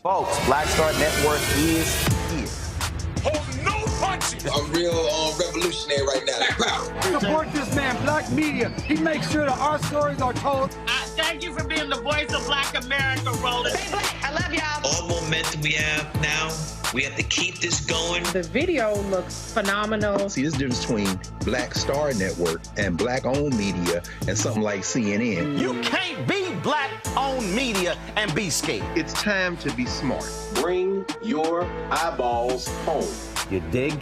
Folks, Black Star Network is here. Hold no punches! I'm real revolutionary right now. Support this man, Black Media. He makes sure that our stories are told. Thank you for being the voice of Black America, Roland. Stay black. I love y'all. All momentum we have now, we have to keep this going. The video looks phenomenal. See, there's a difference between Black Star Network and Black-owned media and something like CNN. You can't be Black-owned media and be scared. It's time to be smart. Bring your eyeballs home. You dig?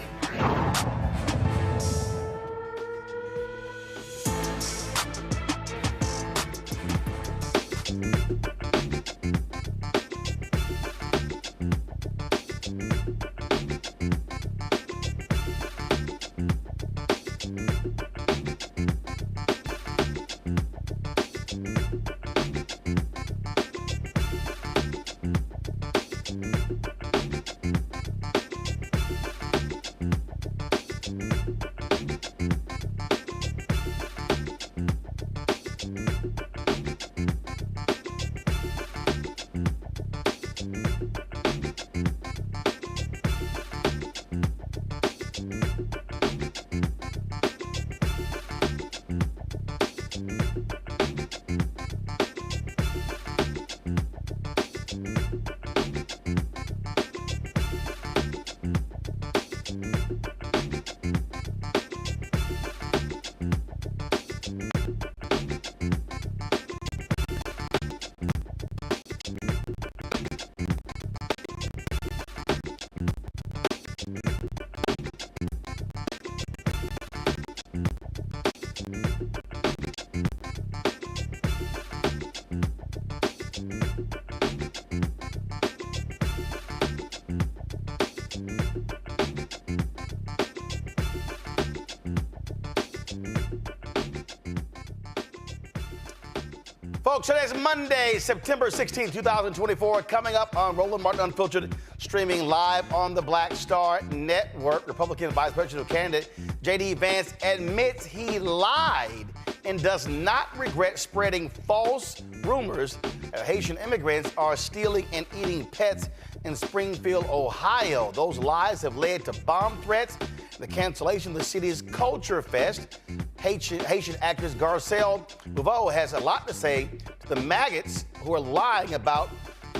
Folks, today's Monday, September 16, 2024. Coming up on Roland Martin Unfiltered, streaming live on the Black Star Network. Republican Vice Presidential candidate JD Vance admits he lied and does not regret spreading false rumors that Haitian immigrants are stealing and eating pets in Springfield, Ohio. Those lies have led to bomb threats and the cancellation of the city's Culture Fest. Haitian actress Garcelle Beauvais has a lot to say to the MAGAs who are lying about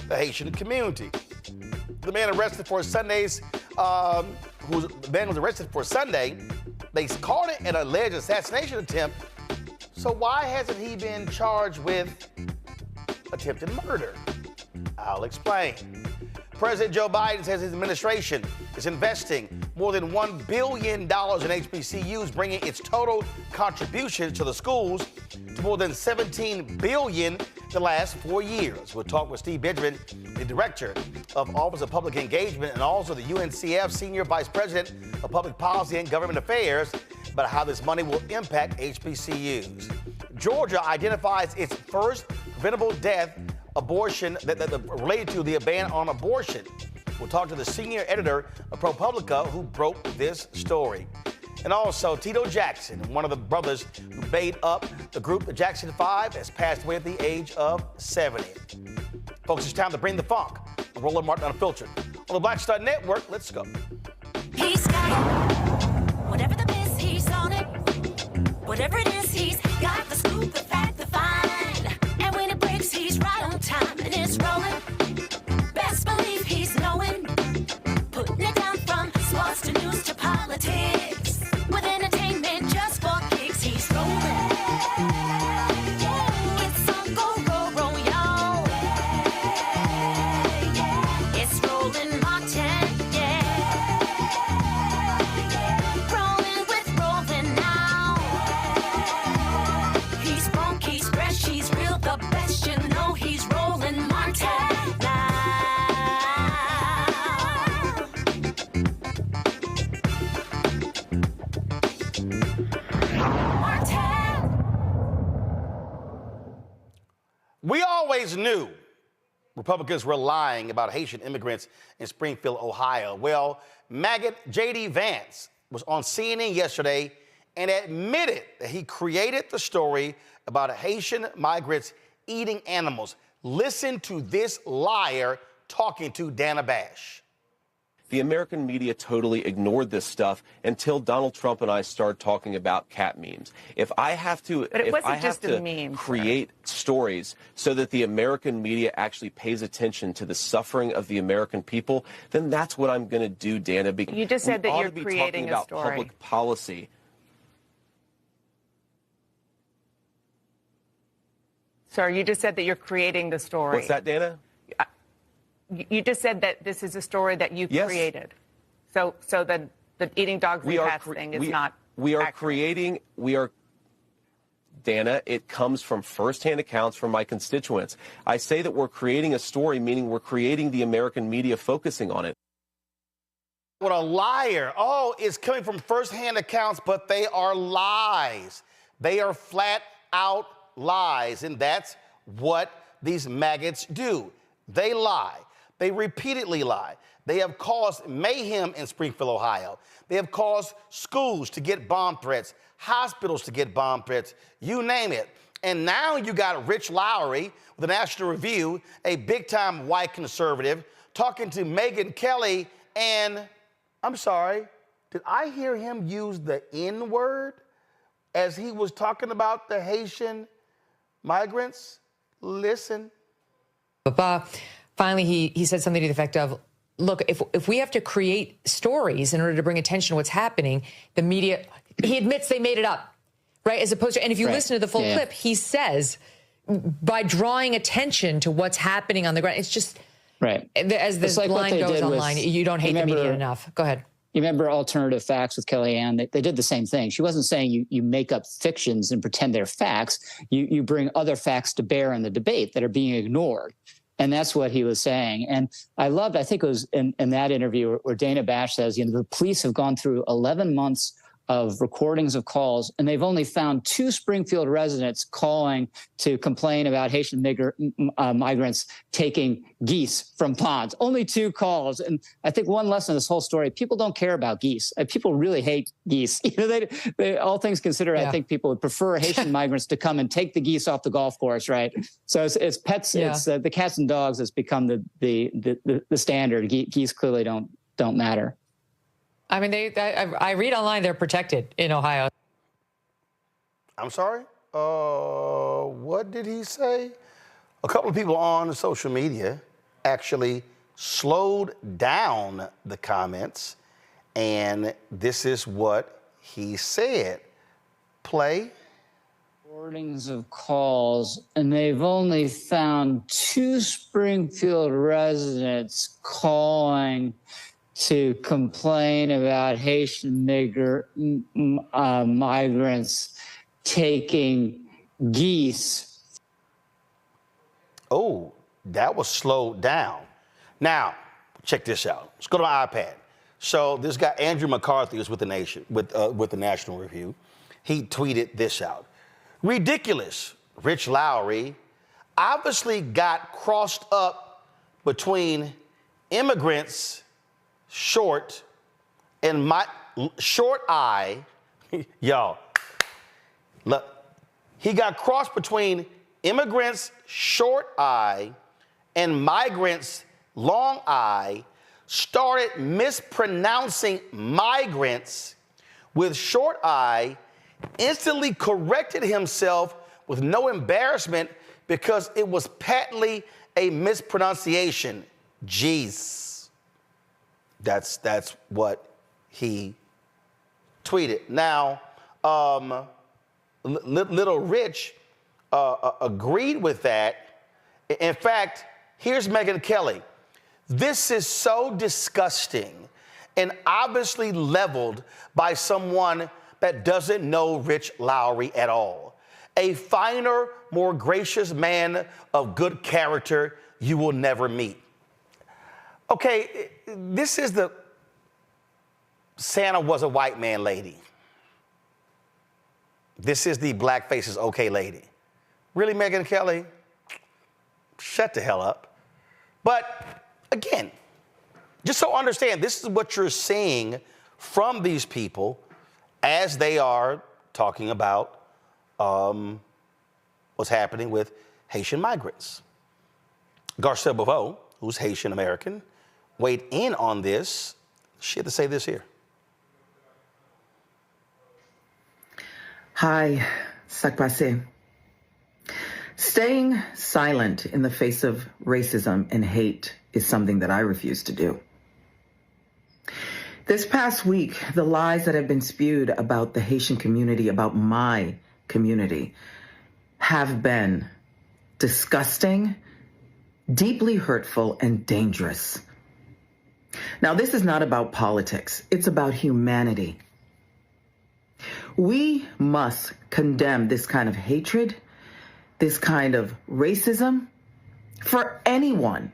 the Haitian community. The man arrested for Sunday's, the man was arrested for Sunday. They called it an alleged assassination attempt. So why hasn't he been charged with attempted murder? I'll explain. President Joe Biden says his administration is investing more than $1 billion in HBCUs, bringing its total contributions to the schools to more than $17 billion in the last 4 years. We'll talk with Steve Benjamin, the Director of Office of Public Engagement and also the UNCF Senior Vice President of Public Policy and Government Affairs, about how this money will impact HBCUs. Georgia identifies its first preventable death abortion that related to the ban on abortion. We'll talk to the senior editor of ProPublica who broke this story. And also, Tito Jackson, one of the brothers who made up the group, the Jackson 5, has passed away at the age of 70. Folks, it's time to bring the funk. I'm Roland Martin Unfiltered. On the Black Star Network, let's go. He's got it. Whatever the miss, he's on it. Whatever it is, he's got the scoop, the fact, the find. And when it breaks, he's right on time and it's rolling. Best believe he's knowing. Putting it down from sports to news to politics. With entertainment just for kicks, he's rolling. It's on go, roll, y'all. It's Roland Martin, yeah. Rolling with Roland now. He's funky, he's fresh, he's real, the best, you know he's Roland Martin now. We always knew Republicans were lying about Haitian immigrants in Springfield, Ohio. Well, MAGA JD Vance was on CNN yesterday and admitted that he created the story about Haitian migrants eating animals. Listen to this liar talking to Dana Bash. The American media totally ignored this stuff until Donald Trump and I started talking about cat memes. If I have to, create stories so that the American media actually pays attention to the suffering of the American people, then that's what I'm going to do, Dana. You just said that you're creating a story. Public policy. Sir, you just said that you're creating the story. What's that, Dana? You just said that this is a story that you created. So the eating dogs and cats thing is not accurate. Dana, it comes from firsthand accounts from my constituents. I say that we're creating a story, meaning we're creating the American media focusing on it. What a liar. Oh, it's coming from firsthand accounts, but they are lies. They are flat out lies, and that's what these maggots do. They lie. They repeatedly lie. They have caused mayhem in Springfield, Ohio. They have caused schools to get bomb threats, hospitals to get bomb threats, you name it. And now you got Rich Lowry with the National Review, a big-time white conservative, talking to Megyn Kelly, and I'm sorry, did I hear him use the N-word as he was talking about the Haitian migrants? Listen. Finally, he said something to the effect of, look, if we have to create stories in order to bring attention to what's happening, the media, he admits they made it up, right? As opposed to, and if you listen to the full clip, he says, by drawing attention to what's happening on the ground, it's just, as this line goes online, you don't hate the media enough. Go ahead. You remember Alternative Facts with Kellyanne? They did the same thing. She wasn't saying you make up fictions and pretend they're facts. You bring other facts to bear in the debate that are being ignored. And that's what he was saying. And I think it was in that interview where Dana Bash says, the police have gone through 11 months of recordings of calls, and they've only found 2 Springfield residents calling to complain about Haitian migrants taking geese from ponds. Only 2 calls. And I think one lesson of this whole story, people don't care about geese. People really hate geese. They all things considered, I think people would prefer Haitian migrants to come and take the geese off the golf course, right? So it's pets, it's the cats and dogs has become the standard. Geese clearly don't matter. I mean, I read online they're protected in Ohio. I'm sorry? What did he say? A couple of people on social media actually slowed down the comments, and this is what he said. Play. Recordings of calls, and they've only found 2 Springfield residents calling to complain about Haitian migrants taking geese. Oh, that was slowed down. Now, check this out. Let's go to my iPad. So this guy, Andrew McCarthy, was with the National Review. He tweeted this out. Ridiculous. Rich Lowry obviously got crossed up between immigrants short and my short I, y'all, look, he got crossed between immigrants short I and migrants long I, started mispronouncing migrants with short I, instantly corrected himself with no embarrassment because it was patently a mispronunciation. Jeez. That's what he tweeted. Now, Little Rich agreed with that. In fact, here's Megyn Kelly. This is so disgusting and obviously leveled by someone that doesn't know Rich Lowry at all. A finer, more gracious man of good character you will never meet. Okay, this is the Santa was a white man lady. This is the blackface is okay lady. Really, Megyn Kelly? Shut the hell up. But again, just so understand, this is what you're seeing from these people as they are talking about what's happening with Haitian migrants. Garcelle Beauvais, who's Haitian American, weighed in on this. She had to say this here. Hi, sak passe. Staying silent in the face of racism and hate is something that I refuse to do. This past week, the lies that have been spewed about the Haitian community, about my community, have been disgusting, deeply hurtful, and dangerous. Now, this is not about politics. It's about humanity. We must condemn this kind of hatred, this kind of racism for anyone.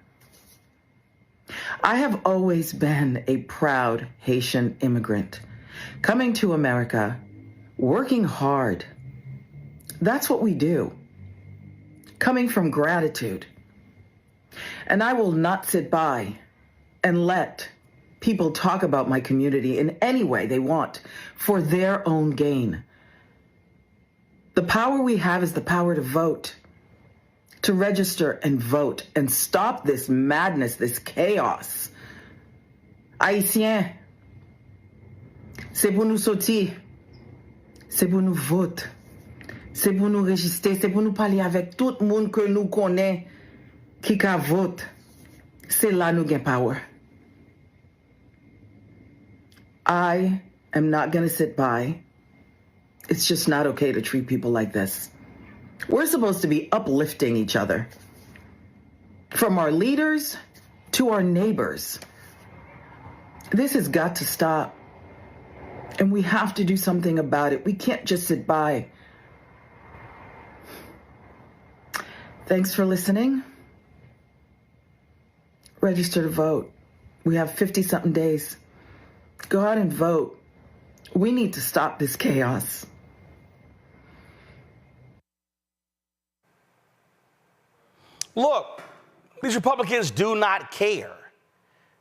I have always been a proud Haitian immigrant, coming to America, working hard. That's what we do. Coming from gratitude. And I will not sit by and let people talk about my community in any way they want for their own gain. The power we have is the power to vote, to register and vote and stop this madness, this chaos. Haïtiens, c'est pour nous sortir, c'est pour nous voter, c'est pour nous register, c'est pour nous parler avec tout le monde que nous connaissons qui ka vote. C'est là nous gain power. I am not going to sit by. It's just not okay to treat people like this. We're supposed to be uplifting each other. From our leaders to our neighbors. This has got to stop. And we have to do something about it. We can't just sit by. Thanks for listening. Register to vote. We have 50-something days. Go out and vote. We need to stop this chaos. Look, these Republicans do not care.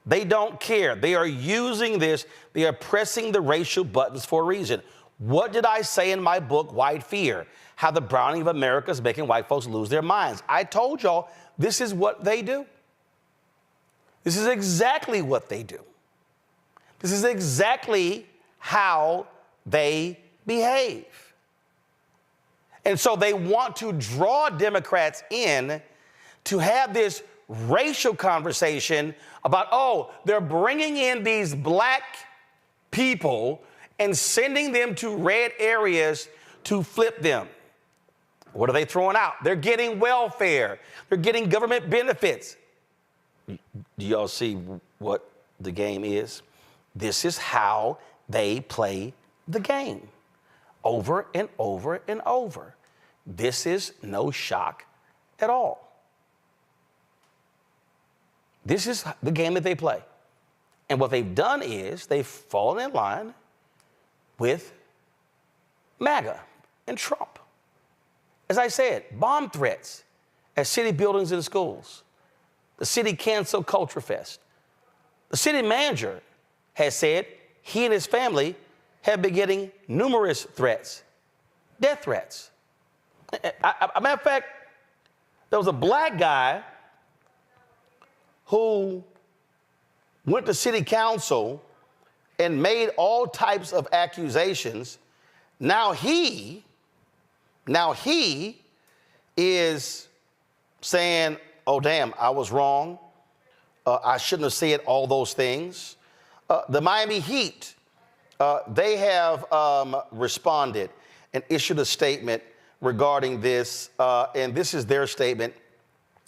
They don't care. They are using this. They are pressing the racial buttons for a reason. What did I say in my book, White Fear? How the browning of America is making white folks lose their minds. I told y'all this is what they do. This is exactly what they do. This is exactly how they behave. And so they want to draw Democrats in to have this racial conversation about, oh, they're bringing in these black people and sending them to red areas to flip them. What are they throwing out? They're getting welfare. They're getting government benefits. Do y'all see what the game is? This is how they play the game over and over and over. This is no shock at all. This is the game that they play. And what they've done is they've fallen in line with MAGA and Trump. As I said, bomb threats at city buildings and schools. The city canceled Culture Fest. The city manager has said he and his family have been getting numerous threats, death threats. A matter of fact, there was a black guy who went to city council and made all types of accusations. Now he is saying, oh, damn, I was wrong. I shouldn't have said all those things. The Miami Heat, they have responded and issued a statement regarding this, and this is their statement.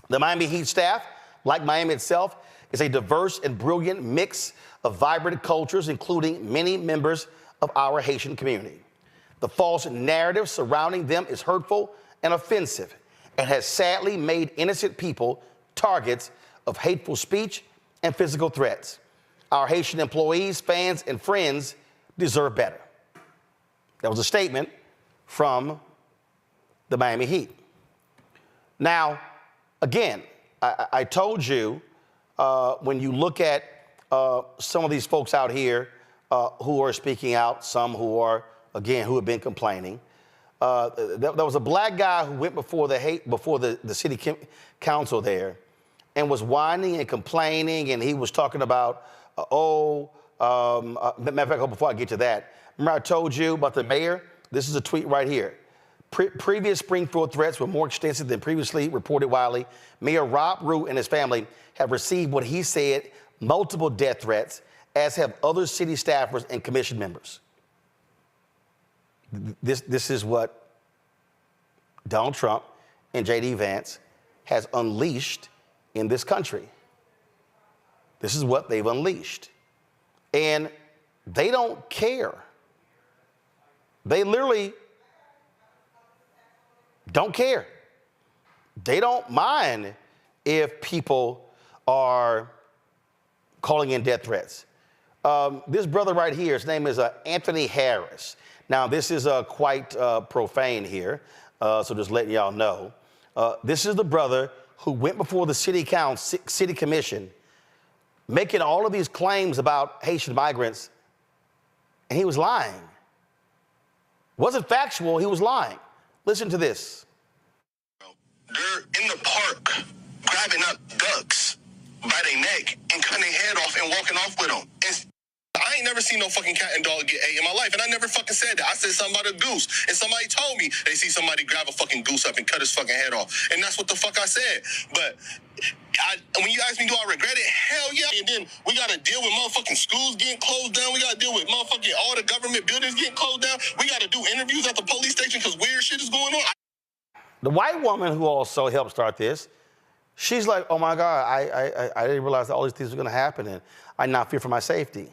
The Miami Heat staff, like Miami itself, is a diverse and brilliant mix of vibrant cultures, including many members of our Haitian community. The false narrative surrounding them is hurtful and offensive and has sadly made innocent people targets of hateful speech and physical threats. Our Haitian employees, fans, and friends deserve better. That was a statement from the Miami Heat. Now, again, I told you when you look at some of these folks out here who are speaking out, some who are, again, who have been complaining. There was a black guy who went before the city council there and was whining and complaining, and he was talking about, matter of fact, before I get to that, remember I told you about the mayor? This is a tweet right here. Previous Springfield threats were more extensive than previously reported widely. Mayor Rob Root and his family have received what he said multiple death threats, as have other city staffers and commission members. This is what Donald Trump and JD Vance has unleashed in this country. This is what they've unleashed. And they don't care. They literally don't care. They don't mind if people are calling in death threats. This brother right here, his name is Anthony Harris. Now, this is quite profane here, so just letting y'all know. This is the brother who went before the city commission, making all of these claims about Haitian migrants, and he was lying. Wasn't factual, he was lying. Listen to this. They're in the park grabbing up ducks by their neck and cutting their head off and walking off with them. And I ain't never seen no fucking cat and dog get ate in my life, and I never fucking said that. I said something about a goose, and somebody told me they see somebody grab a fucking goose up and cut his fucking head off, and that's what the fuck I said. But when you ask me, do I regret it? Hell yeah. And then we got to deal with motherfucking schools getting closed down. We got to deal with motherfucking all the government buildings getting closed down. We got to do interviews at the police station because weird shit is going on. The white woman who also helped start this, she's like, oh my God, I didn't realize that all these things were going to happen, and I not fear for my safety.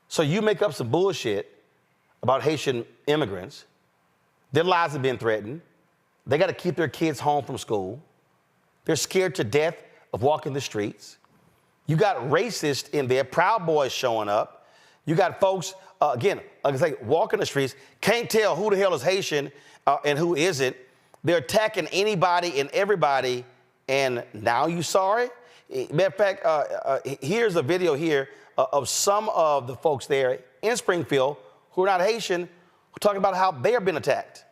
So you make up some bullshit about Haitian immigrants. Their lives have been threatened. They got to keep their kids home from school. They're scared to death of walking the streets. You got racists in there, Proud Boys showing up. You got folks, again, like I say, walking the streets, can't tell who the hell is Haitian and who isn't. They're attacking anybody and everybody, and now you sorry? Matter of fact, here's a video here of some of the folks there in Springfield who are not Haitian, who are talking about how they are being attacked.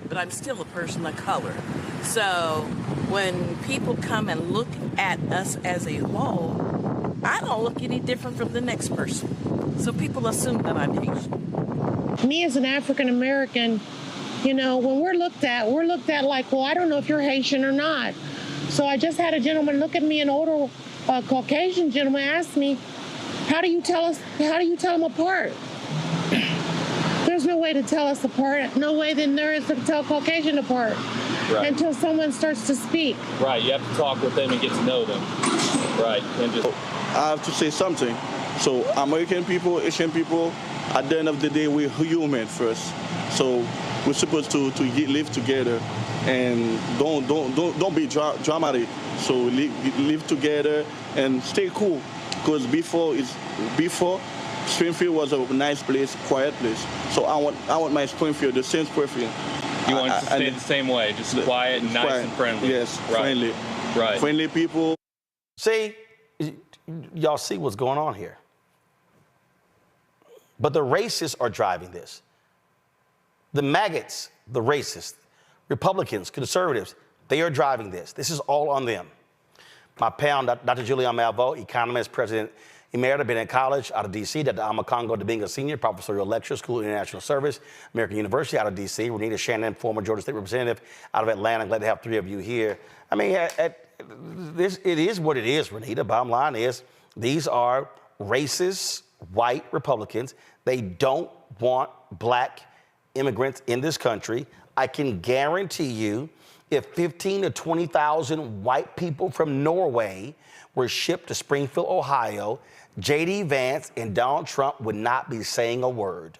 But I'm still a person of color. So when people come and look at us as a whole, I don't look any different from the next person. So people assume that I'm Haitian. Me as an African American, you know, when we're looked at like, well, I don't know if you're Haitian or not. So I just had a gentleman look at me, an older Caucasian gentleman asked me, how do you tell them apart? There's no way to tell us apart. No way than there is to tell Caucasian apart. Right. Until someone starts to speak. Right, you have to talk with them and get to know them. Right. And just... I have to say something. So American people, Asian people, at the end of the day, we're human first. So we're supposed to live together and don't be dramatic. So live together and stay cool. Because before Springfield was a nice place, quiet place. So I want my Springfield, the same Springfield. You want it to stay the same way, just quiet and nice quiet, and friendly. Yes, right. Friendly. Right. Friendly people. See, y'all see what's going on here. But the racists are driving this. The MAGAs, the racists, Republicans, conservatives, they are driving this. This is all on them. My pal, Dr. Julian Malveaux, economist, president emerita, been in college out of D.C., Dr. Amakongo Debinga Sr., professorial lecturer, School of International Service, American University out of D.C., Renita Shannon, former Georgia State Representative out of Atlanta. Glad to have three of you here. I mean, it is what it is, Renita. Bottom line is these are racist, white Republicans. They don't want black immigrants in this country. I can guarantee you if 15 to 20,000 white people from Norway were shipped to Springfield, Ohio, JD Vance and Donald Trump would not be saying a word.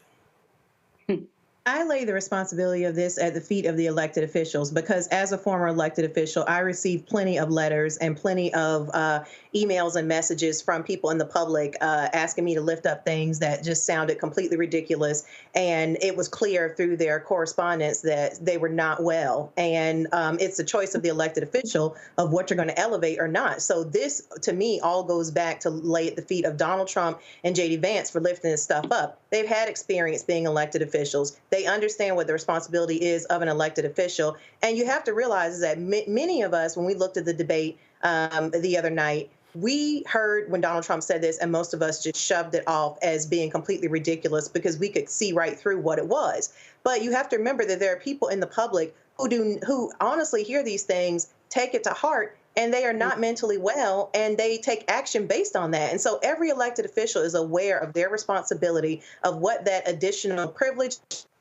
I lay the responsibility of this at the feet of the elected officials because as a former elected official, I received plenty of letters and plenty of emails and messages from people in the public asking me to lift up things that just sounded completely ridiculous. And it was clear through their correspondence that they were not well. And it's the choice of the elected official of what you're going to elevate or not. So this, to me, all goes back to lay at the feet of Donald Trump and JD Vance for lifting this stuff up. They've had experience being elected officials. They understand what the responsibility is of an elected official. And you have to realize that many of us, when we looked at the debate the other night, we heard when Donald Trump said this, and most of us just shoved it off as being completely ridiculous because we could see right through what it was. But you have to remember that there are people in the public who honestly hear these things, take it to heart, and they are not mentally well, and they take action based on that. And so every elected official is aware of their responsibility of what that additional privilege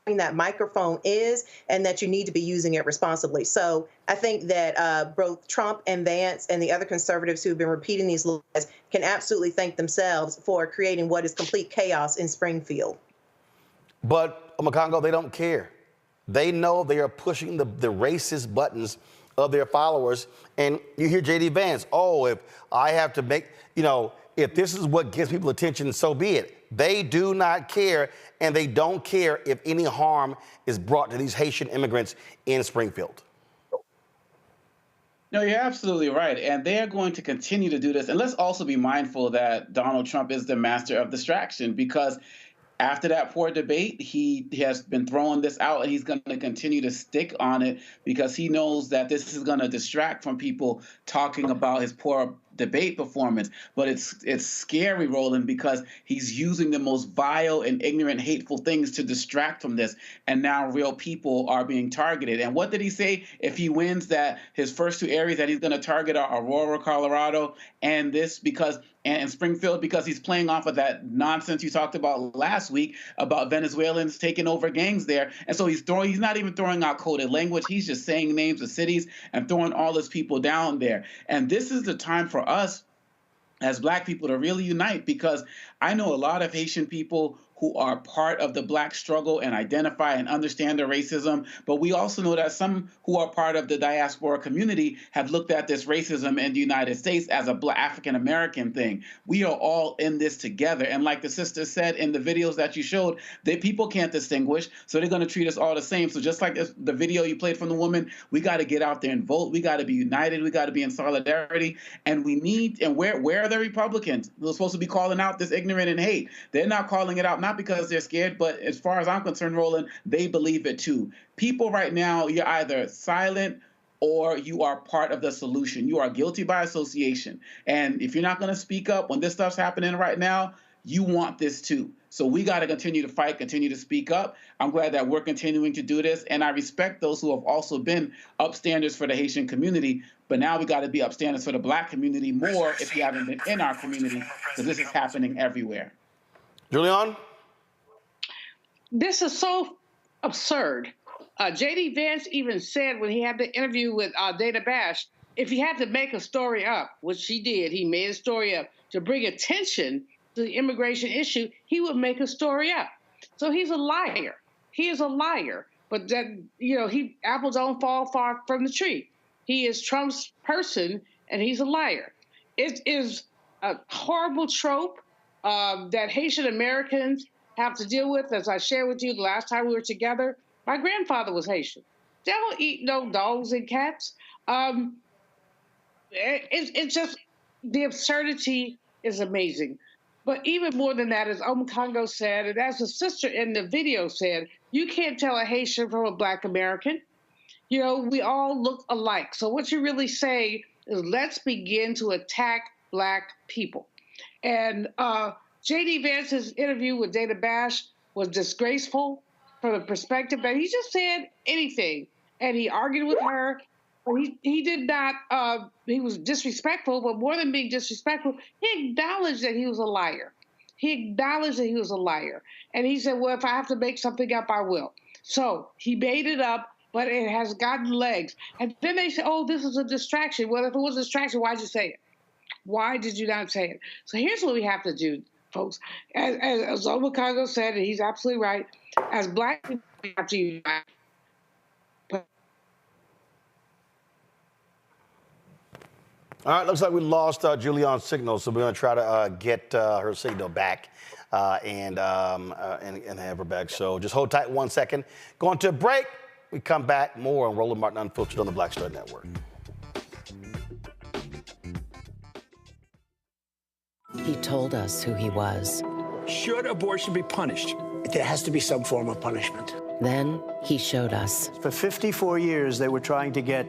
that microphone is, and that you need to be using it responsibly. So I think that both Trump and Vance and the other conservatives who have been repeating these lies can absolutely thank themselves for creating what is complete chaos in Springfield. But Omekongo, they don't care. They know they are pushing the racist buttons of their followers. And you hear JD Vance, oh, if I have to make, if this is what gets people attention, so be it. They do not care, and they don't care if any harm is brought to these Haitian immigrants in Springfield. No, you're absolutely right. And they are going to continue to do this. And let's also be mindful that Donald Trump is the master of distraction, because after that poor debate, he has been throwing this out, and he's going to continue to stick on it because he knows that this is going to distract from people talking about his poor debate performance. But it's scary, Roland, because he's using the most vile and ignorant, hateful things to distract from this. And now real people are being targeted. And what did he say? If he wins, that his first two areas that he's going to target are Aurora, Colorado, and and Springfield, because he's playing off of that nonsense you talked about last week about Venezuelans taking over gangs there. And so he's not even throwing out coded language. He's just saying names of cities and throwing all those people down there. And this is the time for us as Black people to really unite, because I know a lot of Haitian people who are part of the Black struggle and identify and understand the racism. But we also know that some who are part of the diaspora community have looked at this racism in the United States as a Black African-American thing. We are all in this together. And like the sister said in the videos that you showed, that people can't distinguish, so they're going to treat us all the same. So just like the video you played from the woman, we got to get out there and vote. We got to be united. We got to be in solidarity. And where are the Republicans? They're supposed to be calling out this ignorant and hate. They're not calling it out, not because they're scared, but as far as I'm concerned, Roland, they believe it too. People right now, you're either silent or you are part of the solution. You are guilty by association. And if you're not going to speak up when this stuff's happening right now, you want this too. So we got to continue to fight, continue to speak up. I'm glad that we're continuing to do this. And I respect those who have also been upstanders for the Haitian community. But now we got to be upstanders for the Black community more if you haven't been in our community, because this is happening everywhere. Julian? This is so absurd. JD Vance even said when he had the interview with Dana Bash, if he had to make a story up, which he did, he made a story up to bring attention to the immigration issue, he would make a story up. So he's a liar. He is a liar. But that, apples don't fall far from the tree. He is Trump's person, and he's a liar. It is a horrible trope that Haitian Americans have to deal with. As I shared with you the last time we were together, my grandfather was Haitian. They don't eat no dogs and cats. It's just, the absurdity is amazing. But even more than that, as Omekongo said, and as the sister in the video said, you can't tell a Haitian from a Black American. We all look alike. So what you really say is, let's begin to attack Black people. And JD Vance's interview with Dana Bash was disgraceful from the perspective that he just said anything. And he argued with her. He did not, he was disrespectful, but more than being disrespectful, he acknowledged that he was a liar. He acknowledged that he was a liar. And he said, well, if I have to make something up, I will. So he made it up, but it has gotten legs. And then they say, oh, this is a distraction. Well, if it was a distraction, why'd you say it? Why did you not say it? So here's what we have to do, folks. As Omekongo said, and he's absolutely right, as Black people, we have to unite. All right, looks like we lost Julian's signal, so we're going to try to get her signal back and have her back. So just hold tight 1 second. Going to a break. We come back more on Roland Martin Unfiltered on the Black Star Network. He told us who he was. Should abortion be punished? There has to be some form of punishment. Then he showed us. For 54 years, they were trying to get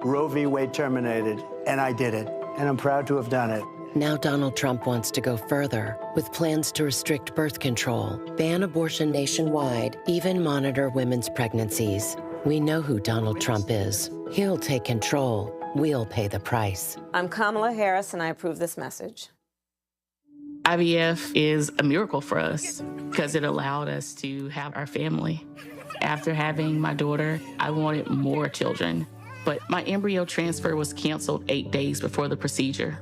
Roe v. Wade terminated, and I did it, and I'm proud to have done it. Now Donald Trump wants to go further with plans to restrict birth control, ban abortion nationwide, even monitor women's pregnancies. We know who Donald Trump is. He'll take control. We'll pay the price. I'm Kamala Harris, and I approve this message. IVF is a miracle for us because it allowed us to have our family. After having my daughter, I wanted more children, but my embryo transfer was canceled 8 days before the procedure.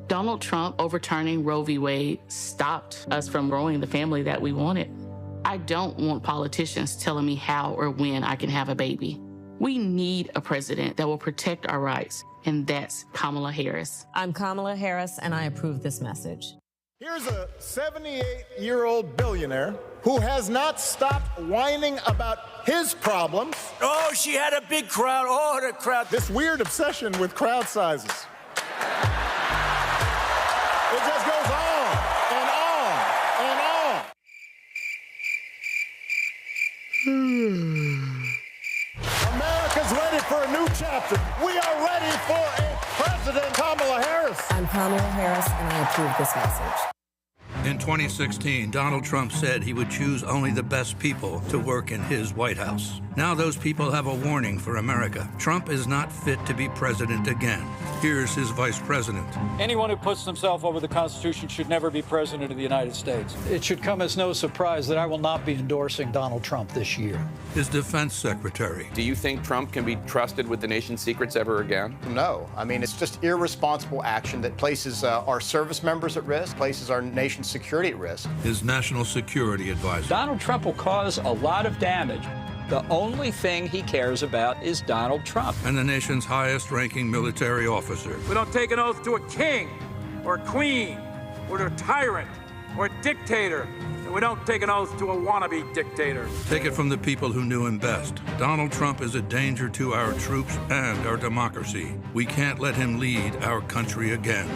Donald Trump overturning Roe v. Wade stopped us from growing the family that we wanted. I don't want politicians telling me how or when I can have a baby. We need a president that will protect our rights, and that's Kamala Harris. I'm Kamala Harris, and I approve this message. Here's a 78-year-old billionaire who has not stopped whining about his problems. Oh, she had a big crowd. Oh, the crowd. This weird obsession with crowd sizes. It just goes on and on and on. America's ready for a new chapter. We are ready for a President Kamala Harris. I'm Kamala Harris, and I approve this message. In 2016, Donald Trump said he would choose only the best people to work in his White House. Now those people have a warning for America. Trump is not fit to be president again. Here's his vice president. Anyone who puts himself over the Constitution should never be president of the United States. It should come as no surprise that I will not be endorsing Donald Trump this year. His defense secretary. Do you think Trump can be trusted with the nation's secrets ever again? No. I mean, it's just irresponsible action that places our service members at risk, places our nation's security at risk. His national security advisor. Donald Trump will cause a lot of damage. The only thing he cares about is Donald Trump. And the nation's highest-ranking military officer. We don't take an oath to a king or a queen or to a tyrant or a dictator. And we don't take an oath to a wannabe dictator. Take it from the people who knew him best. Donald Trump is a danger to our troops and our democracy. We can't let him lead our country again.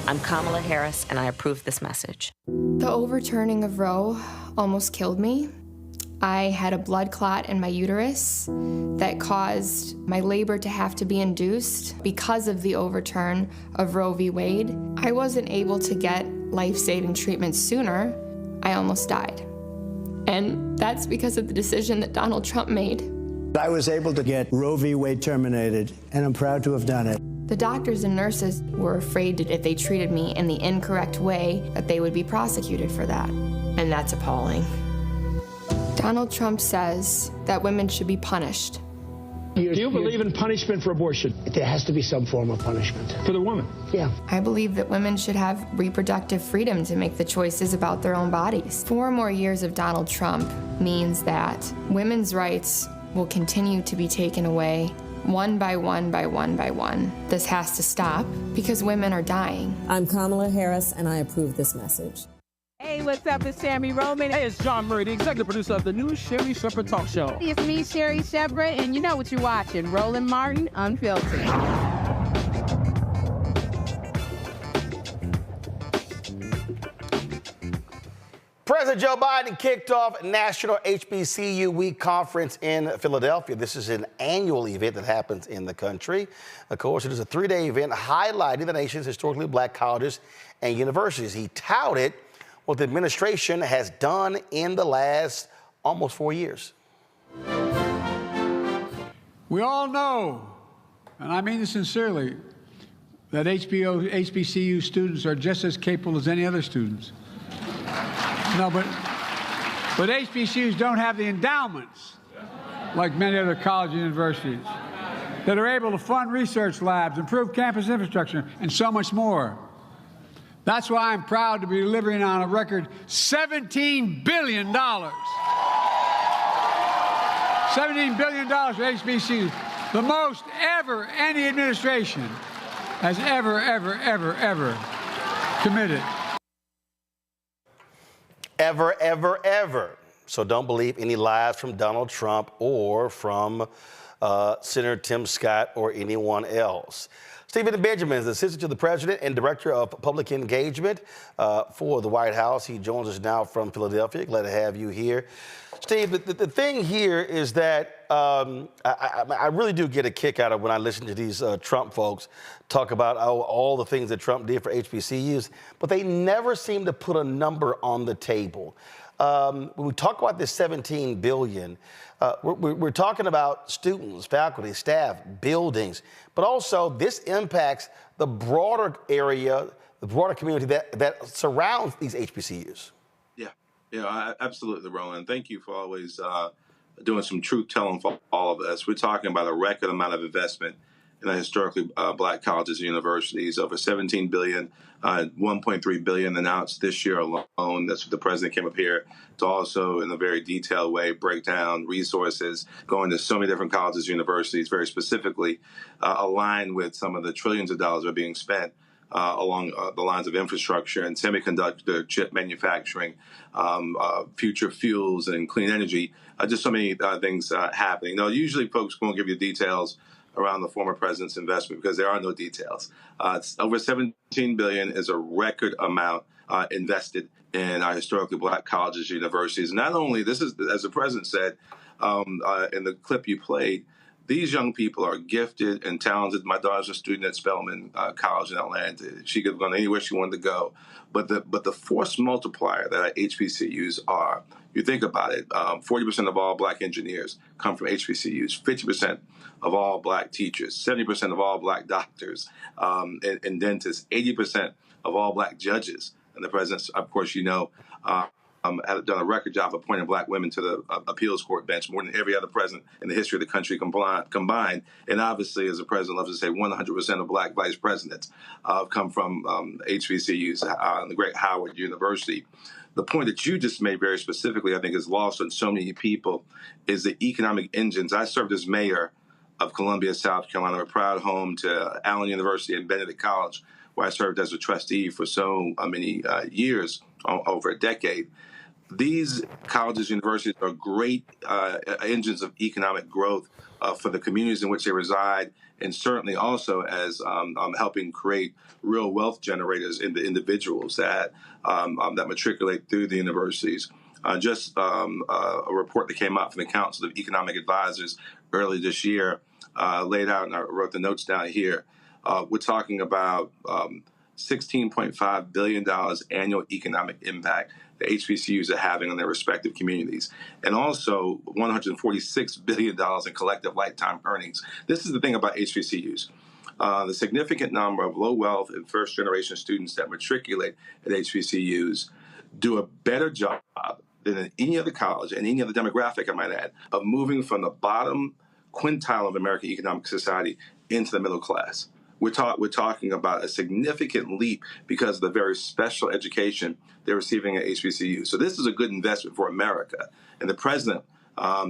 I'm Kamala Harris, and I approve this message. The overturning of Roe almost killed me. I had a blood clot in my uterus that caused my labor to have to be induced because of the overturn of Roe v. Wade. I wasn't able to get life-saving treatment sooner. I almost died. And that's because of the decision that Donald Trump made. I was able to get Roe v. Wade terminated, and I'm proud to have done it. The doctors and nurses were afraid that if they treated me in the incorrect way, that they would be prosecuted for that. And that's appalling. Donald Trump says that women should be punished. Do you believe in punishment for abortion? There has to be some form of punishment. For the woman? Yeah. I believe that women should have reproductive freedom to make the choices about their own bodies. 4 more years of Donald Trump means that women's rights will continue to be taken away one by one by one by one. This has to stop because women are dying. I'm Kamala Harris, and I approve this message. Hey, what's up? It's Sammy Roman. Hey, it's John Murray, the executive producer of the new Sherry Shepherd Talk Show. It's me, Sherry Shepherd, and you know what you're watching, Roland Martin Unfiltered. President Joe Biden kicked off National HBCU Week Conference in Philadelphia. This is an annual event that happens in the country. Of course, it is a 3-day event highlighting the nation's historically black colleges and universities. He touted what the administration has done in the last almost 4 years. We all know, and I mean this sincerely, that HBCU students are just as capable as any other students. No, but HBCUs don't have the endowments like many other colleges and universities that are able to fund research labs, improve campus infrastructure, and so much more. That's why I'm proud to be delivering on a record $17 billion. $17 billion for HBCUs, the most ever any administration has ever committed. Ever. So don't believe any lies from Donald Trump or from Senator Tim Scott or anyone else. Stephen Benjamin is assistant to the president and director of public engagement for the White House. He joins us now from Philadelphia. Glad to have you here. Steve, the thing here is that I really do get a kick out of when I listen to these Trump folks talk about all the things that Trump did for HBCUs, but they never seem to put a number on the table. When we talk about this $17 billion, we're talking about students, faculty, staff, buildings, but also this impacts the broader area, the broader community that surrounds these HBCUs. Yeah, absolutely, Roland. Thank you for always doing some truth telling for all of us. We're talking about a record amount of investment in the historically black colleges and universities, over $17 billion, $1.3 billion announced this year alone. That's what the president came up here to also, in a very detailed way, break down resources going to so many different colleges and universities, very specifically aligned with some of the trillions of dollars that are being spent along the lines of infrastructure and semiconductor chip manufacturing, future fuels and clean energy, just so many things happening. Now, usually folks won't give you details around the former president's investment because there are no details. It's over $17 billion is a record amount invested in our historically black colleges and universities. Not only, this is, as the president said in the clip you played, these young people are gifted and talented. My daughter's a student at Spelman College in Atlanta. She could have gone anywhere she wanted to go. But the force multiplier that our HBCUs are, you think about it, 40% of all black engineers come from HBCUs, 50% of all black teachers, 70% of all black doctors and dentists, 80% of all black judges. And the president, of course, you know, have done a record job appointing black women to the appeals court bench, more than every other president in the history of the country combined. And obviously, as the president loves to say, 100% of black vice presidents come from HBCUs, the great Howard University. The point that you just made very specifically, I think, is lost on so many people, is the economic engines. I served as mayor of Columbia, South Carolina, a proud home to Allen University and Benedict College, where I served as a trustee for so many years, over a decade. These colleges and universities are great engines of economic growth for the communities in which they reside, and certainly also as helping create real wealth generators in the individuals that matriculate through the universities. Just a report that came out from the Council of Economic Advisors early this year laid out, and I wrote the notes down here. We're talking about $16.5 billion annual economic impact the HBCUs are having on their respective communities, and also $146 billion in collective lifetime earnings. This is the thing about HBCUs. The significant number of low wealth and first generation students that matriculate at HBCUs do a better job than in any other college and any other demographic, I might add, of moving from the bottom quintile of American economic society into the middle class. We're talking about a significant leap because of the very special education they're receiving at HBCU. So this is a good investment for America. And the president,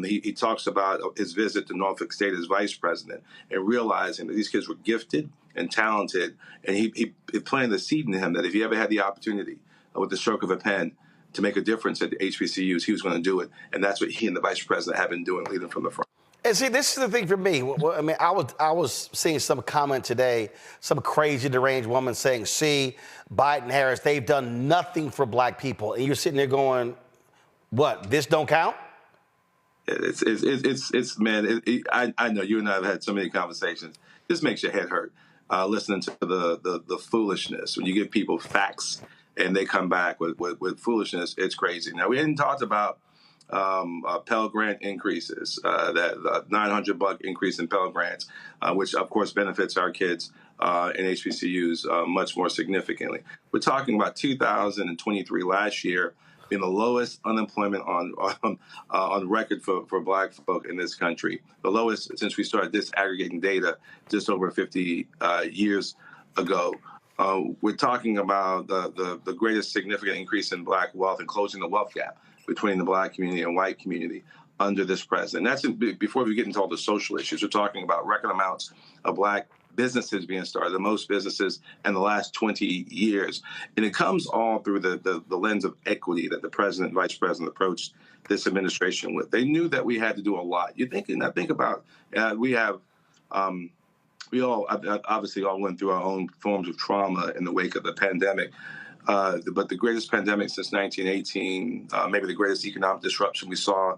he talks about his visit to Norfolk State as vice president and realizing that these kids were gifted and talented. And he planted the seed in him that if he ever had the opportunity with the stroke of a pen to make a difference at the HBCUs, he was going to do it. And that's what he and the vice president have been doing, leading from the front. And see, this is the thing for me. I mean, I was seeing some comment today, some crazy deranged woman saying, see, Biden, Harris, they've done nothing for black people. And you're sitting there going, what, this don't count? It's man, I know you and I have had so many conversations. This makes your head hurt, listening to the foolishness. When you give people facts and they come back with foolishness, it's crazy. Now, we hadn't talked about Pell Grant increases, that $900 increase in Pell Grants, which of course benefits our kids in HBCUs much more significantly. We're talking about 2023 last year being the lowest unemployment on record for black folk in this country, the lowest since we started disaggregating data just over 50 years ago. We're talking about the greatest significant increase in black wealth and closing the wealth gap between the black community and white community under this president. That's before we get into all the social issues. We're talking about record amounts of black businesses being started, the most businesses in the last 20 years. And it comes all through the lens of equity that the president and vice president approached this administration with. They knew that we had to do a lot. I think about, we all obviously all went through our own forms of trauma in the wake of the pandemic. But the greatest pandemic since 1918, maybe the greatest economic disruption we saw,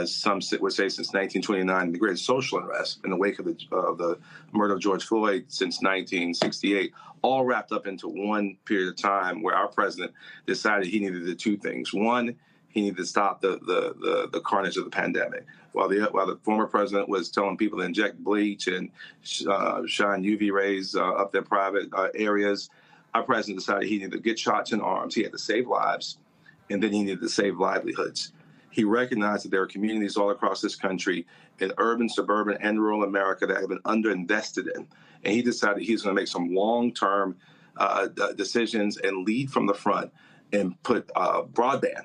some would say since 1929, the greatest social unrest in the wake of the murder of George Floyd since 1968, all wrapped up into one period of time where our president decided he needed to do two things. One, he needed to stop the carnage of the pandemic. While the former president was telling people to inject bleach and shine UV rays up their private areas, our president decided he needed to get shots in arms. He had to save lives, and then he needed to save livelihoods. He recognized that there are communities all across this country, in urban, suburban, and rural America, that have been underinvested in. And he decided he's going to make some long-term decisions and lead from the front and put broadband.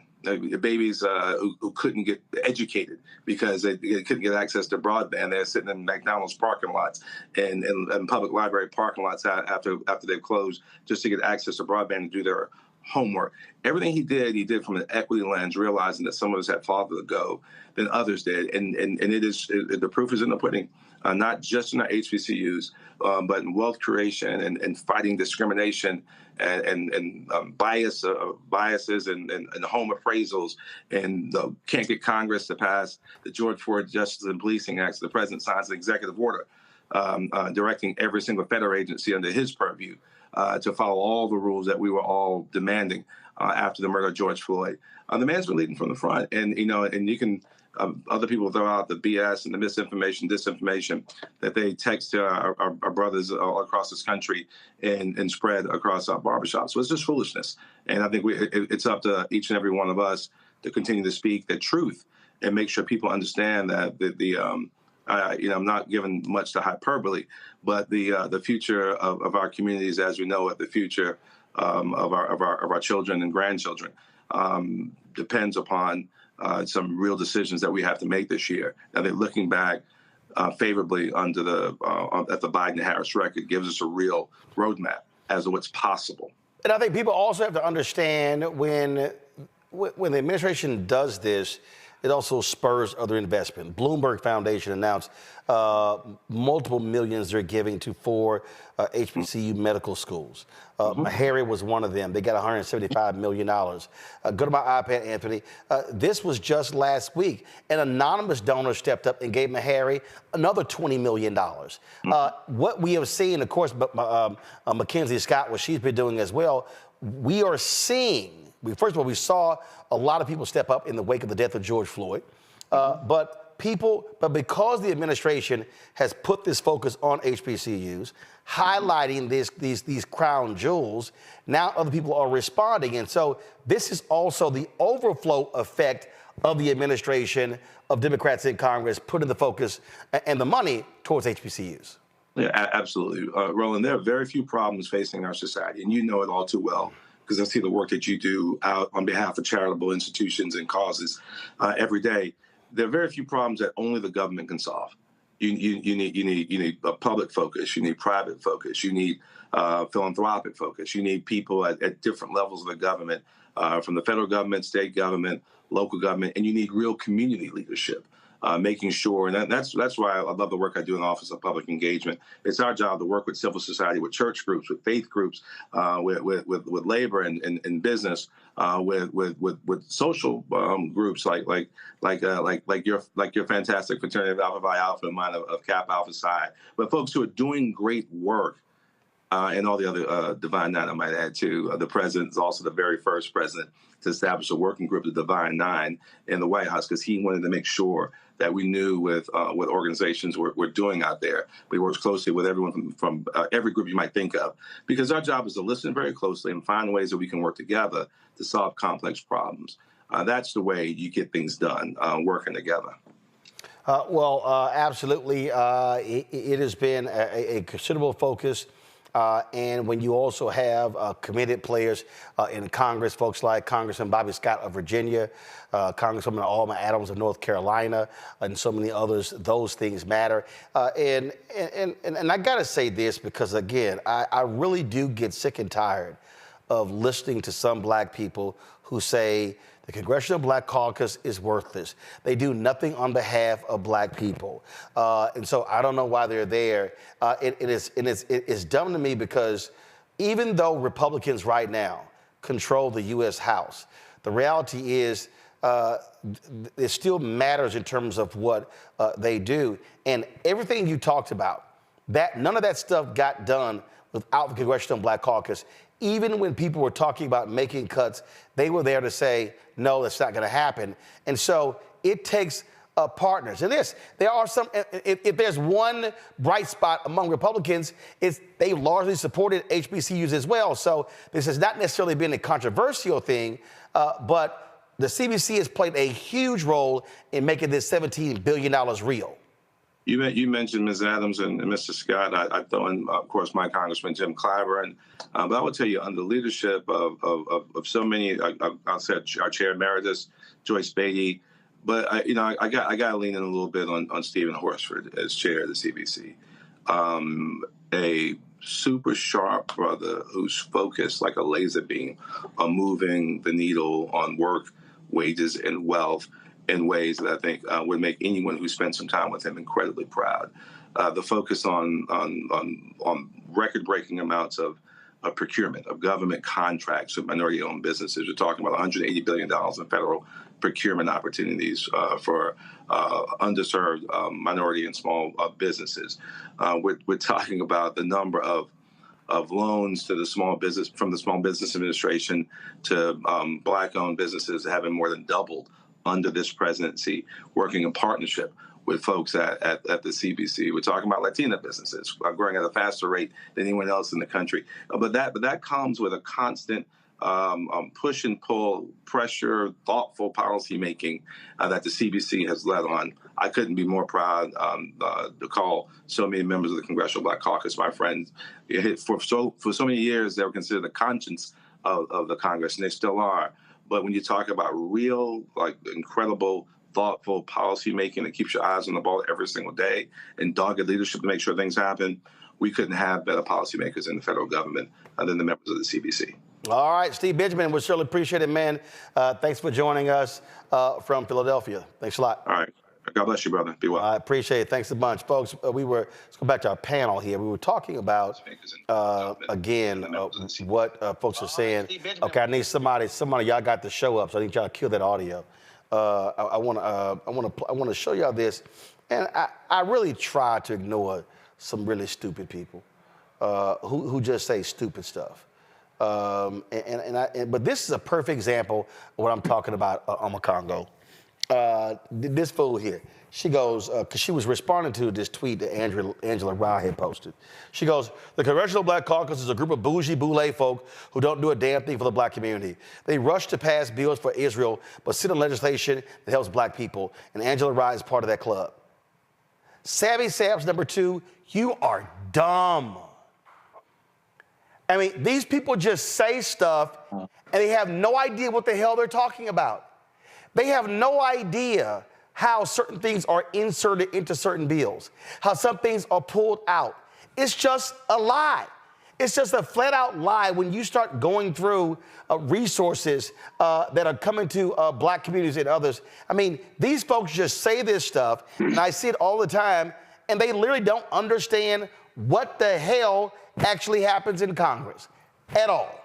Babies who couldn't get educated because they couldn't get access to broadband. They're sitting in McDonald's parking lots and public library parking lots after they've closed just to get access to broadband and do their homework. Everything he did from an equity lens, realizing that some of us had farther to go than others did. And the proof is in the pudding. Not just in our HBCUs, but in wealth creation and fighting discrimination and biases and home appraisals, and can't get Congress to pass the George Floyd Justice and Policing Act. So the president signs an executive order directing every single federal agency under his purview to follow all the rules that we were all demanding after the murder of George Floyd. The man's been leading from the front, and you can. Other people throw out the BS and the misinformation, disinformation that they text to our brothers all across this country and spread across our barbershops. So it's just foolishness. And I think it's up to each and every one of us to continue to speak the truth and make sure people understand that I'm not giving much to hyperbole, but the future of our communities as we know it, the future of our children and grandchildren depends upon some real decisions that we have to make this year. I think looking back favorably at the Biden-Harris record gives us a real roadmap as to what's possible. And I think people also have to understand when the administration does this, it also spurs other investment. Bloomberg Foundation announced multiple millions they're giving to 4 HBCU medical schools. Harry was one of them. They got $175 million. Go to my iPad, Anthony. This was just last week. An anonymous donor stepped up and gave Harry another $20 million. What we have seen, of course, Mackenzie Scott, what she's been doing as well, we are seeing, first of all, we saw a lot of people step up in the wake of the death of George Floyd, but because the administration has put this focus on HBCUs, highlighting these crown jewels, now other people are responding. And so this is also the overflow effect of the administration of Democrats in Congress putting the focus and the money towards HBCUs. Yeah, absolutely. Roland, there are very few problems facing our society, and you know it all too well, because I see the work that you do out on behalf of charitable institutions and causes every day. There are very few problems that only the government can solve. You need a public focus. You need private focus. You need philanthropic focus. You need people at different levels of the government, from the federal government, state government, local government, and you need real community leadership. Making sure, and that's why I love the work I do in the Office of Public Engagement. It's our job to work with civil society, with church groups, with faith groups, with labor and business, with social groups like your fantastic fraternity of Alpha Phi Alpha and mine of Kappa Alpha Psi. But folks who are doing great work. And all the other Divine Nine, I might add, too. The president is also the very first president to establish a working group, the Divine Nine, in the White House, because he wanted to make sure that we knew what organizations we're doing out there. We work closely with everyone from every group you might think of, because our job is to listen very closely and find ways that we can work together to solve complex problems. That's the way you get things done, working together. Absolutely. It has been a considerable focus And when you also have committed players in Congress, folks like Congressman Bobby Scott of Virginia, Congresswoman Alma Adams of North Carolina, and so many others, those things matter. And I got to say this because, again, I really do get sick and tired of listening to some black people who say the Congressional Black Caucus is worthless. They do nothing on behalf of black people. And so I don't know why they're there. It's dumb to me because even though Republicans right now control the U.S. House, the reality is it still matters in terms of what they do. And everything you talked about, none of that stuff got done without the Congressional Black Caucus. Even when people were talking about making cuts, they were there to say, no, that's not going to happen. And so it takes partners. And there are some, if there's one bright spot among Republicans, it's they largely supported HBCUs as well. So this has not necessarily been a controversial thing, but the CBC has played a huge role in making this $17 billion real. You mentioned Ms. Adams and Mr. Scott. I throw in, of course, my Congressman Jim Clyburn. But I will tell you, under the leadership of so many, I'll say our Chair Emeritus, Joyce Beatty. But I got to lean in a little bit on Stephen Horsford as chair of the CBC. A super sharp brother who's focused like a laser beam on moving the needle on work, wages, and wealth in ways that I think would make anyone who spent some time with him incredibly proud. The focus on record-breaking amounts of procurement, of government contracts with minority-owned businesses. We're talking about $180 billion in federal procurement opportunities for underserved minority and small businesses. We're talking about the number of loans to the small business, from the Small Business Administration to Black-owned businesses having more than doubled under this presidency, working in partnership with folks at the CBC. We're talking about Latina businesses growing at a faster rate than anyone else in the country. But that comes with a constant push and pull, pressure, thoughtful policymaking that the CBC has led on. I couldn't be more proud to call so many members of the Congressional Black Caucus my friends. For so many years, they were considered the conscience of the Congress, and they still are. But when you talk about real, like, incredible, thoughtful policymaking that keeps your eyes on the ball every single day and dogged leadership to make sure things happen, we couldn't have better policymakers in the federal government than the members of the CBC. All right, Steve Benjamin, we certainly appreciate it, man. Thanks for joining us from Philadelphia. Thanks a lot. All right. God bless you, brother. Be well. I appreciate it. Thanks a bunch. Folks, let's go back to our panel here. We were talking about, again, what folks are saying. Okay, I need somebody, y'all got the show up, so I need y'all to kill that audio. I want to show y'all this, and I really try to ignore some really stupid people who just say stupid stuff. But this is a perfect example of what I'm talking about on the Congo. This fool here, she goes, because she was responding to this tweet that Angela Rye had posted. She goes, the Congressional Black Caucus is a group of bougie boule folk who don't do a damn thing for the black community. They rush to pass bills for Israel, but sit on legislation that helps black people. And Angela Rye is part of that club. Savvy Sabs number 2, you are dumb. I mean, these people just say stuff and they have no idea what the hell they're talking about. They have no idea how certain things are inserted into certain bills, how some things are pulled out. It's just a lie. It's just a flat out lie when you start going through resources that are coming to black communities and others. I mean, these folks just say this stuff, and I see it all the time, and they literally don't understand what the hell actually happens in Congress at all.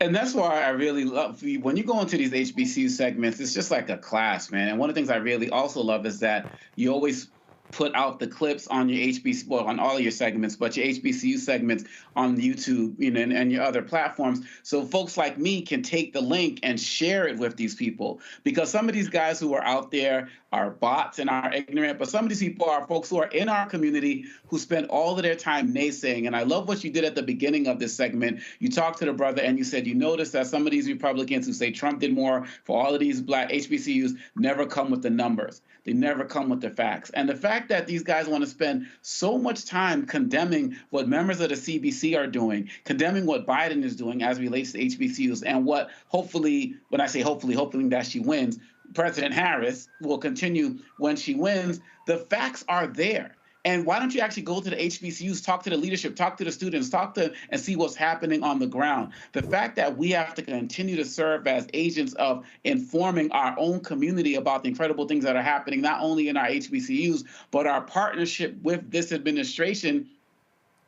And that's why I really love, when you go into these HBCU segments, it's just like a class, man. And one of the things I really also love is that you always put out the clips on your HBCU, well, on all of your segments, but your HBCU segments on YouTube, you know, and your other platforms. So folks like me can take the link and share it with these people, because some of these guys who are out there are bots and are ignorant, but some of these people are folks who are in our community who spend all of their time naysaying. And I love what you did at the beginning of this segment. You talked to the brother and you said you noticed that some of these Republicans who say Trump did more for all of these black HBCUs never come with the numbers. they never come with the facts. And the fact that these guys want to spend so much time condemning what members of the CBC are doing, condemning what Biden is doing as relates to HBCUs, and what hopefully, when I say hopefully, hoping that she wins, President Harris will continue when she wins, the facts are there. And why don't you actually go to the HBCUs, talk to the leadership, talk to the students, talk to and see what's happening on the ground? The fact that we have to continue to serve as agents of informing our own community about the incredible things that are happening, not only in our HBCUs, but our partnership with this administration.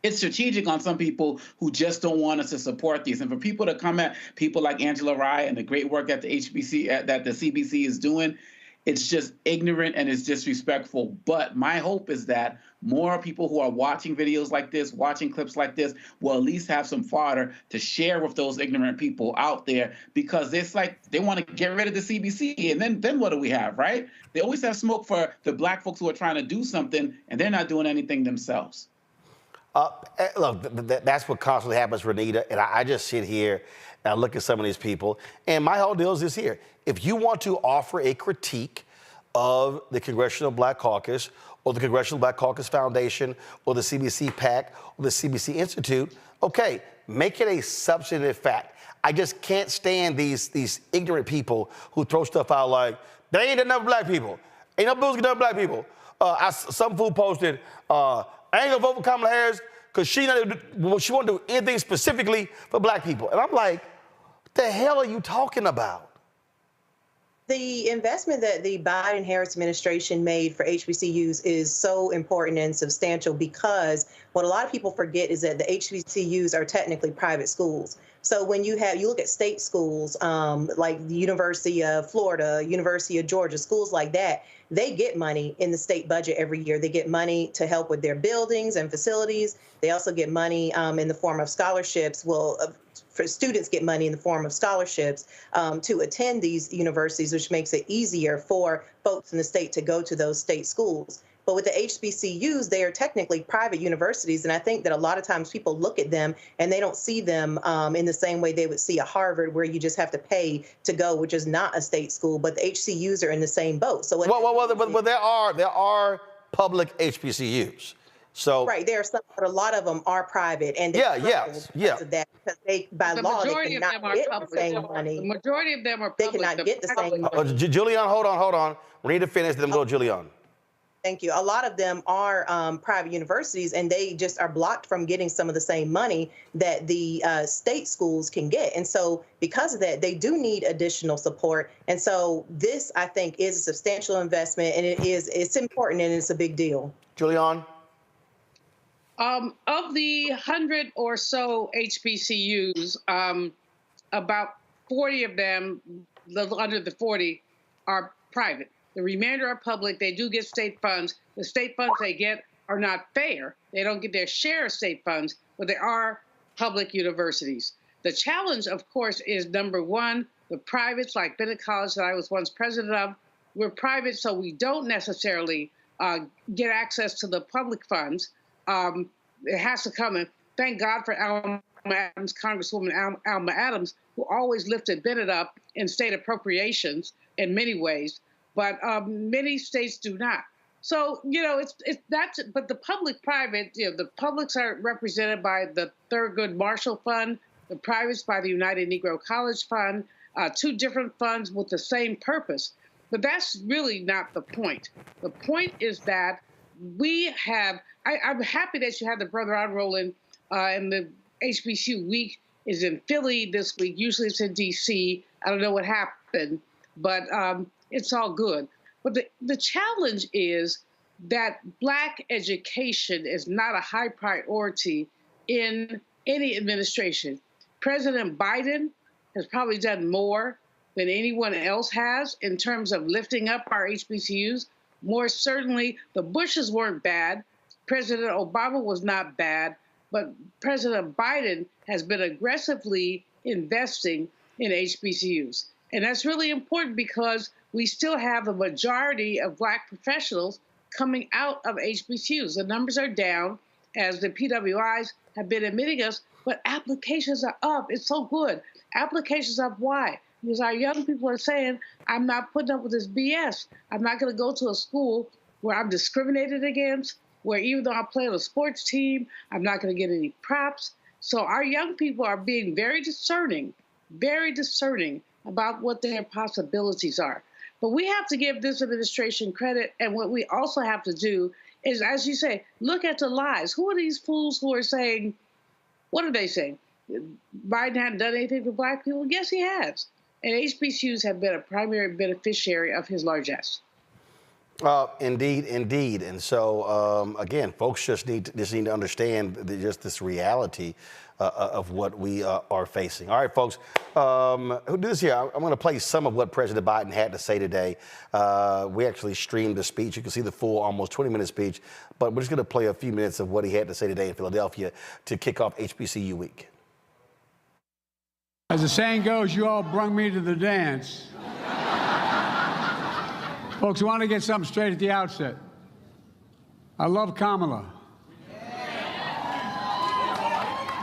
It's strategic on some people who just don't want us to support these. And for people to come at people like Angela Rye and the great work that the CBC is doing, it's just ignorant and it's disrespectful. But my hope is that more people who are watching videos like this, watching clips like this, will at least have some fodder to share with those ignorant people out there, because it's like they want to get rid of the CBC. And then what do we have, right? They always have smoke for the black folks who are trying to do something, and they're not doing anything themselves. Look, that's what constantly happens, Renita. And I just sit here and I look at some of these people, and my whole deal is this here. If you want to offer a critique of the Congressional Black Caucus or the Congressional Black Caucus Foundation or the CBC PAC or the CBC Institute, okay, make it a substantive fact. I just can't stand these ignorant people who throw stuff out like, there ain't enough black people. Ain't no bills enough black people. Some fool posted, I ain't gonna vote for Kamala Harris because she won't do anything specifically for black people. And I'm like, what the hell are you talking about? The investment that the Biden-Harris administration made for HBCUs is so important and substantial, because what a lot of people forget is that the HBCUs are technically private schools. So when you look at state schools, like the University of Florida, University of Georgia, schools like that, they get money in the state budget every year. They get money to help with their buildings and facilities. They also get money in the form of scholarships. For students get money in the form of scholarships to attend these universities, which makes it easier for folks in the state to go to those state schools. But with the HBCUs, they are technically private universities. And I think that a lot of times people look at them and they don't see them in the same way they would see a Harvard, where you just have to pay to go, which is not a state school. But the HBCUs are in the same boat. So there are public HBCUs. So right, there are some, but a lot of them are private, and yes, of that, because they, by law, they cannot get the same money. The majority of them are public. They cannot get the same money. Julian, hold on. We need to finish, then go Julian. Thank you. A lot of them are private universities, and they just are blocked from getting some of the same money that the state schools can get. And so because of that, they do need additional support. And so this, I think, is a substantial investment, and it's important, and it's a big deal. Julian? Of the 100 or so HBCUs, about 40 of them, under the 40, are private. The remainder are public. They do get state funds. The state funds they get are not fair. They don't get their share of state funds, but they are public universities. The challenge, of course, is number one, the privates like Bennett College that I was once president of. We're private, so we don't necessarily get access to the public funds. It has to come in. Thank God for Alma Adams, Congresswoman Alma Adams, who always lifted Bennett up in state appropriations in many ways, but many states do not. So, but the public-private, the publics are represented by the Thurgood Marshall Fund, the privates by the United Negro College Fund, two different funds with the same purpose. But that's really not the point. The point is that we have, I'm happy that you had the Brother on rolling, and the HBCU week is in Philly this week. Usually it's in DC. I don't know what happened, but it's all good. But the challenge is that Black education is not a high priority in any administration. President Biden has probably done more than anyone else has in terms of lifting up our HBCUs. More certainly, the Bushes weren't bad. President Obama was not bad, but President Biden has been aggressively investing in HBCUs. And that's really important because we still have a majority of Black professionals coming out of HBCUs. The numbers are down, as the PWIs have been admitting us, but applications are up. It's so good. Applications up. Why? because our young people are saying, I'm not putting up with this BS. I'm not going to go to a school where I'm discriminated against, where even though I play on a sports team, I'm not going to get any props. So our young people are being very discerning about what their possibilities are. But we have to give this administration credit, and what we also have to do is, as you say, look at the lies. Who are these fools who are saying, what are they saying? Biden hadn't done anything for black people? Yes, he has. And HBCUs have been a primary beneficiary of his largesse. Indeed. And so, again, folks just need to understand just this reality of what we are facing. All right, folks, who do this here? I'm going to play some of what President Biden had to say today. We actually streamed the speech. You can see the full almost 20-minute speech, but we're just going to play a few minutes of what he had to say today in Philadelphia to kick off HBCU week. As the saying goes, you all brung me to the dance. Folks, I want to get something straight at the outset. I love Kamala.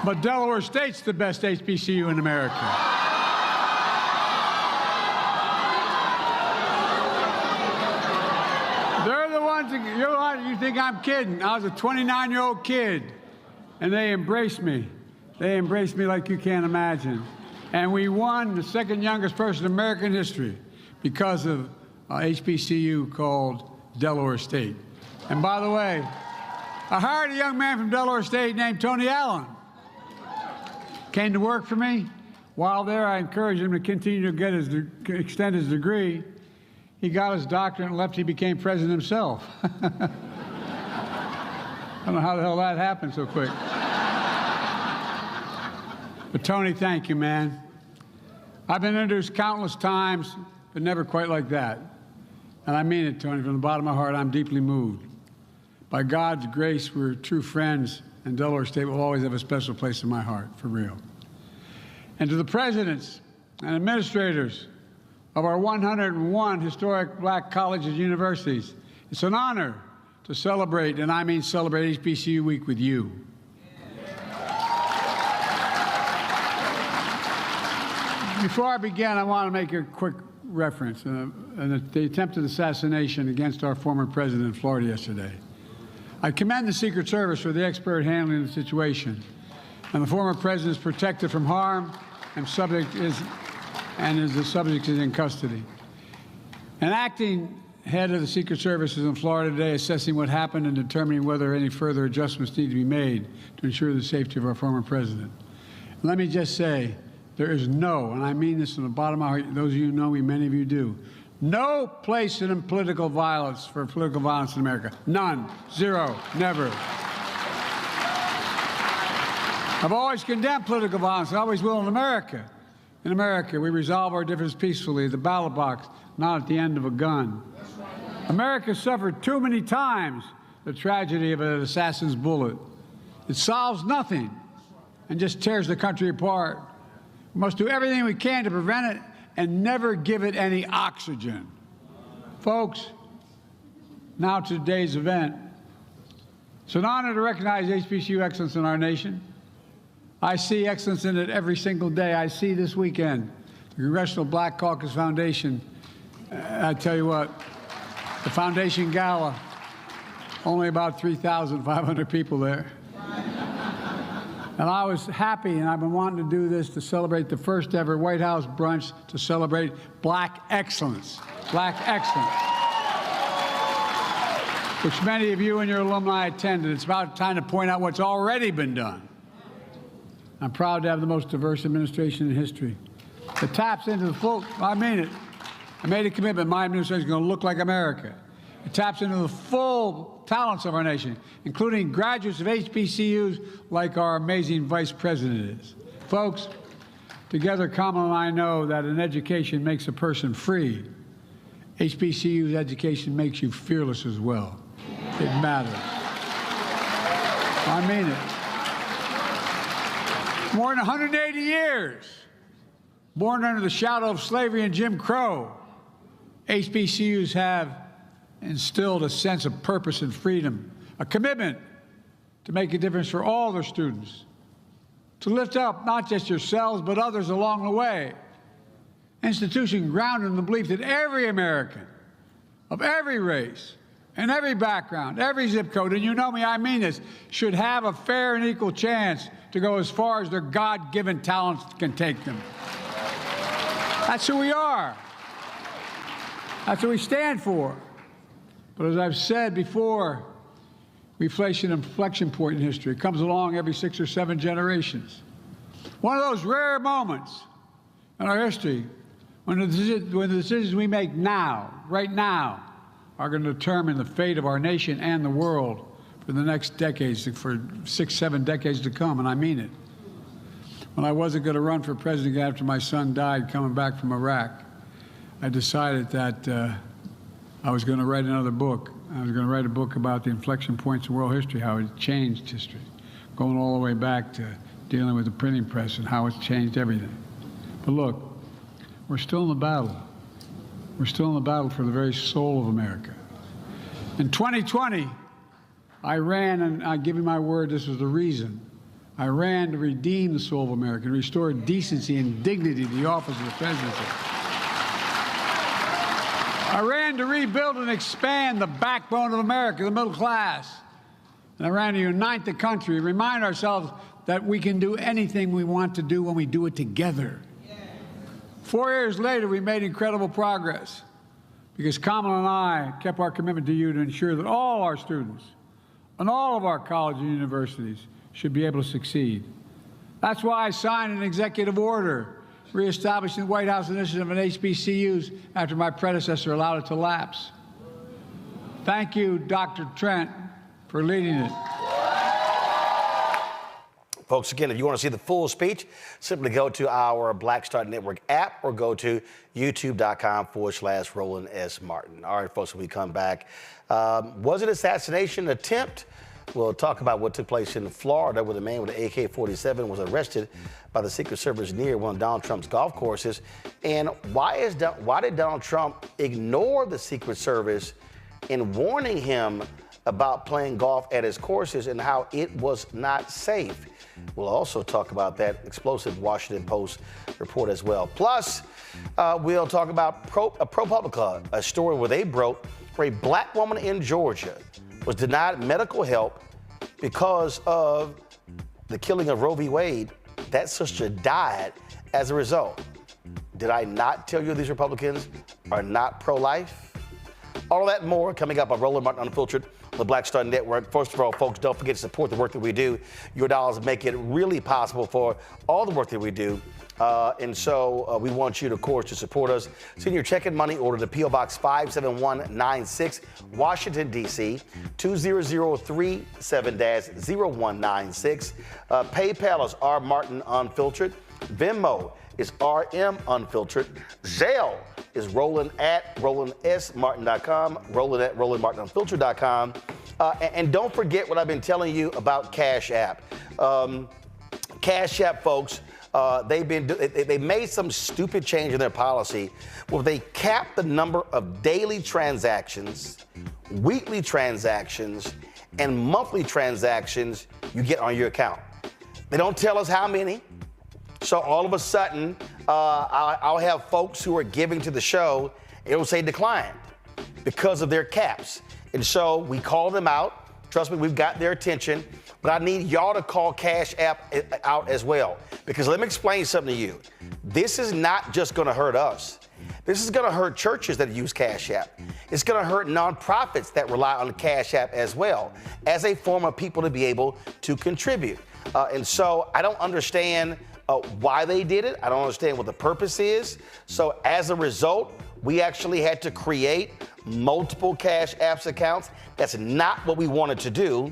But Delaware State's the best HBCU in America. They're the ones that, you think I'm kidding. I was a 29-year-old kid, and they embraced me. They embraced me like you can't imagine. And we won the second youngest person in American history because of HBCU called Delaware State. And by the way, I hired a young man from Delaware State named Tony Allen. Came to work for me. While there, I encouraged him to continue to get extend his degree. He got his doctorate and left. He became president himself. I don't know how the hell that happened so quick. But Tony, thank you, man. I've been introduced countless times, but never quite like that. And I mean it, Tony, from the bottom of my heart. I'm deeply moved. By God's grace, we're true friends, and Delaware State will always have a special place in my heart, for real. And to the presidents and administrators of our 101 historic black colleges and universities, it's an honor to celebrate, and I mean celebrate, HBCU Week with you. Before I begin, I want to make a quick reference, the attempted assassination against our former president in Florida yesterday. I commend the Secret Service for the expert handling of the situation. And the former president is protected from harm, and the subject is in custody. An acting head of the Secret Service is in Florida today assessing what happened and determining whether any further adjustments need to be made to ensure the safety of our former president. And let me just say, there is no, and I mean this from the bottom of my heart, those of you who know me, many of you do, no place in political violence for political violence in America. None. Zero. Never. I've always condemned political violence. I always will in America. In America, we resolve our differences peacefully at the ballot box, not at the end of a gun. America suffered too many times the tragedy of an assassin's bullet. It solves nothing and just tears the country apart. We must do everything we can to prevent it and never give it any oxygen. Folks, now to today's event. It's an honor to recognize HBCU excellence in our nation. I see excellence in it every single day. I see this weekend the Congressional Black Caucus Foundation. I tell you what, the foundation gala, only about 3,500 people there. And I was happy, and I've been wanting to do this to celebrate the first ever White House brunch to celebrate black excellence. Black excellence. Which many of you and your alumni attended. It's about time to point out what's already been done. I'm proud to have the most diverse administration in history. It taps into the full, I mean it. I made a commitment my administration is going to look like America. It taps into the full talents of our nation, including graduates of HBCUs like our amazing vice president is. Folks, together Kamala and I know that an education makes a person free. HBCU's education makes you fearless as well. It matters. I mean it. More than 180 years, born under the shadow of slavery and Jim Crow, HBCUs have instilled a sense of purpose and freedom, a commitment to make a difference for all their students, to lift up not just yourselves, but others along the way. institution grounded in the belief that every American of every race and every background, every zip code, and you know me, I mean this, should have a fair and equal chance to go as far as their God-given talents can take them. That's who we are. That's what we stand for. But as I've said before, we face an inflection point in history. It comes along every 6 or 7 generations. One of those rare moments in our history when the decisions we make now, right now, are going to determine the fate of our nation and the world for the next decades, for 6, 7 decades to come, and I mean it. When I wasn't going to run for president after my son died coming back from Iraq, I decided that I was going to write another book. I was going to write a book about the inflection points in world history, how it changed history, going all the way back to dealing with the printing press and how it's changed everything. But look, we're still in the battle. We're still in the battle for the very soul of America. In 2020, I ran, and I give you my word, this was the reason. I ran to redeem the soul of America, and restore decency and dignity to the office of the presidency. I ran to rebuild and expand the backbone of America, the middle class. And I ran to unite the country, remind ourselves that we can do anything we want to do when we do it together. 4 years later, we made incredible progress because Kamala and I kept our commitment to you to ensure that all our students and all of our colleges and universities should be able to succeed. That's why I signed an executive order reestablishing the White House initiative on HBCUs after my predecessor allowed it to lapse. Thank you, Dr. Trent, for leading it. Folks, again, if you want to see the full speech, simply go to our Black Star Network app or go to youtube.com/Roland S. Martin. All right, folks, when we come back, was it an assassination attempt? We'll talk about what took place in Florida, where the man with an AK-47 was arrested by the Secret Service near one of Donald Trump's golf courses. And why did Donald Trump ignore the Secret Service in warning him about playing golf at his courses and how it was not safe? We'll also talk about that explosive Washington Post report as well. Plus, we'll talk about ProPublica, a story where they broke where a black woman in Georgia was denied medical help because of the killing of Roe v. Wade. That sister died as a result. Did I not tell you these Republicans are not pro-life? All of that and more coming up on Roland Martin Unfiltered on the Black Star Network. First of all, folks, don't forget to support the work that we do. Your dollars make it really possible for all the work that we do. And so we want you, of course, to support us. Send your check and money order to P.O. Box 57196, Washington, D.C., 20037-0196. PayPal is R. Martin Unfiltered. Venmo is RM Unfiltered. Zelle is Roland at RolandSMartin.com, Roland at RolandMartinUnfiltered.com. And don't forget what I've been telling you about Cash App. Cash App, folks, they made some stupid change in their policy where they capped the number of daily transactions, weekly transactions, and monthly transactions you get on your account. They don't tell us how many. So all of a sudden, I'll have folks who are giving to the show, it'll say declined because of their caps. And so we call them out. Trust me, we've got their attention. But I need y'all to call Cash App out as well. Because let me explain something to you. This is not just going to hurt us. This is going to hurt churches that use Cash App. It's going to hurt nonprofits that rely on Cash App as well, as a form of people to be able to contribute. And so I don't understand why they did it. I don't understand what the purpose is. So as a result, we actually had to create multiple Cash Apps accounts. That's not what we wanted to do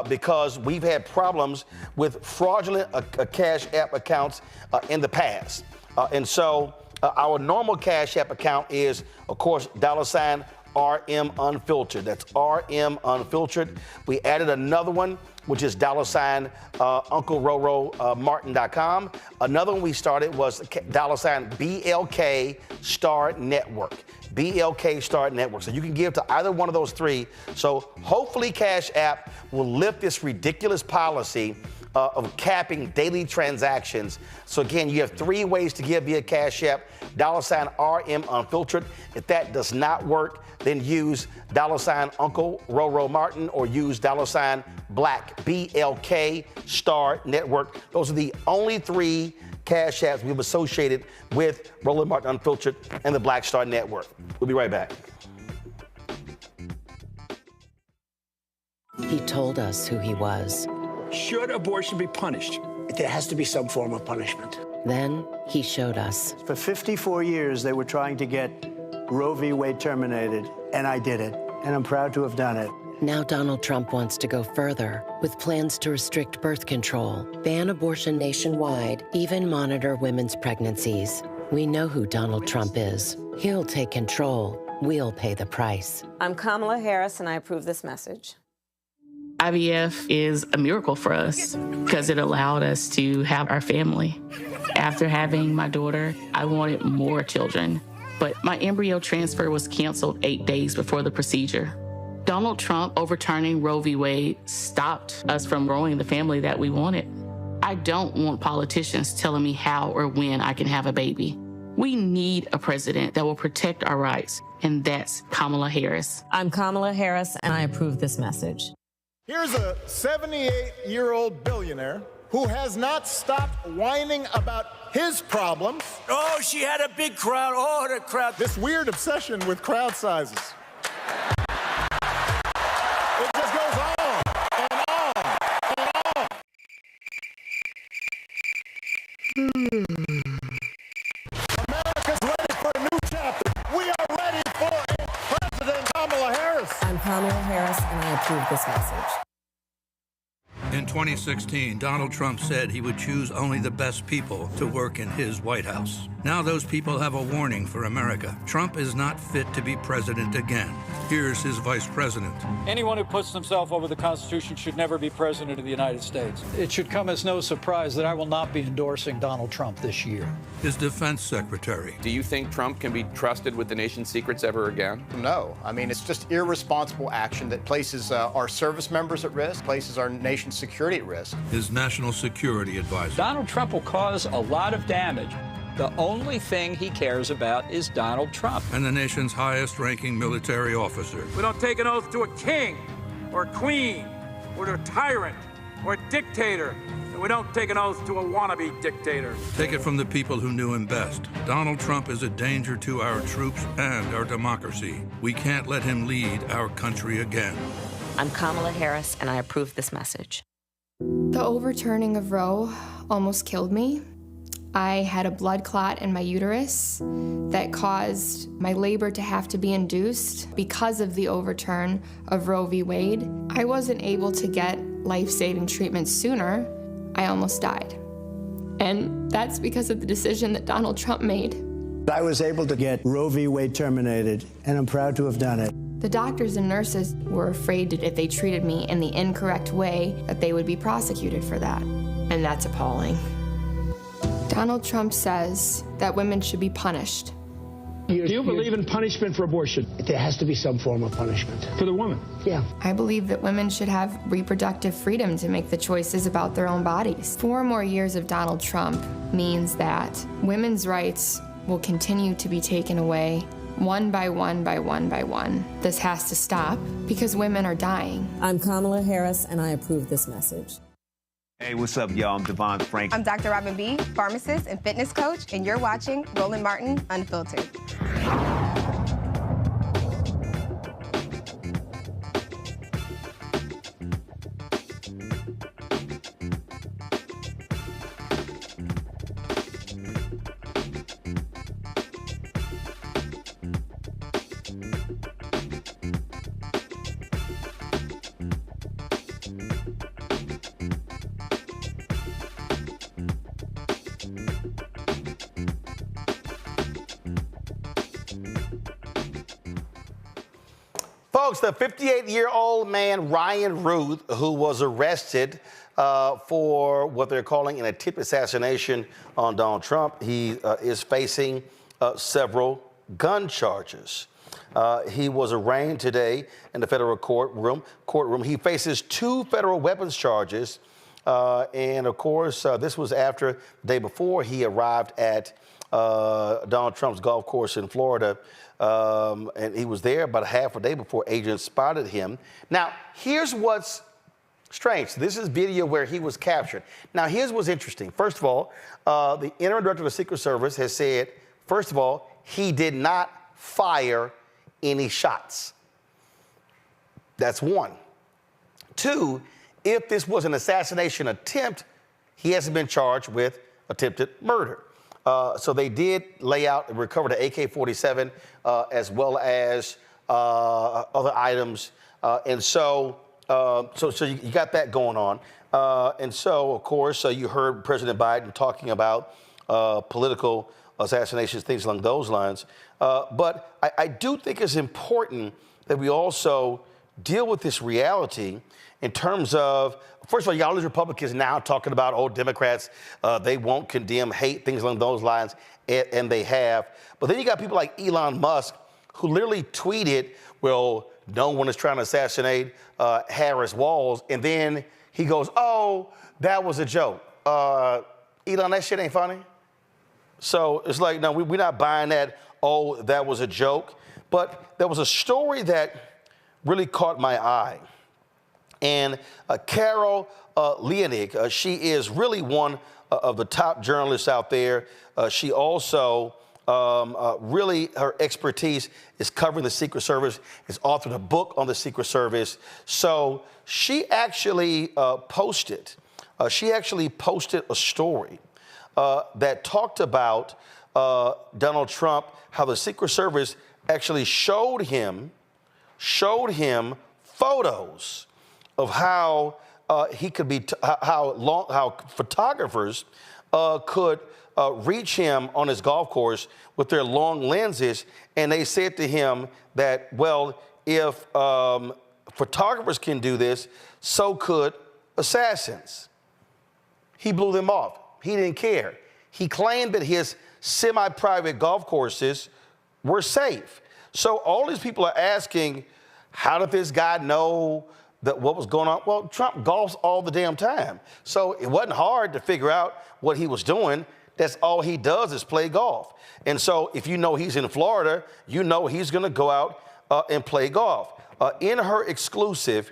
because we've had problems with fraudulent Cash App accounts in the past. And so our normal Cash App account is, of course, $RM Unfiltered. That's RM Unfiltered. We added another one, which is $UncleRoro Martin.com. Another one we started was $BLK Star Network. BLK Star Network. So you can give to either one of those three. So hopefully Cash App will lift this ridiculous policy of capping daily transactions. So again, you have 3 ways to give via Cash App, $RM Unfiltered. If that does not work, then use $Uncle Roro Martin or use $Black, BLK Star Network. Those are the only 3 Cash Apps we've associated with Roland Martin Unfiltered and the Black Star Network. We'll be right back. He told us who he was. Should abortion be punished? There has to be some form of punishment. Then he showed us. For 54 years, they were trying to get Roe v. Wade terminated, and I did it, and I'm proud to have done it. Now Donald Trump wants to go further with plans to restrict birth control, ban abortion nationwide, even monitor women's pregnancies. We know who Donald Trump is. He'll take control. We'll pay the price. I'm Kamala Harris, and I approve this message. IVF is a miracle for us because it allowed us to have our family. After having my daughter, I wanted more children, but my embryo transfer was canceled 8 days before the procedure. Donald Trump overturning Roe v. Wade stopped us from growing the family that we wanted. I don't want politicians telling me how or when I can have a baby. We need a president that will protect our rights, and that's Kamala Harris. I'm Kamala Harris, and I approve this message. Here's a 78-year-old billionaire who has not stopped whining about his problems. Oh, she had a big crowd. Oh, the crowd. This weird obsession with crowd sizes. It just goes on and on and on. America's ready for a new chapter. We are ready for President Kamala Harris. I'm Kamala Harris, and I approve this message. In 2016, Donald Trump said he would choose only the best people to work in his White House. Now those people have a warning for America. Trump is not fit to be president again. Here's his vice president. Anyone who puts himself over the Constitution should never be president of the United States. It should come as no surprise that I will not be endorsing Donald Trump this year. His defense secretary. Do you think Trump can be trusted with the nation's secrets ever again? No. I mean, it's just irresponsible action that places our service members at risk, places our nation's security at risk. His national security advisor. Donald Trump will cause a lot of damage. The only thing he cares about is Donald Trump. And the nation's highest-ranking military officer. We don't take an oath to a king or a queen or to a tyrant or a dictator. And we don't take an oath to a wannabe dictator. Take it from the people who knew him best. Donald Trump is a danger to our troops and our democracy. We can't let him lead our country again. I'm Kamala Harris, and I approve this message. The overturning of Roe almost killed me. I had a blood clot in my uterus that caused my labor to have to be induced because of the overturn of Roe v. Wade. I wasn't able to get life-saving treatment sooner. I almost died. And that's because of the decision that Donald Trump made. I was able to get Roe v. Wade terminated, and I'm proud to have done it. The doctors and nurses were afraid that if they treated me in the incorrect way, that they would be prosecuted for that. And that's appalling. Donald Trump says that women should be punished. Do you believe in punishment for abortion? There has to be some form of punishment. For the woman? Yeah. I believe that women should have reproductive freedom to make the choices about their own bodies. 4 more years of Donald Trump means that women's rights will continue to be taken away one by one by one by one. This has to stop because women are dying. I'm Kamala Harris, and I approve this message. Hey, what's up, y'all? I'm Devon Frank. I'm Dr. Robin B., pharmacist and fitness coach, and you're watching Roland Martin Unfiltered. Folks, the 58-year-old man, Ryan Ruth, who was arrested for what they're calling an attempted assassination on Donald Trump, he is facing several gun charges. He was arraigned today in the federal courtroom. He faces 2 federal weapons charges And of course, this was after the day before he arrived at Donald Trump's golf course in Florida. And he was there about half a day before agents spotted him. Now, here's what's strange. This is video where he was captured. Now, here's what's interesting. First of all, the interim director of the Secret Service has said, first of all, he did not fire any shots. That's one. Two, if this was an assassination attempt, he hasn't been charged with attempted murder. So they did lay out and recover the AK-47 as well as other items. And so you got that going on. And so, of course, you heard President Biden talking about political assassinations, things along those lines. But I do think it's important that we also deal with this reality in terms of, first of all, y'all as Republicans now talking about, oh, Democrats, they won't condemn hate, things along those lines, and they have. But then you got people like Elon Musk who literally tweeted, well, no one is trying to assassinate Harris Walls. And then he goes, oh, that was a joke. Elon, that shit ain't funny. So it's like, no, we're not buying that, oh, that was a joke. But there was a story that really caught my eye. And Carol Leonig, she is really one of the top journalists out there. She also really, her expertise is covering the Secret Service, has authored a book on the Secret Service. So she actually posted a story that talked about Donald Trump, how the Secret Service actually showed him photos of how he could be, how photographers could reach him on his golf course with their long lenses, and they said to him that, well, if photographers can do this, so could assassins. He blew them off. He didn't care. He claimed that his semi-private golf courses were safe. So all these people are asking, how did this guy know that what was going on? Well, Trump golfs all the damn time. So it wasn't hard to figure out what he was doing. That's all he does is play golf. And so if you know he's in Florida, you know he's going to go out and play golf. In her exclusive,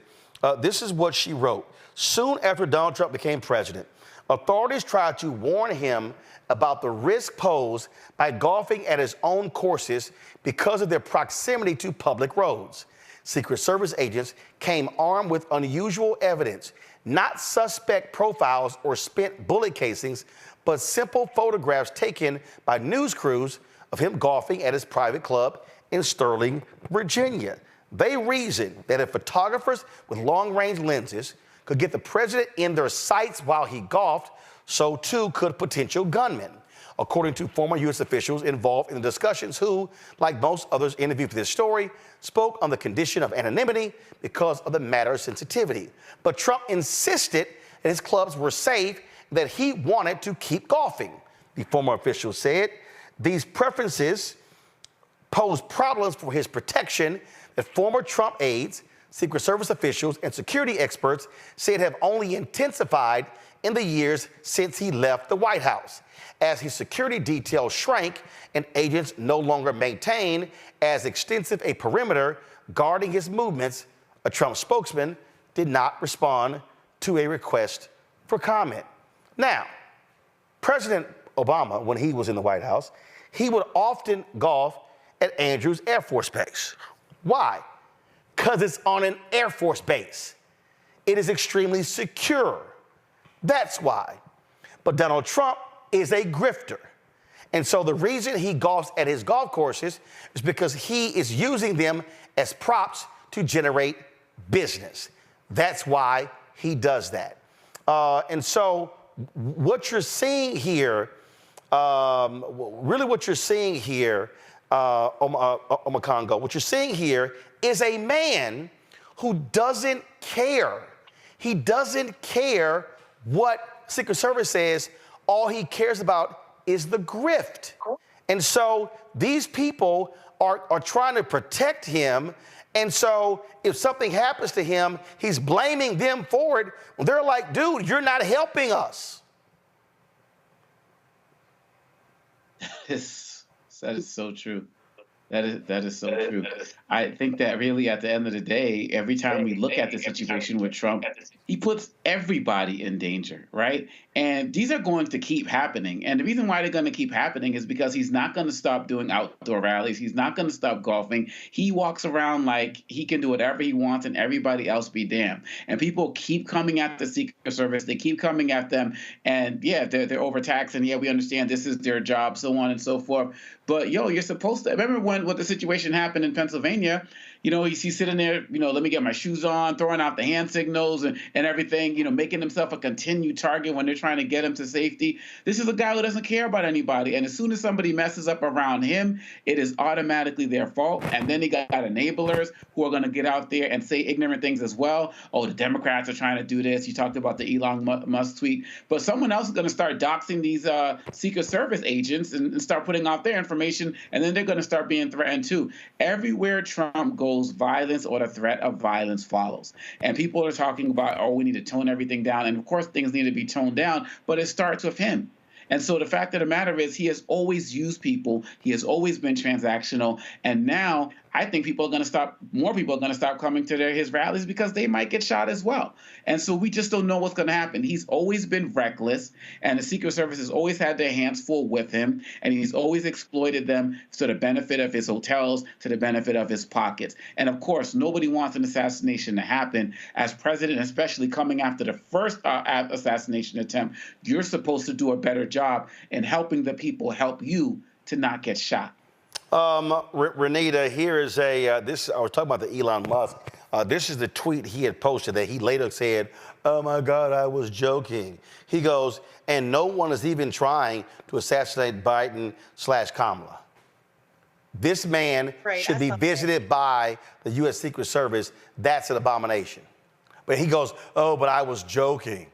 this is what she wrote. Soon after Donald Trump became president, authorities tried to warn him about the risk posed by golfing at his own courses because of their proximity to public roads. Secret Service agents came armed with unusual evidence, not suspect profiles or spent bullet casings, but simple photographs taken by news crews of him golfing at his private club in Sterling, Virginia. They reasoned that if photographers with long-range lenses could get the president in their sights while he golfed, so too could potential gunmen, according to former U.S. officials involved in the discussions who, like most others interviewed for this story, spoke on the condition of anonymity because of the matter's sensitivity. But Trump insisted that his clubs were safe, that he wanted to keep golfing. The former official said these preferences pose problems for his protection that former Trump aides, Secret Service officials, and security experts said have only intensified in the years since he left the White House, as his security detail shrank and agents no longer maintain as extensive a perimeter guarding his movements. A Trump spokesman did not respond to a request for comment. Now, President Obama, when he was in the White House, he would often golf at Andrews Air Force Base. Why? Because it's on an Air Force base. It is extremely secure. That's why. But Donald Trump is a grifter. And so the reason he golfs at his golf courses is because he is using them as props to generate business. That's why he does that. And so what you're seeing here, really what you're seeing here, Omakongo, what you're seeing here is a man who doesn't care. He doesn't care what Secret Service says. All he cares about is the grift. And so these people are trying to protect him And so if something happens to him, he's blaming them for it. When they're like, dude, you're not helping us. That is so true. That is so true. I think that really at the end of the day, every time we look at the situation with Trump, he puts everybody in danger, right? And these are going to keep happening. And the reason why they're going to keep happening is because he's not going to stop doing outdoor rallies. He's not going to stop golfing. He walks around like he can do whatever he wants and everybody else be damned. And people keep coming at the Secret Service. They keep coming at them. And yeah, they're overtaxed. And yeah, we understand this is their job, so on and so forth. But you're supposed to remember when the situation happened in Pennsylvania. He's sitting there, let me get my shoes on, throwing out the hand signals and everything, making himself a continued target when they're trying to get him to safety. This is a guy who doesn't care about anybody. And as soon as somebody messes up around him, it is automatically their fault. And then he got enablers who are going to get out there and say ignorant things as well. Oh, the Democrats are trying to do this. You talked about the Elon Musk tweet. But someone else is going to start doxing these Secret Service agents and start putting out their information. And then they're going to start being threatened too. Everywhere Trump goes, violence or the threat of violence follows. And people are talking about, we need to tone everything down. And of course, things need to be toned down, but it starts with him. And so the fact of the matter is he has always used people. He has always been transactional. And now I think more people are going to stop coming to his rallies because they might get shot as well. And so we just don't know what's going to happen. He's always been reckless, and the Secret Service has always had their hands full with him, and he's always exploited them to the benefit of his hotels, to the benefit of his pockets. And of course, nobody wants an assassination to happen. As president, especially coming after the first assassination attempt, you're supposed to do a better job in helping the people help you to not get shot. Renita, here is I was talking about the Elon Musk. This is the tweet he had posted that he later said, oh my God, I was joking. He goes, and no one is even trying to assassinate Biden/Kamala. This man should be visited by the U.S. Secret Service. That's an abomination. But he goes, oh, but I was joking.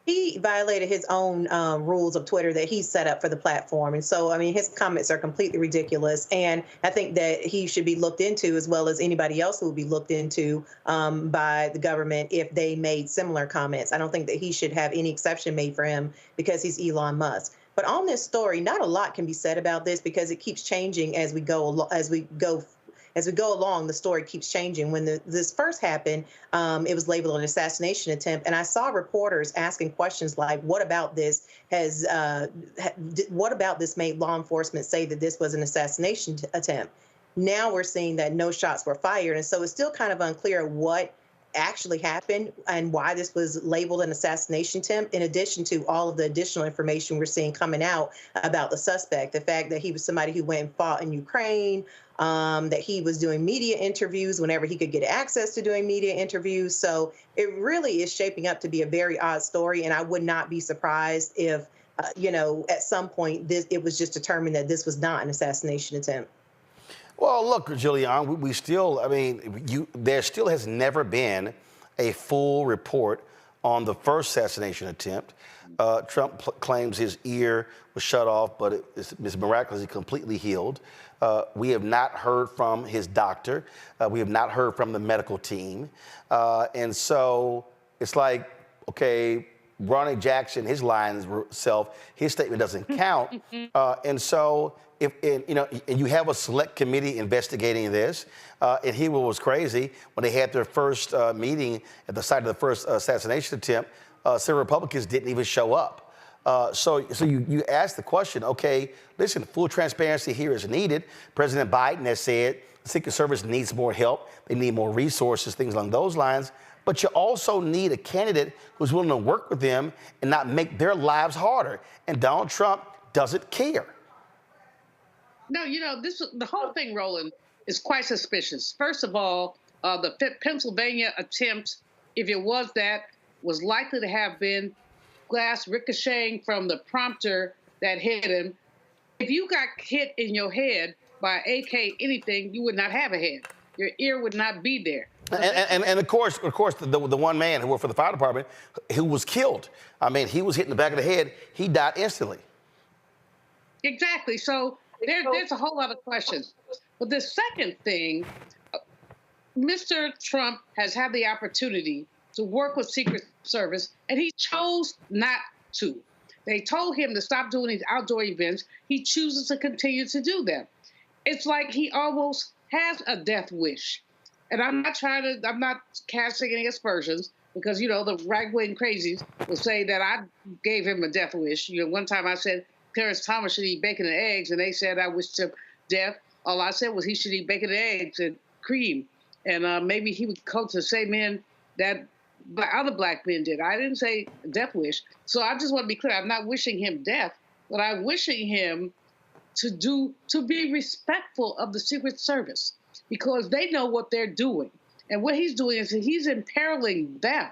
He violated his own rules of Twitter that he set up for the platform. And so, his comments are completely ridiculous. And I think that he should be looked into, as well as anybody else who will be looked into by the government if they made similar comments. I don't think that he should have any exception made for him because he's Elon Musk. But on this story, not a lot can be said about this because it keeps changing as we go along. The story keeps changing. When this first happened, it was labeled an assassination attempt, and I saw reporters asking questions like, "What about this? What about this made law enforcement say that this was an assassination attempt?" Now we're seeing that no shots were fired, and so it's still kind of unclear what actually happened and why this was labeled an assassination attempt, in addition to all of the additional information we're seeing coming out about the suspect, the fact that he was somebody who went and fought in Ukraine, that he was doing media interviews whenever he could get access to doing media interviews. So it really is shaping up to be a very odd story, and I would not be surprised if, at some point it was just determined that this was not an assassination attempt. Well, look, Jillian, we still, there still has never been a full report on the first assassination attempt. Trump claims his ear was shut off, but it's miraculously completely healed. We have not heard from his doctor. We have not heard from the medical team. And so it's like, okay, Ronnie Jackson, his his statement doesn't count. And so and you have a select committee investigating this, and here was crazy when they had their first meeting at the site of the first assassination attempt. Some Republicans didn't even show up. So you ask the question, okay, listen, full transparency here is needed. President Biden has said the Secret Service needs more help. They need more resources, things along those lines. But you also need a candidate who's willing to work with them and not make their lives harder. And Donald Trump doesn't care. No, the whole thing, Roland, is quite suspicious. First of all, the Pennsylvania attempt, if it was that, was likely to have been glass ricocheting from the prompter that hit him. If you got hit in your head by AK anything, you would not have a head. Your ear would not be there. And of course, the one man who worked for the fire department who was killed. He was hit in the back of the head. He died instantly. Exactly. So there's a whole lot of questions. But the second thing, Mr. Trump has had the opportunity to work with Secret Service, and he chose not to. They told him to stop doing these outdoor events. He chooses to continue to do them. It's like he almost has a death wish. And I'm not casting any aspersions, because, the right-wing crazies will say that I gave him a death wish. One time I said Clarence Thomas should eat bacon and eggs, and they said I wished him death. All I said was he should eat bacon and eggs and cream, and maybe he would coach the same men that other black men did. I didn't say death wish. So I just want to be clear. I'm not wishing him death, but I'm wishing him to be respectful of the Secret Service, because they know what they're doing. And what he's doing is he's imperiling them.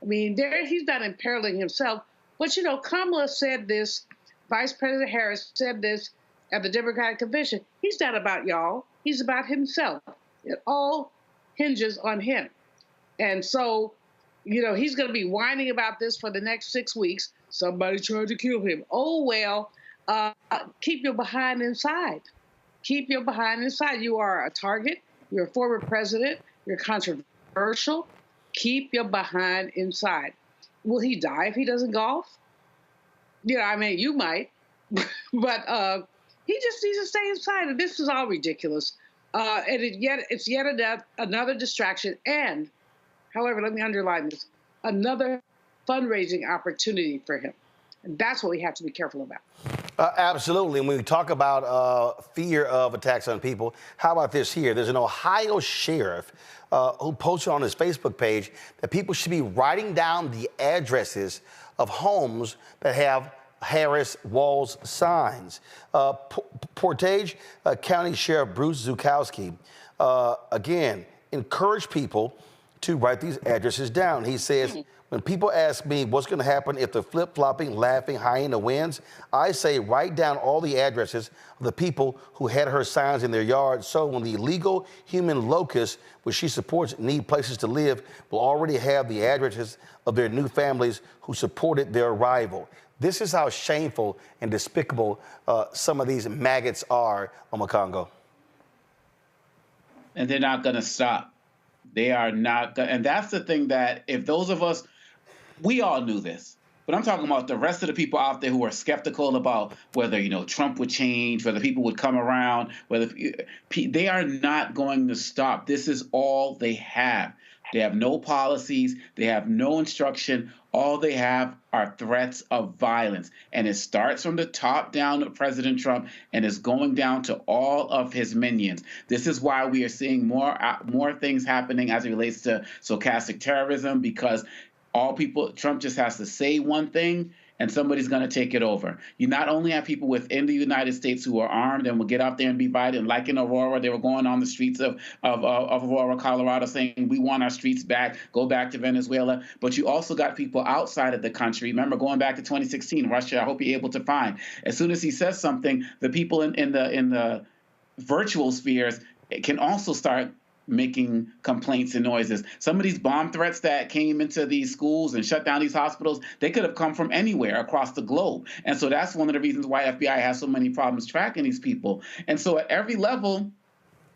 I mean, he's not imperiling himself. But, Kamala said this, Vice President Harris said this at the Democratic Convention. He's not about y'all. He's about himself. It all hinges on him. And so, he's going to be whining about this for the next 6 weeks. Somebody tried to kill him. Oh, well, keep your behind inside. Keep your behind inside. You are a target. You're a former president. You're controversial. Keep your behind inside. Will he die if he doesn't golf? You might. But he just needs to stay inside. And this is all ridiculous. And it's yet another distraction. And, however, let me underline this, another fundraising opportunity for him. And that's what we have to be careful about. Absolutely. And when we talk about fear of attacks on people, how about this here? There's an Ohio sheriff who posted on his Facebook page that people should be writing down the addresses of homes that have Harris Walls signs. Portage County Sheriff Bruce Zukowski, again, encouraged people to write these addresses down. He says, when people ask me what's going to happen if the flip-flopping, laughing hyena wins, I say write down all the addresses of the people who had her signs in their yard, so when the illegal human locusts, which she supports, need places to live, will already have the addresses of their new families who supported their arrival. This is how shameful and despicable some of these maggots are, Omokongo. And they're not going to stop. They are not. And that's the thing that if those of us, we all knew this, but I'm talking about the rest of the people out there who are skeptical about whether, Trump would change, whether people would come around, whether they are not going to stop. This is all they have. They have no policies. They have no instruction. All they have are threats of violence. And it starts from the top down of President Trump and is going down to all of his minions. This is why we are seeing more things happening as it relates to stochastic terrorism, because Trump just has to say one thing and somebody's going to take it over. You not only have people within the United States who are armed and will get out there and be violent, like in Aurora, they were going on the streets of Aurora, Colorado, saying, we want our streets back, go back to Venezuela. But you also got people outside of the country. Remember, going back to 2016, Russia, I hope you're able to find. As soon as he says something, the people in the virtual spheres can also start making complaints and noises. Some of these bomb threats that came into these schools and shut down these hospitals, they could have come from anywhere across the globe. And so that's one of the reasons why FBI has so many problems tracking these people. And so at every level,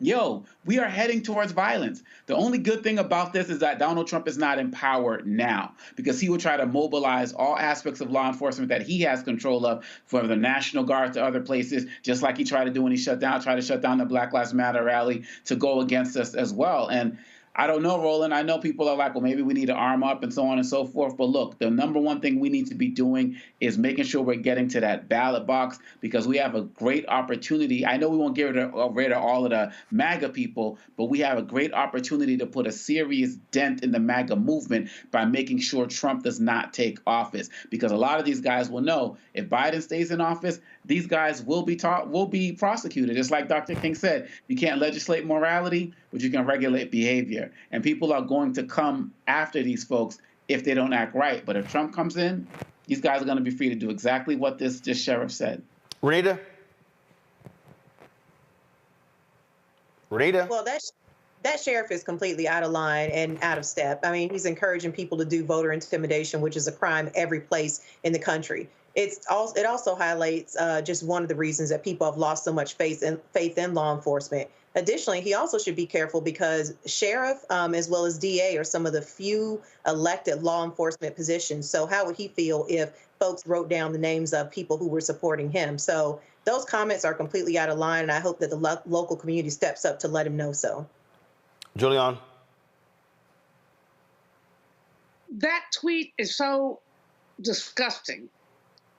we are heading towards violence. The only good thing about this is that Donald Trump is not in power now, because he would try to mobilize all aspects of law enforcement that he has control of, from the National Guard to other places, just like he tried to do when he tried to shut down the Black Lives Matter rally, to go against us as well. And I don't know, Roland. I know people are like, well, maybe we need to arm up and so on and so forth. But look, the number one thing we need to be doing is making sure we're getting to that ballot box, because we have a great opportunity. I know we won't get rid of all of the MAGA people, but we have a great opportunity to put a serious dent in the MAGA movement by making sure Trump does not take office. Because a lot of these guys will know if Biden stays in office, these guys will be prosecuted. Just like Dr. King said, you can't legislate morality, but you can regulate behavior. And people are going to come after these folks if they don't act right. But if Trump comes in, these guys are going to be free to do exactly what this sheriff said. Rita? Well, that sheriff is completely out of line and out of step. I mean, he's encouraging people to do voter intimidation, which is a crime every place in the country. It also highlights just one of the reasons that people have lost so much faith in law enforcement, Additionally, he also should be careful because sheriff as well as DA are some of the few elected law enforcement positions. So how would he feel if folks wrote down the names of people who were supporting him? So those comments are completely out of line, and I hope that the local community steps up to let him know so. Julian? That tweet is so disgusting.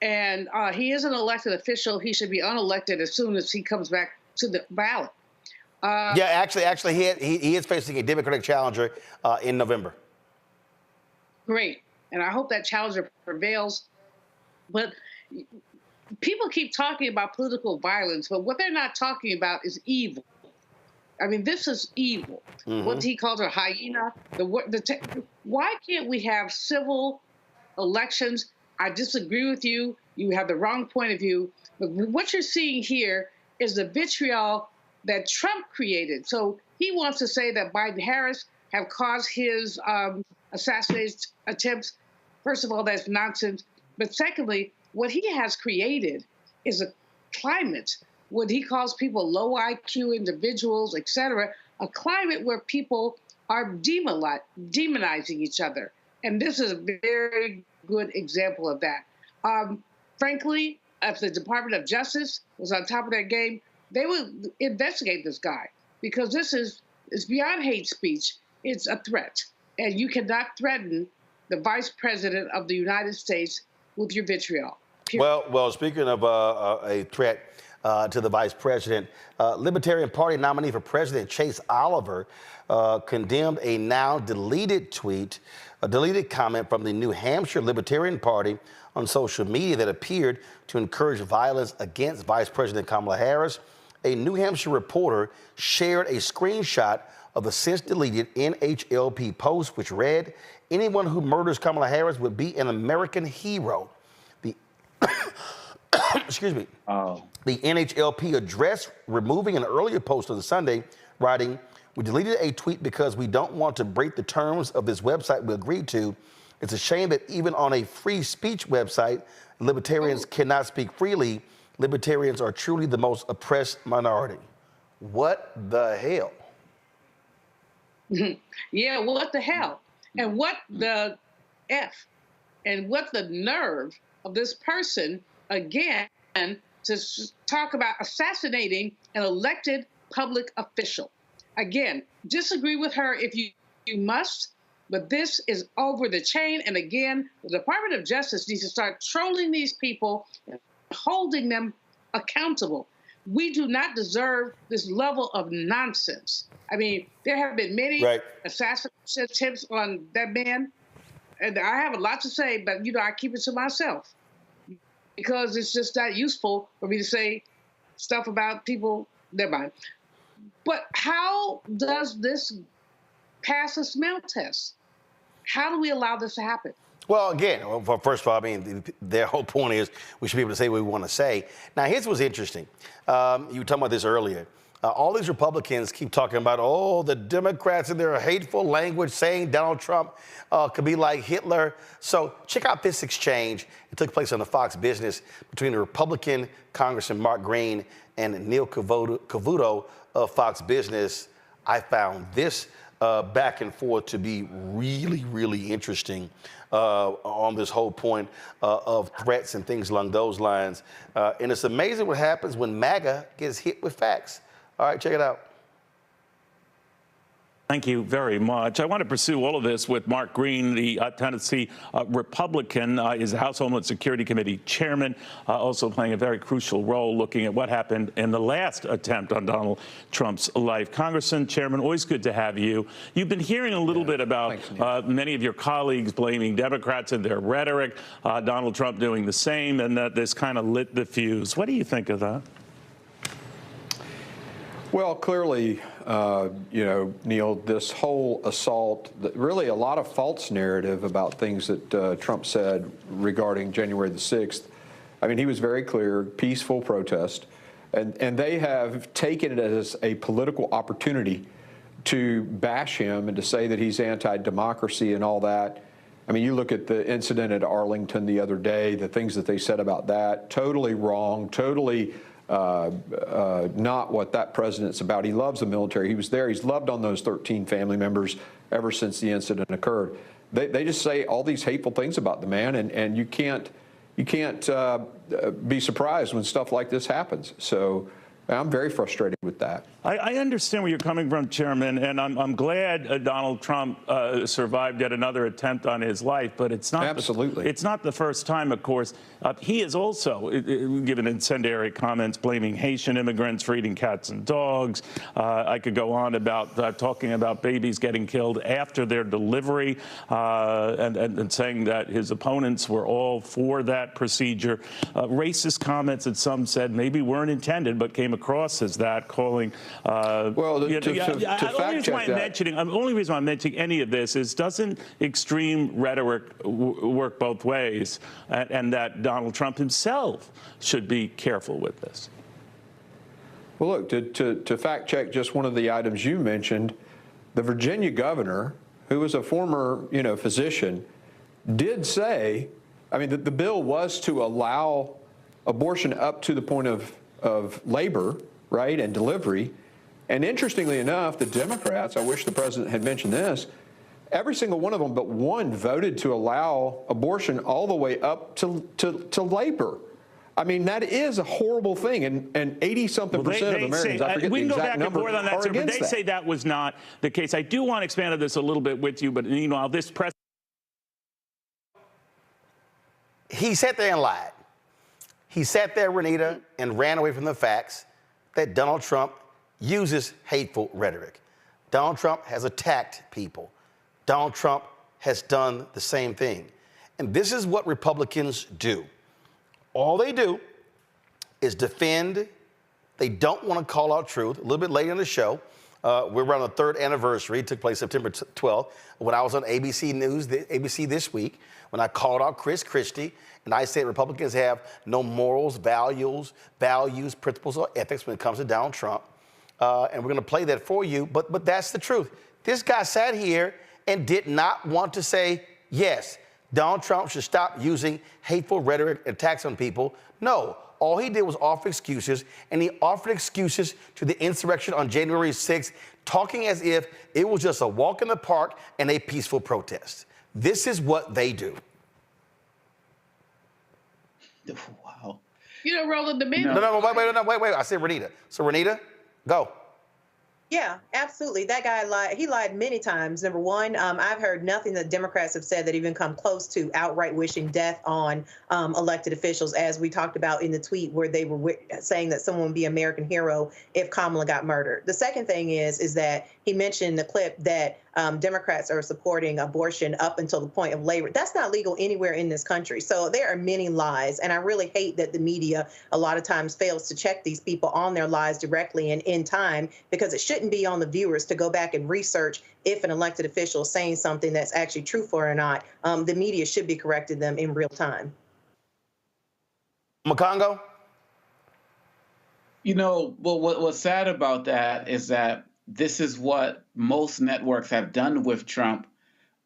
And he is an elected official. He should be unelected as soon as he comes back to the ballot. Yeah, actually, he is facing a Democratic challenger in November. Great. And I hope that challenger prevails. But people keep talking about political violence, but what they're not talking about is evil. I mean, this is evil. Mm-hmm. What he calls a hyena. Why can't we have civil elections? I disagree with you. You have the wrong point of view. But what you're seeing here is the vitriol that Trump created. So he wants to say that Biden and Harris have caused his assassination attempts. First of all, that's nonsense. But secondly, what he has created is a climate, what he calls people low IQ individuals, et cetera, a climate where people are demonizing each other. And this is a very good example of that. Frankly, if the Department of Justice was on top of their game, they would investigate this guy, because this is beyond hate speech. It's a threat. And you cannot threaten the Vice President of the United States with your vitriol. Well, speaking of a threat to the Vice President, Libertarian Party nominee for President Chase Oliver condemned a now deleted tweet, a deleted comment from the New Hampshire Libertarian Party on social media that appeared to encourage violence against Vice President Kamala Harris. A New Hampshire reporter shared a screenshot of the since deleted NHLP post, which read, "Anyone who murders Kamala Harris would be an American hero." The excuse me. Oh. The NHLP addressed removing an earlier post on the Sunday, writing, "We deleted a tweet because we don't want to break the terms of this website we agreed to. It's a shame that even on a free speech website, libertarians cannot speak freely. Libertarians are truly the most oppressed minority." What the hell? Yeah, what the hell? And what the F? And what the nerve of this person, again, to talk about assassinating an elected public official. Again, disagree with her if you must, but this is over the chain. And again, the Department of Justice needs to start trolling these people and holding them accountable. We do not deserve this level of nonsense. I mean, there have been many assassination attempts on that man, and I have a lot to say, but, I keep it to myself because it's just not useful for me to say stuff about people. Never mind. But how does this pass a smell test? How do we allow this to happen? Well, again, first of all, I mean, their whole point is we should be able to say what we want to say. Now, here's what's interesting. You were talking about this earlier. All these Republicans keep talking about, the Democrats and their hateful language saying Donald Trump could be like Hitler. So check out this exchange. It took place on the Fox Business between the Republican Congressman Mark Green and Neil Cavuto of Fox Business. I found this back and forth to be really, really interesting on this whole point of threats and things along those lines. And it's amazing what happens when MAGA gets hit with facts. All right, check it out. Thank you very much. I want to pursue all of this with Mark Green, the Tennessee Republican, is the House Homeland Security Committee chairman, also playing a very crucial role looking at what happened in the last attempt on Donald Trump's life. Congressman, Chairman, always good to have you. You've been hearing a little bit about many of your colleagues blaming Democrats and their rhetoric, Donald Trump doing the same, and that this kind of lit the fuse. What do you think of that? Well, clearly, Neil, this whole assault, really a lot of false narrative about things that Trump said regarding January the 6th. I mean, he was very clear, peaceful protest, and they have taken it as a political opportunity to bash him and to say that he's anti-democracy and all that. I mean, you look at the incident at Arlington the other day, the things that they said about that, totally wrong, totally not what that president's about. He loves the military. He was there. He's loved on those 13 family members ever since the incident occurred. They just say all these hateful things about the man, and you can't be surprised when stuff like this happens. So I'm very frustrated with that. I understand where you're coming from, Chairman, and I'm glad Donald Trump survived yet another attempt on his life, but it's not absolutely. It's not the first time, of course. He has also given incendiary comments blaming Haitian immigrants for eating cats and dogs. I could go on about talking about babies getting killed after their delivery, and saying that his opponents were all for that procedure. Racist comments that some said maybe weren't intended, but came across as that, calling. Well, to fact check that. The only reason why I'm mentioning any of this is doesn't extreme rhetoric work both ways, and that Donald Trump himself should be careful with this. Well, look, to fact check just one of the items you mentioned, the Virginia governor, who was a former, physician, did say, I mean, the bill was to allow abortion up to the point of labor, right, and delivery. And interestingly enough, the Democrats, I wish the president had mentioned this, every single one of them but one voted to allow abortion all the way up to labor. I mean, that is a horrible thing, and 80-something percent of Americans, I forget the exact number, on that, are sir, but against they that. say that was not the case. I do want to expand on this a little bit with you, but this press. He sat there and lied. He sat there, Renita, and ran away from the facts that Donald Trump uses hateful rhetoric. Donald Trump has attacked people. Donald Trump has done the same thing. And this is what Republicans do. All they do is defend. They don't want to call out truth. A little bit later in the show, we're around the third anniversary. It took place September 12th, when I was on ABC News, ABC This Week, when I called out Christie, and I said Republicans have no morals, values, principles, or ethics when it comes to Donald Trump. And we're going to play that for you, but that's the truth. This guy sat here and did not want to say, yes, Donald Trump should stop using hateful rhetoric and attacks on people. No, all he did was offer excuses, and he offered excuses to the insurrection on January 6th, talking as if it was just a walk in the park and a peaceful protest. This is what they do. Wow. Roland, the man. No, wait. I said Renita. So Renita, go. Yeah, absolutely. That guy lied. He lied many times. Number one, I've heard nothing that Democrats have said that even come close to outright wishing death on elected officials, as we talked about in the tweet where they were saying that someone would be an American hero if Kamala got murdered. The second thing is that he mentioned in the clip that Democrats are supporting abortion up until the point of labor. That's not legal anywhere in this country. So there are many lies. And I really hate that the media a lot of times fails to check these people on their lies directly and in time, because it shouldn't be on the viewers to go back and research if an elected official is saying something that's actually truthful or not. The media should be correcting them in real time. Makongo? Well, what's sad about that is that this is what most networks have done with Trump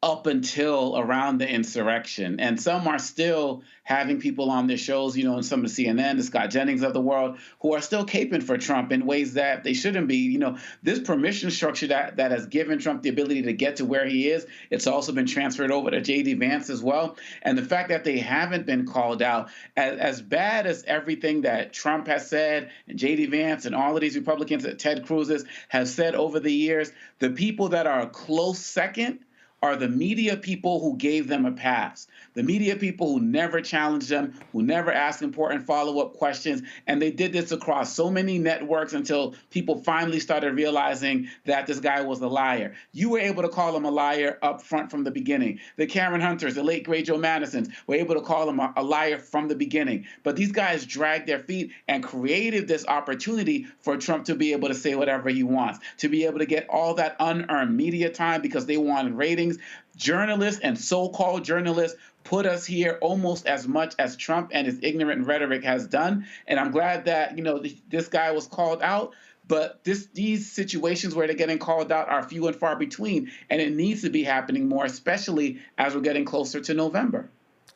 up until around the insurrection. And some are still having people on their shows, and some of the CNN, the Scott Jennings of the world, who are still caping for Trump in ways that they shouldn't be. This permission structure that has given Trump the ability to get to where he is, it's also been transferred over to JD Vance as well. And the fact that they haven't been called out, as bad as everything that Trump has said, and JD Vance and all of these Republicans that Ted Cruz have said over the years, the people that are a close second are the media people who gave them a pass, the media people who never challenged them, who never asked important follow-up questions. And they did this across so many networks until people finally started realizing that this guy was a liar. You were able to call him a liar up front from the beginning. The Karen Hunters, the late great Joe Madisons, were able to call him a liar from the beginning. But these guys dragged their feet and created this opportunity for Trump to be able to say whatever he wants, to be able to get all that unearned media time because they wanted ratings. Journalists and so-called journalists put us here almost as much as Trump and his ignorant rhetoric has done. And I'm glad that, this guy was called out. But these situations where they're getting called out are few and far between. And it needs to be happening more, especially as we're getting closer to November.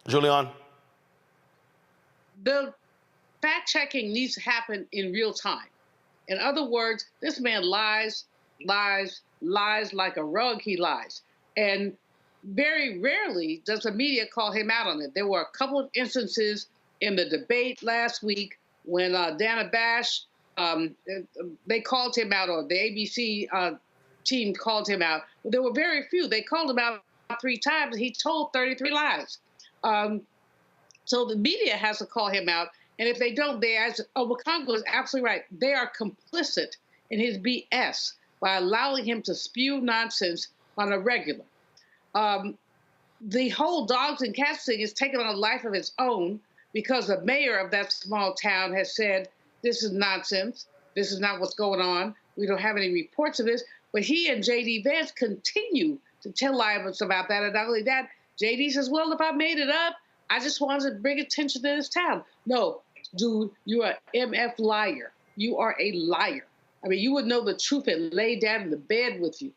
Julian? fact-checking needs to happen in real time. In other words, this man lies like a rug, he lies. And very rarely does the media call him out on it. There were a couple of instances in the debate last week when Dana Bash, they called him out, or the ABC team called him out. There were very few. They called him out 3 times, and he told 33 lies. So the media has to call him out. And if they don't, Obakongo is absolutely right. They are complicit in his BS by allowing him to spew nonsense on a regular. The whole dogs and cats thing is taking on a life of its own because the mayor of that small town has said, this is nonsense. This is not what's going on. We don't have any reports of this. But he and JD Vance continue to tell lies about that. And not only that, JD says, well, if I made it up, I just wanted to bring attention to this town. No, dude, you're an MF liar. You are a liar. I mean, you would know the truth and lay down in the bed with you.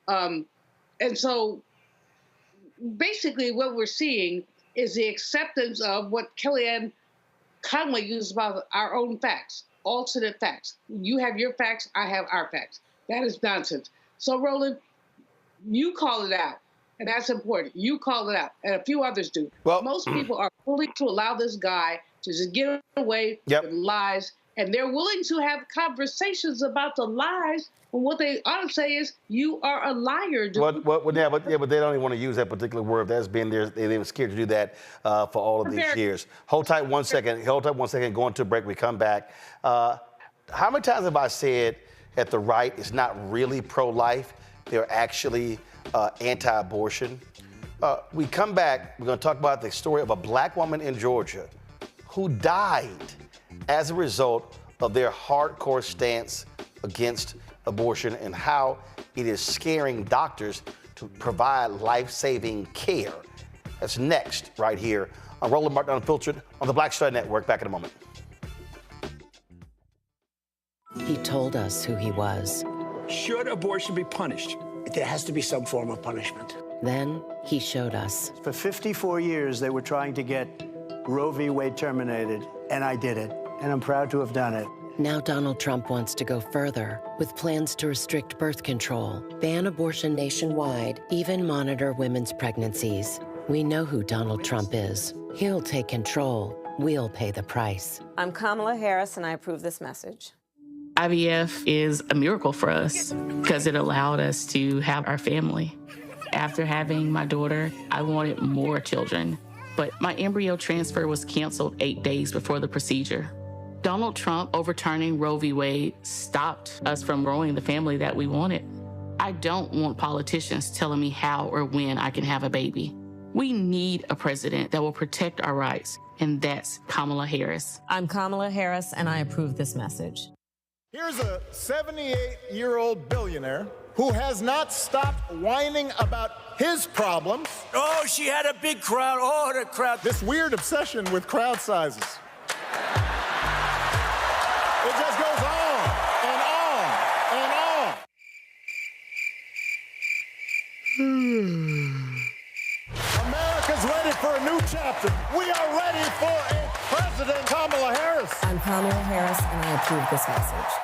And so basically what we're seeing is the acceptance of what Kellyanne Conway used about our own facts, alternate facts. You have your facts, I have our facts. That is nonsense. So, Roland, you call it out. And that's important. You call it out, and a few others do. Well, most people are willing to allow this guy to just get away with lies, and they're willing to have conversations about the lies. And what they ought to say is, "You are a liar, dude." But they don't even want to use that particular word. That's been there. They were scared to do that for all of these years. Hold tight 1 second. Hold tight 1 second. Going to a break. We come back. How many times have I said that the right is not really pro-life? They're actually anti-abortion. We come back, we're going to talk about the story of a black woman in Georgia who died as a result of their hardcore stance against abortion and how it is scaring doctors to provide life-saving care. That's next right here on Roland Martin Unfiltered on the Black Star Network. Back in a moment. He told us who he was. Should abortion be punished? There has to be some form of punishment. Then he showed us. For 54 years, they were trying to get Roe v. Wade terminated, and I did it, and I'm proud to have done it. Now Donald Trump wants to go further with plans to restrict birth control, ban abortion nationwide, even monitor women's pregnancies. We know who Donald Trump is. He'll take control. We'll pay the price. I'm Kamala Harris, and I approve this message. IVF is a miracle for us because it allowed us to have our family. After having my daughter, I wanted more children, but my embryo transfer was canceled 8 days before the procedure. Donald Trump overturning Roe v. Wade stopped us from growing the family that we wanted. I don't want politicians telling me how or when I can have a baby. We need a president that will protect our rights, and that's Kamala Harris. I'm Kamala Harris, and I approve this message. Here's a 78-year-old billionaire who has not stopped whining about his problems. Oh, she had a big crowd. Oh, the crowd. This weird obsession with crowd sizes. It just goes on and on and on. America's ready for a new chapter. We are ready for a President Kamala Harris. I'm Kamala Harris, and I approve this message.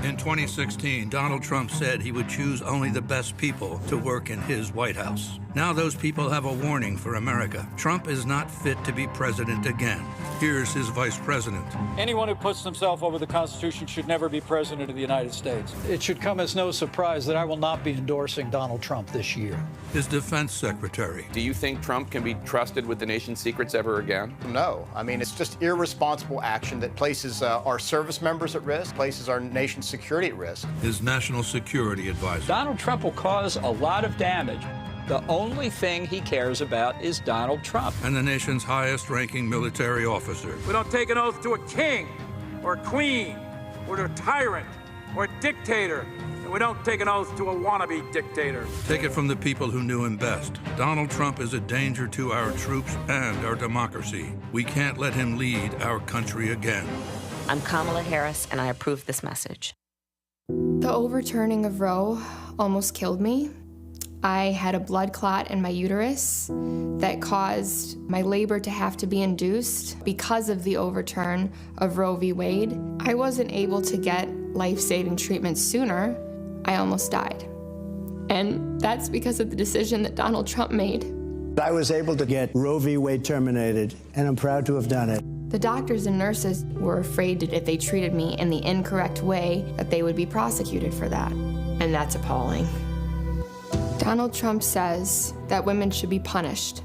In 2016, Donald Trump said he would choose only the best people to work in his White House. Now those people have a warning for America. Trump is not fit to be president again. Here's his vice president. Anyone who puts themselves over the Constitution should never be president of the United States. It should come as no surprise that I will not be endorsing Donald Trump this year. His defense secretary. Do you think Trump can be trusted with the nation's secrets ever again? No. I mean, it's just irresponsible action that places our service members at risk, places our nation's security at risk. His national security advisor. Donald Trump will cause a lot of damage. The only thing he cares about is Donald Trump. And the nation's highest-ranking military officer. We don't take an oath to a king or a queen or to a tyrant or a dictator. And we don't take an oath to a wannabe dictator. Take it from the people who knew him best. Donald Trump is a danger to our troops and our democracy. We can't let him lead our country again. I'm Kamala Harris, and I approve this message. The overturning of Roe almost killed me. I had a blood clot in my uterus that caused my labor to have to be induced because of the overturn of Roe v. Wade. I wasn't able to get life-saving treatment sooner. I almost died. And that's because of the decision that Donald Trump made. I was able to get Roe v. Wade terminated, and I'm proud to have done it. The doctors and nurses were afraid that if they treated me in the incorrect way, that they would be prosecuted for that. And that's appalling. Donald Trump says that women should be punished.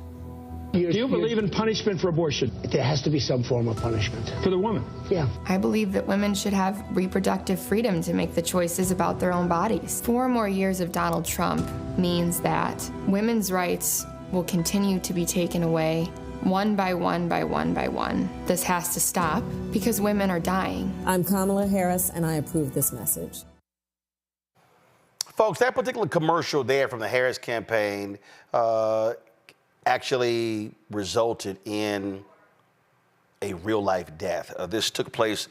Do you believe in punishment for abortion? There has to be some form of punishment. For the woman? Yeah. I believe that women should have reproductive freedom to make the choices about their own bodies. 4 more years of Donald Trump means that women's rights will continue to be taken away one by one by one by one. This has to stop because women are dying. I'm Kamala Harris, and I approve this message. Folks, that particular commercial there from the Harris campaign actually resulted in a real-life death. This took place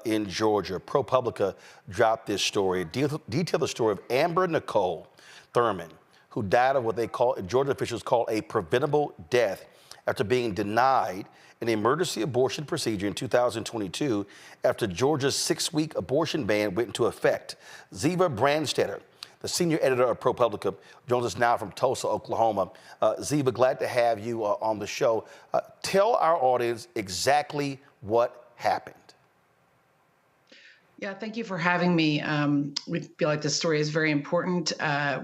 in Georgia. ProPublica dropped this story, detailed the story of Amber Nicole Thurman, who died of what they call, Georgia officials call, a preventable death after being denied an emergency abortion procedure in 2022 after Georgia's 6-week abortion ban went into effect. Ziva Brandstetter, the senior editor of ProPublica, joins us now from Tulsa, Oklahoma. Ziva, glad to have you on the show. Tell our audience exactly what happened. Yeah, thank you for having me. We feel like this story is very important.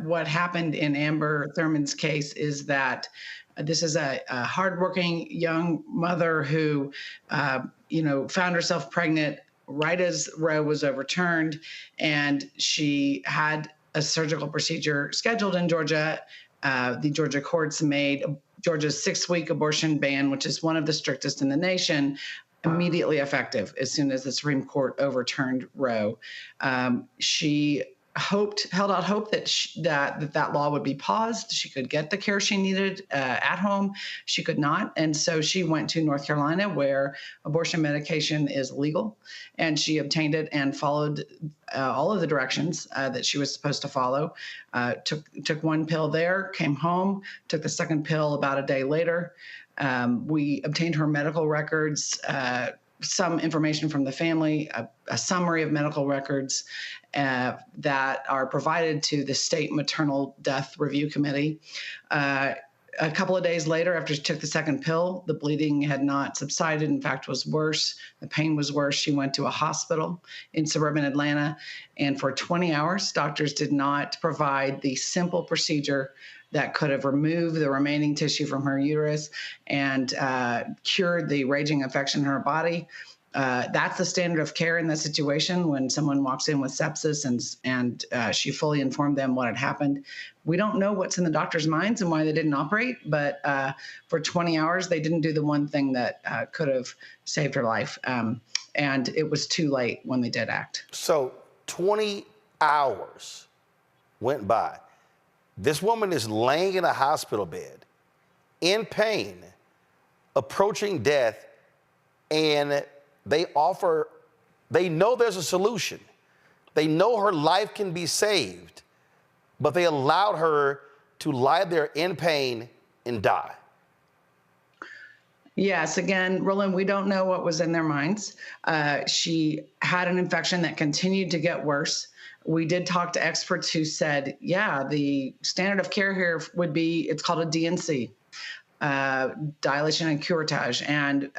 What happened in Amber Thurman's case is that this is a hardworking young mother who, found herself pregnant right as Roe was overturned, and she had a surgical procedure scheduled in Georgia. The Georgia courts made Georgia's 6-week abortion ban, which is one of the strictest in the nation, immediately effective as soon as the Supreme Court overturned Roe. She held out hope that that law would be paused. She could get the care she needed at home. She could not. And so she went to North Carolina, where abortion medication is legal. And she obtained it and followed all of the directions that she was supposed to follow. Took one pill there, came home, took the second pill about a day later. We obtained her medical records, some information from the family, a summary of medical records that are provided to the state maternal death review committee. A couple of days later, after she took the second pill, the bleeding had not subsided. In fact, was worse. The pain was worse. She went to a hospital in suburban Atlanta. And for 20 hours, doctors did not provide the simple procedure that could have removed the remaining tissue from her uterus and cured the raging infection in her body. That's the standard of care in this situation when someone walks in with sepsis and she fully informed them what had happened. We don't know what's in the doctor's minds and why they didn't operate, but for 20 hours, they didn't do the one thing that could have saved her life. And it was too late when they did act. So 20 hours went by. This woman is laying in a hospital bed, in pain, approaching death, and they know there's a solution. They know her life can be saved, but they allowed her to lie there in pain and die. Yes, again, Roland, we don't know what was in their minds. She had an infection that continued to get worse. We did talk to experts who said, yeah, the standard of care here would be, it's called a DNC, dilation and curettage. And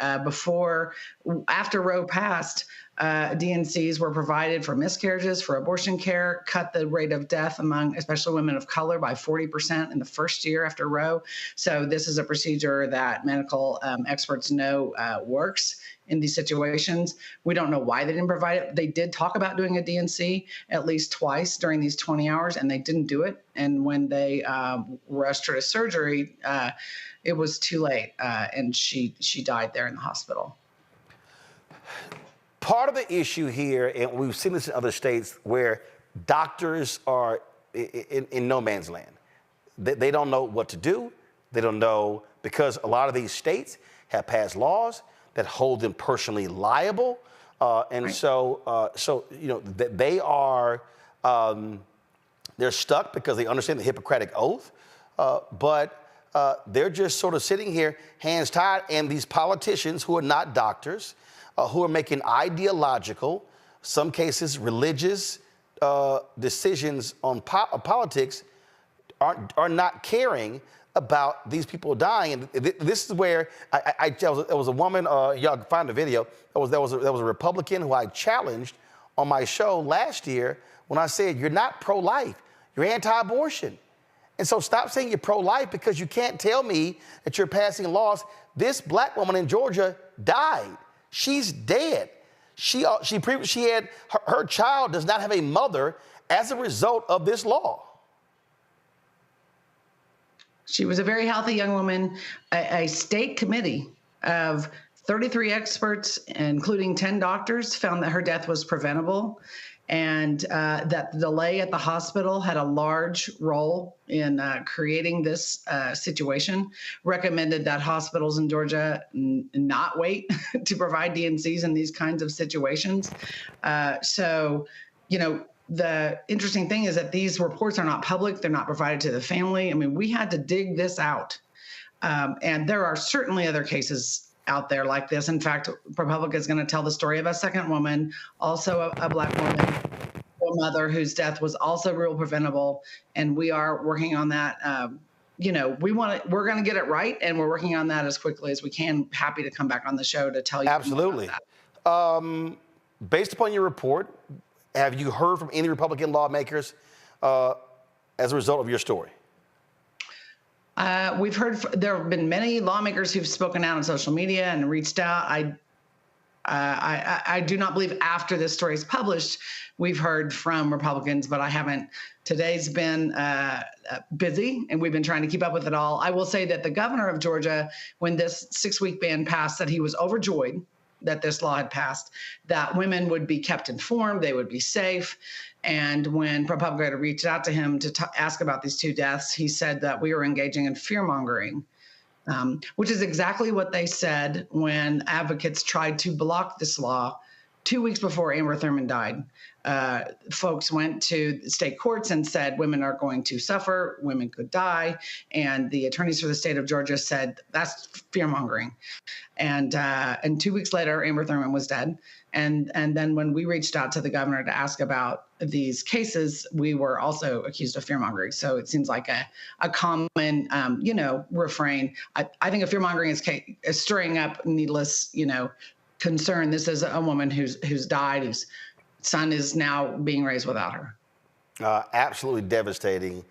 after Roe passed, DNCs were provided for miscarriages, for abortion care, cut the rate of death among especially women of color by 40% in the first year after Roe. So this is a procedure that medical experts know works in these situations. We don't know why they didn't provide it. They did talk about doing a DNC at least twice during these 20 hours, and they didn't do it. And when they rushed her to surgery, it was too late, and she died there in the hospital. Part of the issue here, and we've seen this in other states, where doctors are in no man's land. They don't know what to do. They don't know, because a lot of these states have passed laws that hold them personally liable, and right. So they are They're stuck because they understand the Hippocratic Oath, but they're just sort of sitting here, hands tied, and these politicians who are not doctors, who are making ideological, some cases religious decisions on politics, are not caring about these people dying. And this is where there was a woman, y'all can find the video, there was a Republican who I challenged on my show last year when I said, you're not pro-life, you're anti-abortion. And so stop saying you're pro-life, because you can't tell me that you're passing laws. This black woman in Georgia died. She's dead. She had, her child does not have a mother as a result of this law. She was a very healthy young woman. A state committee of 33 experts, including 10 doctors, found that her death was preventable, and that the delay at the hospital had a large role in creating this situation, recommended that hospitals in Georgia not wait to provide DNCs in these kinds of situations. So, you know, the interesting thing is that these reports are not public. They're not provided to the family. I mean, we had to dig this out. And there are certainly other cases out there like this. In fact, ProPublica is going to tell the story of a second woman, also a black woman, a mother whose death was also real preventable. And we are working on that. You know, we're going to get it right, and we're working on that as quickly as we can. Happy to come back on the show to tell you. Absolutely. Based upon your report, have you heard from any Republican lawmakers as a result of your story? We've heard, there have been many lawmakers who've spoken out on social media and reached out. I do not believe after this story is published, we've heard from Republicans, but I haven't. Today's been busy, and we've been trying to keep up with it all. I will say that the governor of Georgia, when this 6-week ban passed, said he was overjoyed that this law had passed, that women would be kept informed, they would be safe. And when ProPublica reached out to him to ask about these 2 deaths, he said that we were engaging in fear-mongering, which is exactly what they said when advocates tried to block this law 2 weeks before Amber Thurman died. Folks went to state courts and said women are going to suffer, women could die, and the attorneys for the state of Georgia said that's fear-mongering. And 2 weeks later, Amber Thurman was dead. And then when we reached out to the governor to ask about these cases, we were also accused of fear-mongering. So it seems like a common, you know, refrain. I think a fear-mongering is stirring up needless, you know, concern. This is a woman who's died, whose son is now being raised without her. Absolutely devastating,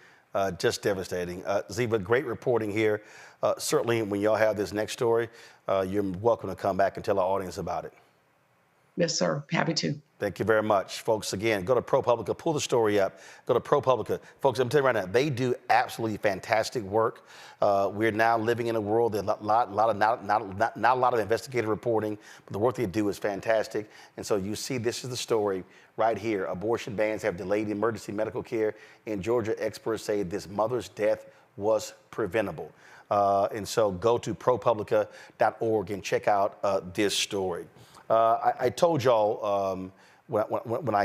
just devastating. Ziva, great reporting here. Certainly when y'all have this next story, you're welcome to come back and tell our audience about it. Yes, sir. Happy to. Thank you very much, folks. Again, go to ProPublica, pull the story up. Go to ProPublica. Folks, I'm telling you right now, they do absolutely fantastic work. We're now living in a world that not a lot of investigative reporting, but the work they do is fantastic. And so you see, this is the story right here. Abortion bans have delayed emergency medical care. In Georgia, experts say this mother's death was preventable. And so go to ProPublica.org and check out this story. I told y'all when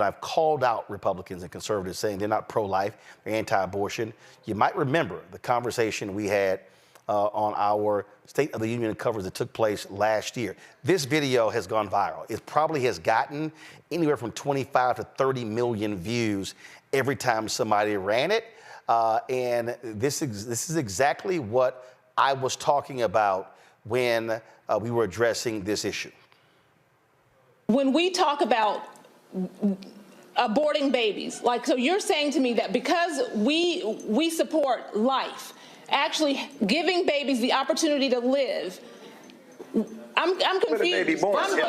I've called out Republicans and conservatives saying they're not pro-life, they're anti-abortion, you might remember the conversation we had on our State of the Union coverage that took place last year. This video has gone viral. It probably has gotten anywhere from 25 to 30 million views every time somebody ran it. And this is exactly what I was talking about when we were addressing this issue. When we talk about aborting babies, like, so you're saying to me that because we support life, actually giving babies the opportunity to live, I'm confused. I'm so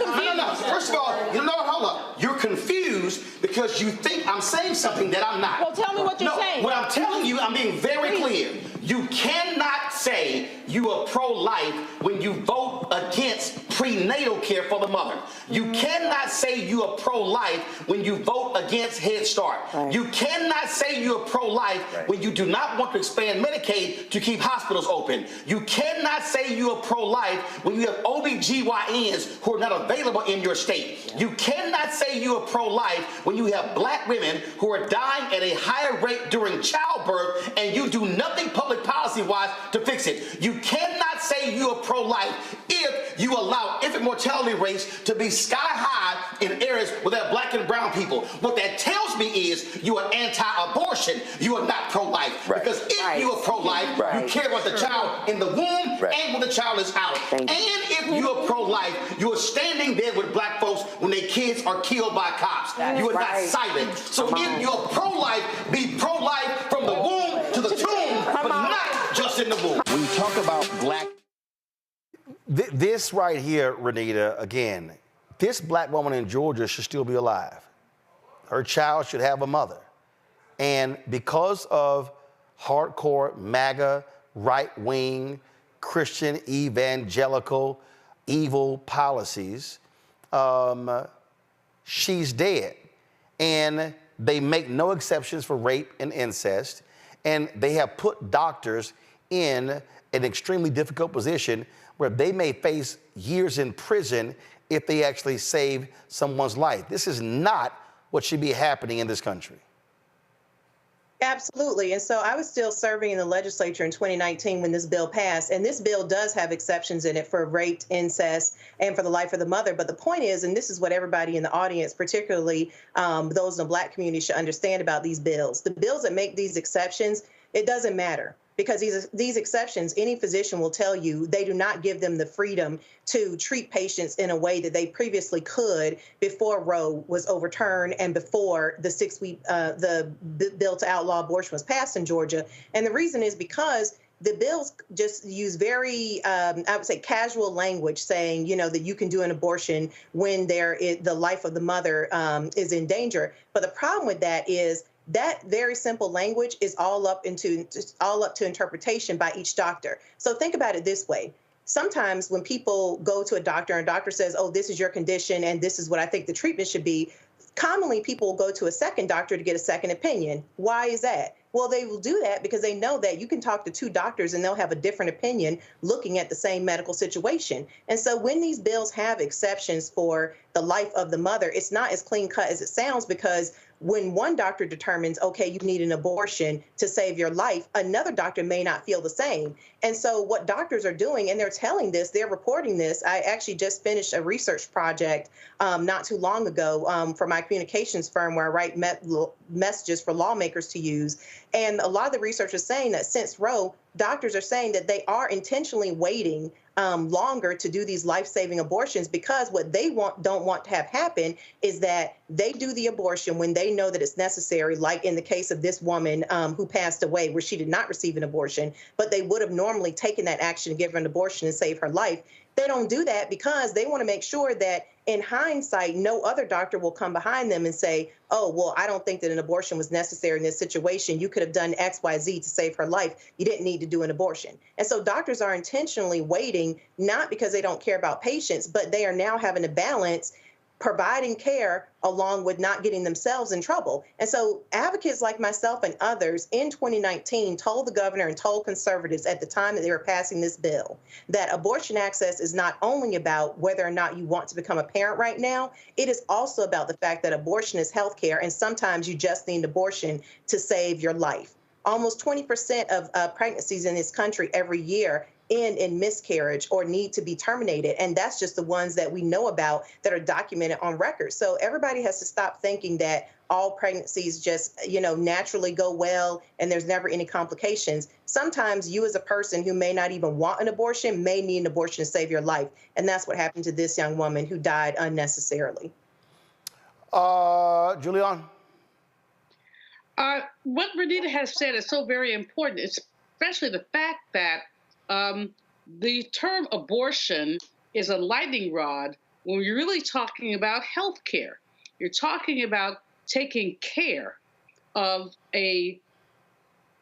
confused. First of all, you know, hold up. You're confused because you think I'm saying something that I'm not. Well, tell me what you're saying. What I'm telling you, I'm being very clear. You cannot say you are pro-life when you vote against prenatal care for the mother. You cannot say you are pro-life when you vote against Head Start. You cannot say you are pro-life when you do not want to expand Medicaid to keep hospitals open. You cannot say you are pro-life when you have OBGYNs who are not available in your state. You cannot say you are pro-life when you have black women who are dying at a higher rate during childbirth and you do nothing public policy-wise to fix it. You cannot say you are pro-life if you allow infant mortality rates to be sky high in areas where there are black and brown people. What that tells me is you are anti-abortion. You are not pro-life. Because if you are pro-life, you care about the child in the womb and when the child is out. And if you are pro-life, you are standing there with black folks when their kids are killed by cops. You are not silent. So if you're pro-life, be pro-life from the womb to the tomb, but not just in the womb. When you talk about black... This right here, Renita, again, this black woman in Georgia should still be alive. Her child should have a mother. And because of hardcore MAGA, right-wing, Christian, evangelical, evil policies, she's dead. And they make no exceptions for rape and incest. And they have put doctors in an extremely difficult position where they may face years in prison if they actually save someone's life. This is not what should be happening in this country. Absolutely. And so I was still serving in the legislature in 2019 when this bill passed. And this bill does have exceptions in it for rape, incest, and for the life of the mother. But the point is, and this is what everybody in the audience, particularly those in the black community, should understand about these bills. The bills that make these exceptions, it doesn't matter. Because these exceptions, any physician will tell you, they do not give them the freedom to treat patients in a way that they previously could before Roe was overturned and before the the bill to outlaw abortion was passed in Georgia. And the reason is because the bills just use very, I would say, casual language saying, you know, that you can do an abortion when the life of the mother is in danger. But the problem with that is that very simple language is all up to interpretation by each doctor. So think about it this way. Sometimes when people go to a doctor and a doctor says, oh, this is your condition and this is what I think the treatment should be, commonly people will go to a second doctor to get a second opinion. Why is that? Well, they will do that because they know that you can talk to two doctors and they'll have a different opinion looking at the same medical situation. And so when these bills have exceptions for the life of the mother, it's not as clean cut as it sounds, because when one doctor determines, okay, you need an abortion to save your life, another doctor may not feel the same. And so what doctors are doing, and they're telling this, they're reporting this. I actually just finished a research project not too long ago for my communications firm where I write messages for lawmakers to use. And a lot of the research is saying that since Roe, doctors are saying that they are intentionally waiting longer to do these life-saving abortions, because what they don't want to have happen is that they do the abortion when they know that it's necessary, like in the case of this woman who passed away, where she did not receive an abortion, but they would have normally taken that action to give her an abortion and save her life. They don't do that because they want to make sure that in hindsight, no other doctor will come behind them and say, oh, well, I don't think that an abortion was necessary in this situation. You could have done X, Y, Z to save her life. You didn't need to do an abortion. And so doctors are intentionally waiting, not because they don't care about patients, but they are now having to balance providing care along with not getting themselves in trouble. And so advocates like myself and others in 2019 told the governor and told conservatives at the time that they were passing this bill that abortion access is not only about whether or not you want to become a parent right now, it is also about the fact that abortion is health care, and sometimes you just need an abortion to save your life. Almost 20% of pregnancies in this country every year end in miscarriage or need to be terminated. And that's just the ones that we know about that are documented on record. So everybody has to stop thinking that all pregnancies just, naturally go well and there's never any complications. Sometimes you as a person who may not even want an abortion may need an abortion to save your life. And that's what happened to this young woman who died unnecessarily. Julian? What Renita has said is so very important, especially the fact that the term abortion is a lightning rod when you're really talking about health care. You're talking about taking care of a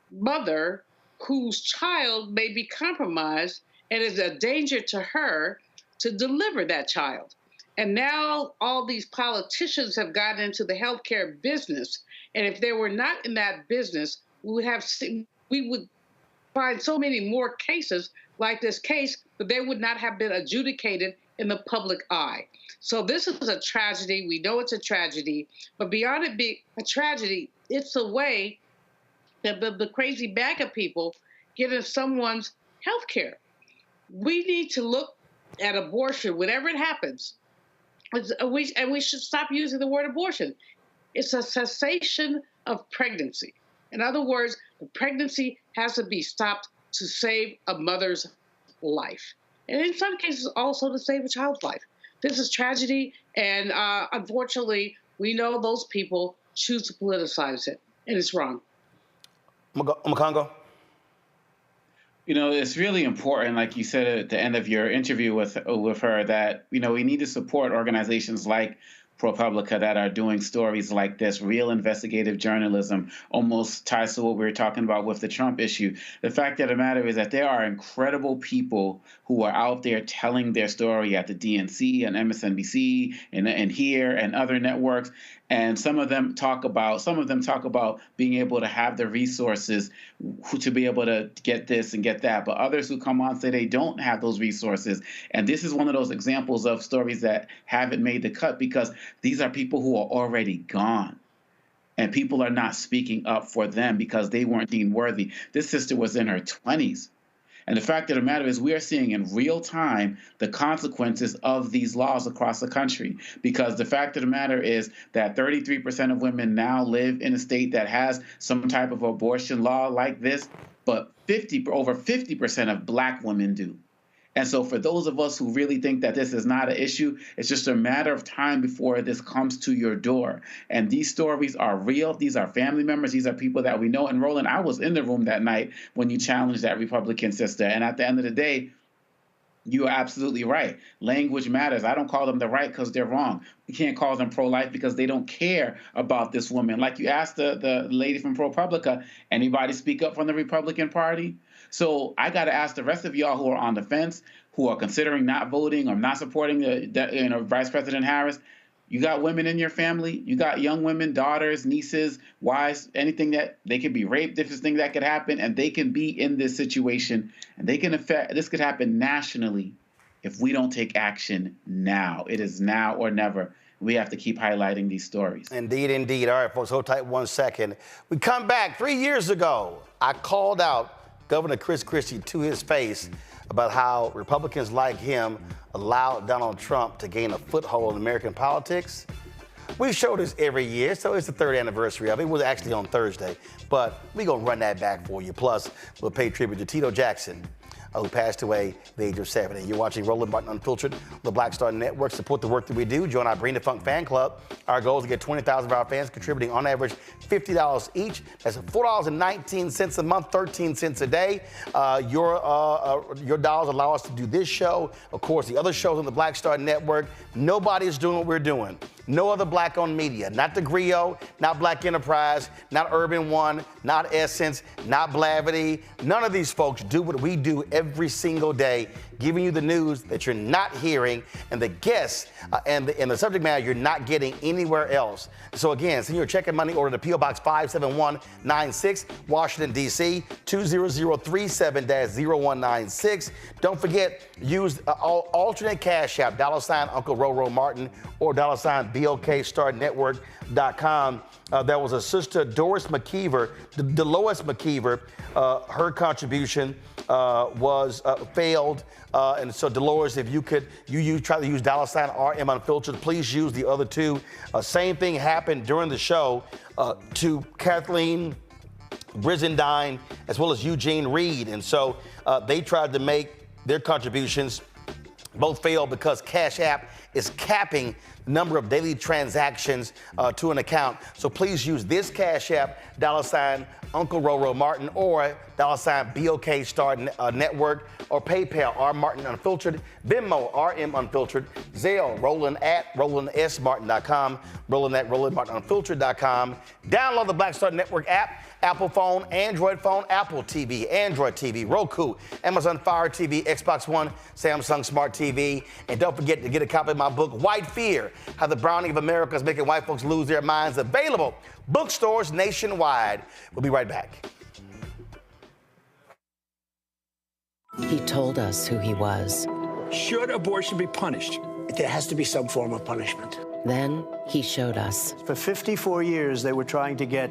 mother whose child may be compromised and is a danger to her to deliver that child. And now all these politicians have gotten into the healthcare business. And if they were not in that business, we would find so many more cases like this case, but they would not have been adjudicated in the public eye. So this is a tragedy. We know it's a tragedy, but beyond it being a tragedy, it's a way that the crazy MAGA people get in someone's health care. We need to look at abortion, whenever it happens, and we should stop using the word abortion. It's a cessation of pregnancy. In other words, the pregnancy has to be stopped to save a mother's life. And in some cases, also to save a child's life. This is tragedy, and unfortunately, we know those people choose to politicize it, and it's wrong. Makongo? You know, it's really important, like you said at the end of your interview with her, that, you know, we need to support organizations like ProPublica that are doing stories like this, real investigative journalism, almost ties to what we were talking about with the Trump issue. The fact of the matter is that there are incredible people who are out there telling their story at the DNC and MSNBC and here and other networks. And some of them talk about being able to have the resources to be able to get this and get that. But others who come on say they don't have those resources. And this is one of those examples of stories that haven't made the cut because these are people who are already gone. And people are not speaking up for them because they weren't deemed worthy. This sister was in her 20s. And the fact of the matter is we are seeing in real time the consequences of these laws across the country. Because the fact of the matter is that 33% of women now live in a state that has some type of abortion law like this, but over 50% of Black women do. And so for those of us who really think that this is not an issue, it's just a matter of time before this comes to your door. And these stories are real. These are family members. These are people that we know. And Roland, I was in the room that night when you challenged that Republican sister. And at the end of the day, you are absolutely right. Language matters. I don't call them the right because they're wrong. We can't call them pro-life because they don't care about this woman. Like you asked the lady from ProPublica, anybody speak up from the Republican Party? So I got to ask the rest of y'all who are on the fence, who are considering not voting or not supporting Vice President Harris. You got women in your family. You got young women, daughters, nieces, wives, anything that they could be raped, different thing that could happen, and they can be in this situation. And they can affect. This could happen nationally if we don't take action now. It is now or never. We have to keep highlighting these stories. Indeed, indeed. All right, folks, hold tight 1 second. We come back 3 years ago. I called out Governor Christie to his face about how Republicans like him allowed Donald Trump to gain a foothold in American politics. We show this every year, so it's the third anniversary of it. It was actually on Thursday, but we're going to run that back for you. Plus, we'll pay tribute to Tito Jackson, who passed away at the age of 70. You're watching Roland Martin Unfiltered on the Black Star Network. Support the work that we do. Join our Bring the Funk fan club. Our goal is to get 20,000 of our fans contributing on average $50 each. That's $4.19 a month, 13 cents a day. Your dollars allow us to do this show. Of course, the other shows on the Black Star Network. Nobody is doing what we're doing. No other Black-owned media, not The Griot, not Black Enterprise, not Urban One, not Essence, not Blavity. None of these folks do what we do every single day, giving you the news that you're not hearing and the guests and the subject matter you're not getting anywhere else. So again, send your check and money order to P.O. Box 57196, Washington, D.C., 20037-0196. Don't forget, use alternate cash app, $ Uncle Roro Martin or $ BOKStarNetwork.com. There was a sister, Doris McKeever, Dolores McKeever. Her contribution was failed. And so, Dolores, if you could, you try to use $ RM Unfiltered, please use the other two. Same thing happened during the show to Kathleen Brizendine as well as Eugene Reed. And so they tried to make their contributions. Both failed because Cash App is capping number of daily transactions to an account. So please use this Cash App, $ Uncle Roro Martin, or $ BOK Star Network, or PayPal, R Martin Unfiltered, Venmo, RM Unfiltered, Zelle, Roland at RolandSMartin.com, Roland at RolandMartinUnfiltered.com. Download the Black Star Network app, Apple phone, Android phone, Apple TV, Android TV, Roku, Amazon Fire TV, Xbox One, Samsung Smart TV. And don't forget to get a copy of my book, White Fear, How the Browning of America is Making White Folks Lose Their Minds, available bookstores nationwide. We'll be right back. He told us who he was. Should abortion be punished? There has to be some form of punishment. Then he showed us. For 54 years, they were trying to get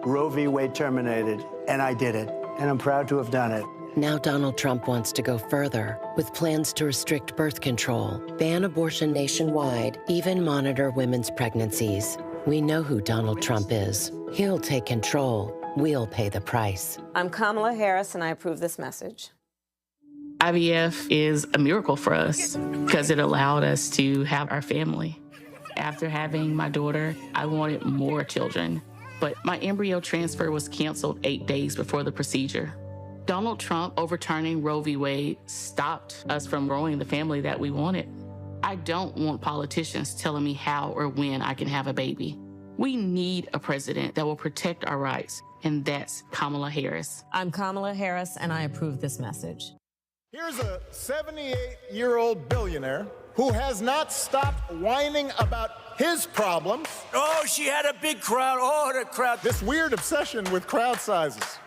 Roe v. Wade terminated, and I did it, and I'm proud to have done it. Now Donald Trump wants to go further with plans to restrict birth control, ban abortion nationwide, even monitor women's pregnancies. We know who Donald Trump is. He'll take control. We'll pay the price. I'm Kamala Harris, and I approve this message. IVF is a miracle for us because it allowed us to have our family. After having my daughter, I wanted more children, but my embryo transfer was canceled 8 days before the procedure. Donald Trump overturning Roe v. Wade stopped us from growing the family that we wanted. I don't want politicians telling me how or when I can have a baby. We need a president that will protect our rights, and that's Kamala Harris. I'm Kamala Harris, and I approve this message. Here's a 78-year-old billionaire who has not stopped whining about his problems. Oh, she had a big crowd. Oh, the crowd. This weird obsession with crowd sizes.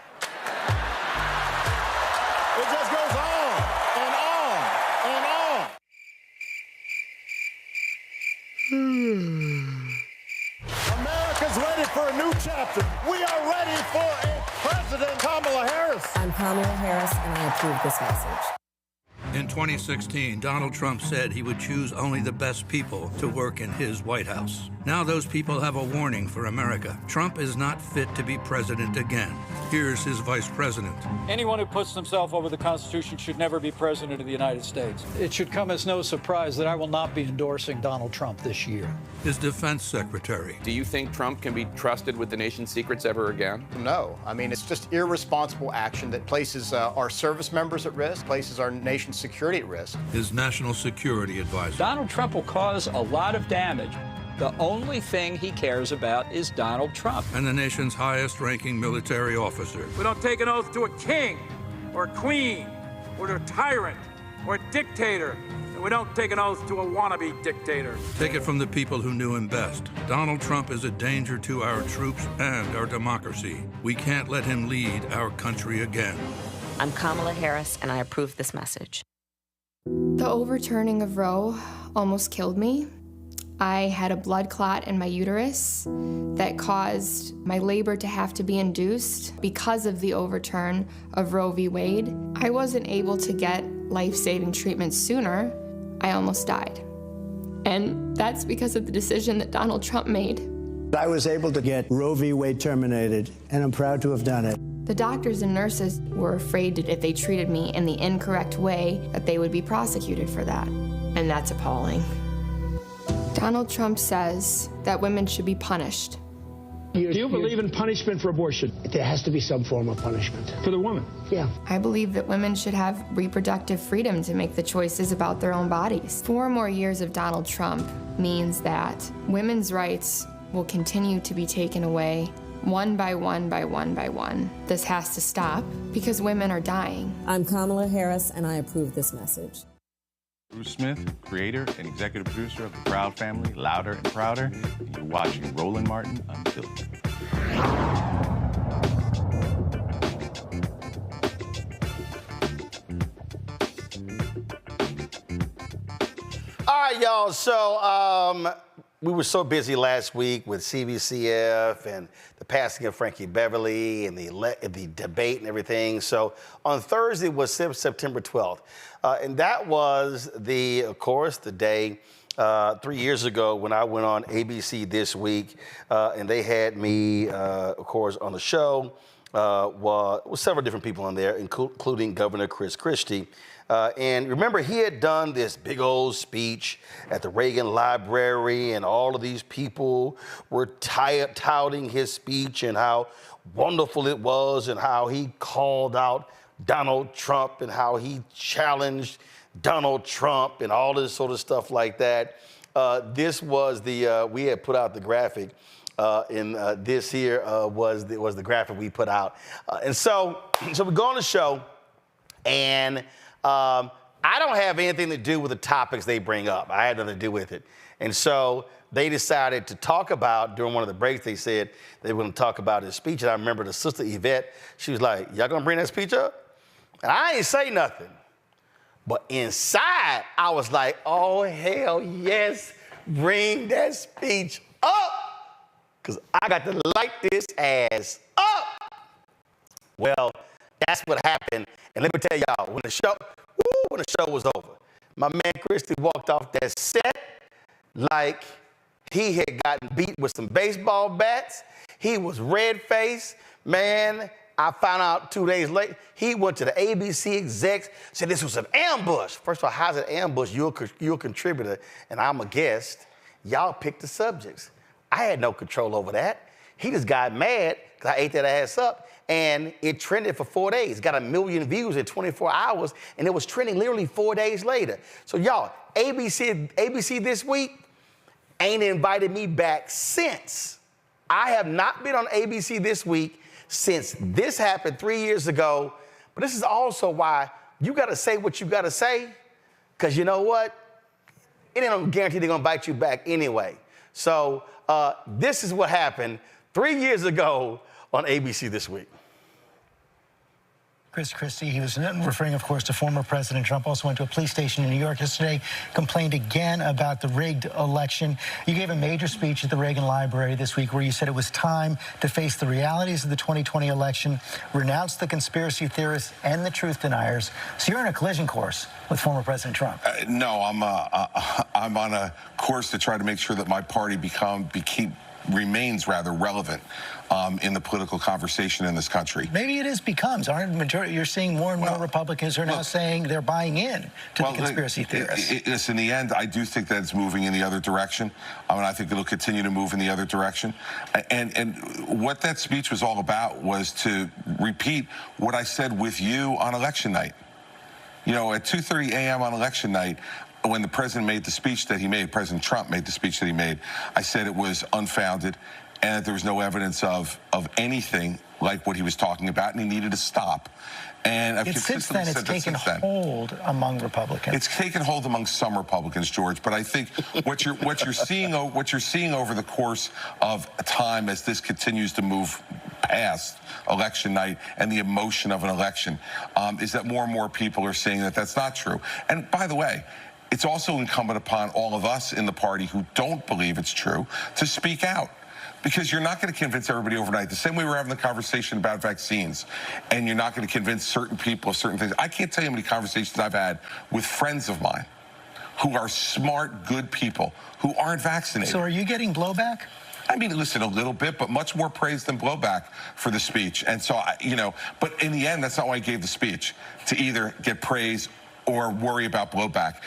It just goes on and on and on. America's ready for a new chapter. We are ready for a President Kamala Harris. I'm Kamala Harris, and I approve this message. In 2016, Donald Trump said he would choose only the best people to work in his White House. Now those people have a warning for America. Trump is not fit to be president again. Here's his vice president. Anyone who puts themselves over the Constitution should never be president of the United States. It should come as no surprise that I will not be endorsing Donald Trump this year. His defense secretary. Do you think Trump can be trusted with the nation's secrets ever again? No. I mean, it's just irresponsible action that places our service members at risk, places our nation's security at risk. His national security advisor. Donald Trump will cause a lot of damage. The only thing he cares about is Donald Trump. And the nation's highest-ranking military officer. We don't take an oath to a king or a queen or to a tyrant or a dictator. And we don't take an oath to a wannabe dictator. Take it from the people who knew him best. Donald Trump is a danger to our troops and our democracy. We can't let him lead our country again. I'm Kamala Harris, and I approve this message. The overturning of Roe almost killed me. I had a blood clot in my uterus that caused my labor to have to be induced because of the overturn of Roe v. Wade. I wasn't able to get life-saving treatment sooner. I almost died. And that's because of the decision that Donald Trump made. I was able to get Roe v. Wade terminated, and I'm proud to have done it. The doctors and nurses were afraid that if they treated me in the incorrect way, that they would be prosecuted for that. And that's appalling. Donald Trump says that women should be punished. Do you believe in punishment for abortion? There has to be some form of punishment. For the woman? Yeah. I believe that women should have reproductive freedom to make the choices about their own bodies. 4 more years of Donald Trump means that women's rights will continue to be taken away one by one by one by one. This has to stop because women are dying. I'm Kamala Harris, and I approve this message. Bruce Smith, creator and executive producer of the Proud Family, Louder and Prouder, and you're watching Roland Martin Unfiltered. All right, y'all. So we were so busy last week with CBCF and the passing of Frankie Beverly and the debate and everything. So on Thursday was September 12th. And that was of course, the day 3 years ago when I went on ABC This Week. And they had me, of course, on the show was several different people in there, including Governor Christie. And remember, he had done this big old speech at the Reagan Library, and all of these people were touting his speech and how wonderful it was, and how he called out Donald Trump, and how he challenged Donald Trump, and all this sort of stuff like that. This was we had put out the graphic, and this here was the graphic we put out. And so we go on the show, and I don't have anything to do with the topics they bring up. I had nothing to do with it. And so they decided to talk about, during one of the breaks, they said they were going to talk about his speech. And I remember the sister Yvette, she was like, y'all going to bring that speech up? And I ain't say nothing. But inside, I was like, oh, hell yes, bring that speech up, because I got to light this ass up. Well, that's what happened. And let me tell y'all, when the show was over, my man Christie walked off that set like he had gotten beat with some baseball bats. He was red-faced. Man, I found out 2 days later, he went to the ABC execs, said this was an ambush. First of all, how's it an ambush? You're a contributor, and I'm a guest. Y'all picked the subjects. I had no control over that. He just got mad because I ate that ass up, and it trended for 4 days. Got 1 million views in 24 hours, and it was trending literally 4 days later. So y'all, ABC this week ain't invited me back since. I have not been on ABC this week since this happened 3 years ago. But this is also why you got to say what you got to say, because you know what? It ain't guaranteed they're going to invite you back anyway. So this is what happened 3 years ago on ABC This Week. Christie, he was referring, of course, to former President Trump, also went to a police station in New York yesterday, complained again about the rigged election. You gave a major speech at the Reagan Library this week where you said it was time to face the realities of the 2020 election, renounce the conspiracy theorists and the truth deniers. So you're on a collision course with former President Trump. No, I'm on a course to try to make sure that my party remains rather relevant in the political conversation in this country. Maybe it becomes. You're seeing more and more Republicans are now saying they're buying in to the conspiracy theorists. In the end, I do think that it's moving in the other direction. I think it'll continue to move in the other direction. And what that speech was all about was to repeat what I said with you on election night. You know, at 2:30 a.m. on election night, when the president made the speech that he made, President Trump made the speech that he made, I said it was unfounded and that there was no evidence of anything like what he was talking about, and he needed to stop. And I've consistently said that since then. It's taken hold among Republicans. It's taken hold among some Republicans, George. But I think what you're seeing over the course of time as this continues to move past election night and the emotion of an election is that more and more people are saying that that's not true. And by the way, it's also incumbent upon all of us in the party who don't believe it's true to speak out. Because you're not going to convince everybody overnight. The same way we're having the conversation about vaccines, and you're not going to convince certain people of certain things. I can't tell you how many conversations I've had with friends of mine who are smart, good people who aren't vaccinated. So are you getting blowback? I mean, listen, a little bit, but much more praise than blowback for the speech. And so, but in the end, that's not why I gave the speech, to either get praise or worry about blowback.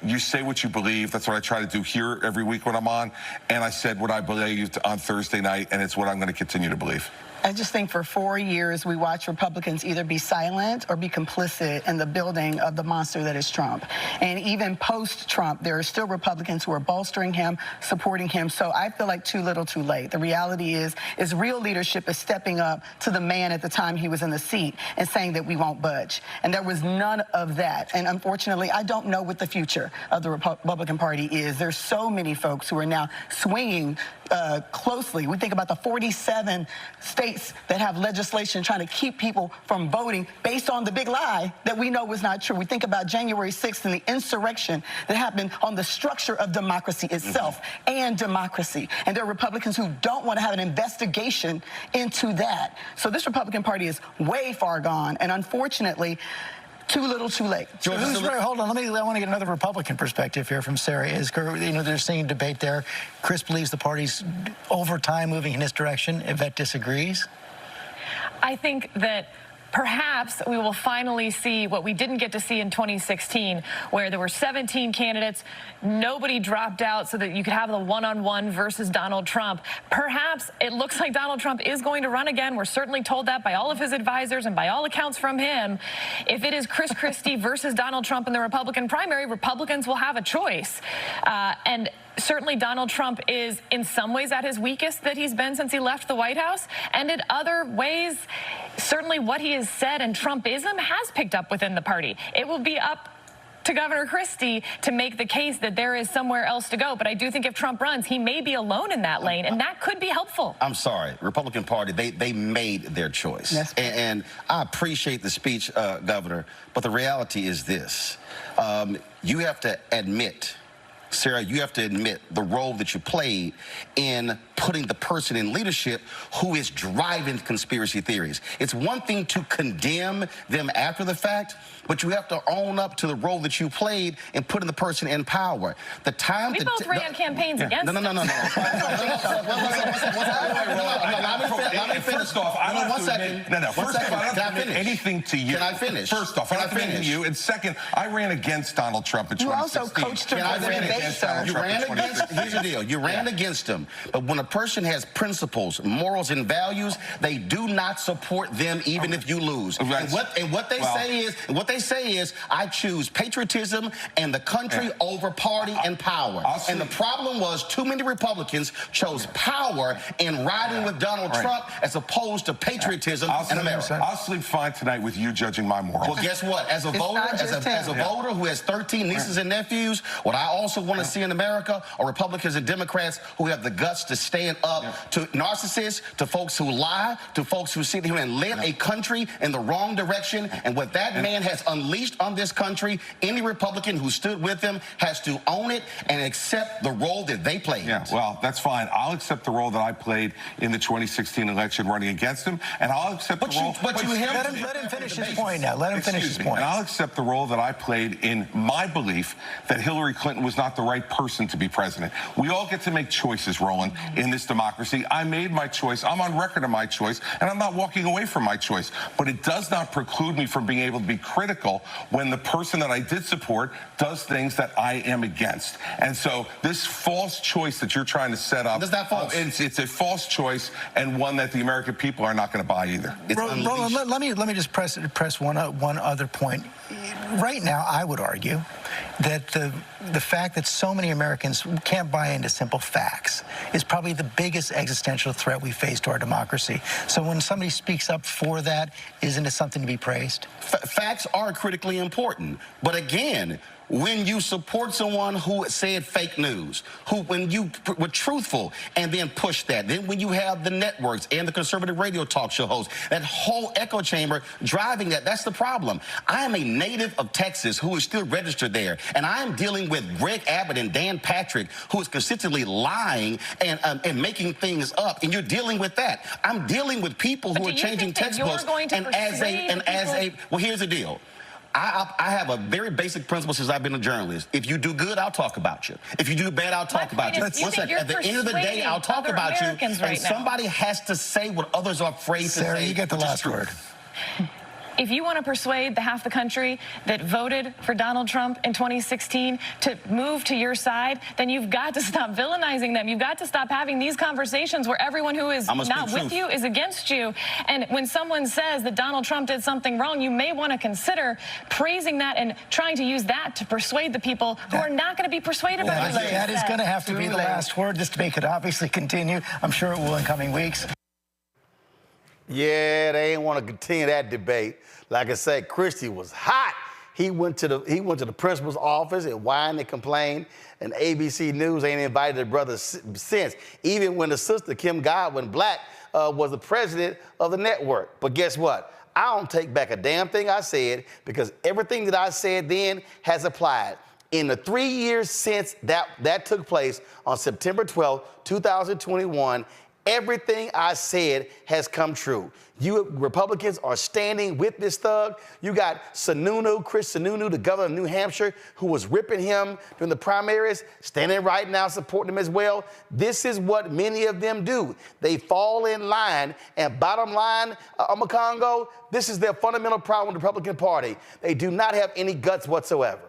You say what you believe. That's what I try to do here every week when I'm on. And I said what I believed on Thursday night, and it's what I'm going to continue to believe. I just think for 4 years, we watch Republicans either be silent or be complicit in the building of the monster that is Trump. And even post-Trump, there are still Republicans who are bolstering him, supporting him. So I feel like too little, too late. The reality is real leadership is stepping up to the man at the time he was in the seat and saying that we won't budge. And there was none of that. And unfortunately, I don't know what the future of the Republican Party is. There's so many folks who are now swinging closely. We think about the 47 states that have legislation trying to keep people from voting based on the big lie that we know was not true. We think about January 6th and the insurrection that happened on the structure of democracy itself and democracy. And there are Republicans who don't want to have an investigation into that. So this Republican Party is way far gone. And unfortunately, too little, too late. Hold on. I want to get another Republican perspective here from Sarah. They're seeing debate there. Chris believes the party's over time moving in this direction. Yvette disagrees. I think that perhaps we will finally see what we didn't get to see in 2016, where there were 17 candidates, nobody dropped out so that you could have the one-on-one versus Donald Trump. Perhaps it looks like Donald Trump is going to run again. We're certainly told that by all of his advisors and by all accounts from him. If it is Christie versus Donald Trump in the Republican primary, Republicans will have a choice. And certainly Donald Trump is in some ways at his weakest that he's been since he left the White House, and in other ways, certainly what he has said and Trumpism has picked up within the party. It will be up to Governor Christie to make the case that there is somewhere else to go. But I do think if Trump runs, he may be alone in that lane, and that could be helpful. I'm sorry. Republican Party, they made their choice. Yes. And I appreciate the speech, Governor, but the reality is this. You have to admit, Sarah, you have to admit the role that you played in putting the person in leadership who is driving conspiracy theories. It's one thing to condemn them after the fact, but you have to own up to the role that you played in putting the person in power. The time we both ran campaigns against No. Let me finish. First off, I don't one second. First off, I don't admit anything to you. Can I finish? First off, I don't admit to you. And second, I ran against Donald Trump in 2016. You also coached him for the debate, sir. You ran against, here's the deal, you ran against him. But when a person has principles, morals, and values, they do not support them even if you lose. Right. And what they say is, I choose patriotism and the country over party and power. And the problem was too many Republicans chose power in riding with Donald Trump as opposed to patriotism and America. I'll sleep fine tonight with you judging my morals. Well, guess what? As a voter, as a voter who has 13 nieces and nephews, what I also want to see in America are Republicans and Democrats who have the guts to stand up to narcissists, to folks who lie, to folks who sit here and lead a country in the wrong direction. And what that man has unleashed on this country, any Republican who stood with him has to own it and accept the role that they played. Yeah, well, that's fine. I'll accept the role that I played in the 2016 election running against him, and I'll accept the role... Let him finish his point now. Let him finish his point. And I'll accept the role that I played in my belief that Hillary Clinton was not the right person to be president. We all get to make choices, Roland, in this democracy. I made my choice. I'm on record of my choice, and I'm not walking away from my choice. But it does not preclude me from being able to be critical when the person that I did support does things that I am against. And so this false choice that you're trying to set up, it's a false choice, and one that the American people are not going to buy either. Roland, let me just press one other point. Right now, I would argue that the fact that so many Americans can't buy into simple facts is probably the biggest existential threat we face to our democracy. So when somebody speaks up for that, isn't it something to be praised? Facts are critically important. But again, when you support someone who said fake news, when you were truthful and then push that, then when you have the networks and the conservative radio talk show hosts, that whole echo chamber driving that's the problem. I am a native of Texas who is still registered there, and I am dealing with Greg Abbott and Dan Patrick, who is consistently lying and making things up, and you're dealing with that. I'm dealing with people who are changing textbooks, well, here's the deal. I have a very basic principle since I've been a journalist. If you do good, I'll talk about you. If you do bad, I'll talk about you. One second. At the end of the day, I'll talk about you. And somebody has to say what others are afraid to say. Sarah, you get the last word. If you want to persuade the half the country that voted for Donald Trump in 2016 to move to your side, then you've got to stop villainizing them. You've got to stop having these conversations where everyone who is not with you is against you. And when someone says that Donald Trump did something wrong, you may want to consider praising that and trying to use that to persuade the people who are not going to be persuaded by what that is going to have to be the last word. This debate could obviously continue. I'm sure it will in coming weeks. Yeah, they ain't want to continue that debate. Like I said, Christie was hot. He went to the principal's office and whined and complained, and ABC News ain't invited the brother since, even when the sister, Kim Godwin Black, was the president of the network. But guess what? I don't take back a damn thing I said, because everything that I said then has applied. In the 3 years since that took place on September 12, 2021, Everything I said has come true. You Republicans are standing with this thug. You got Chris Sununu, the governor of New Hampshire, who was ripping him during the primaries, standing right now supporting him as well. This is what many of them do. They fall in line, and bottom line, Congo, this is their fundamental problem with the Republican Party. They do not have any guts whatsoever.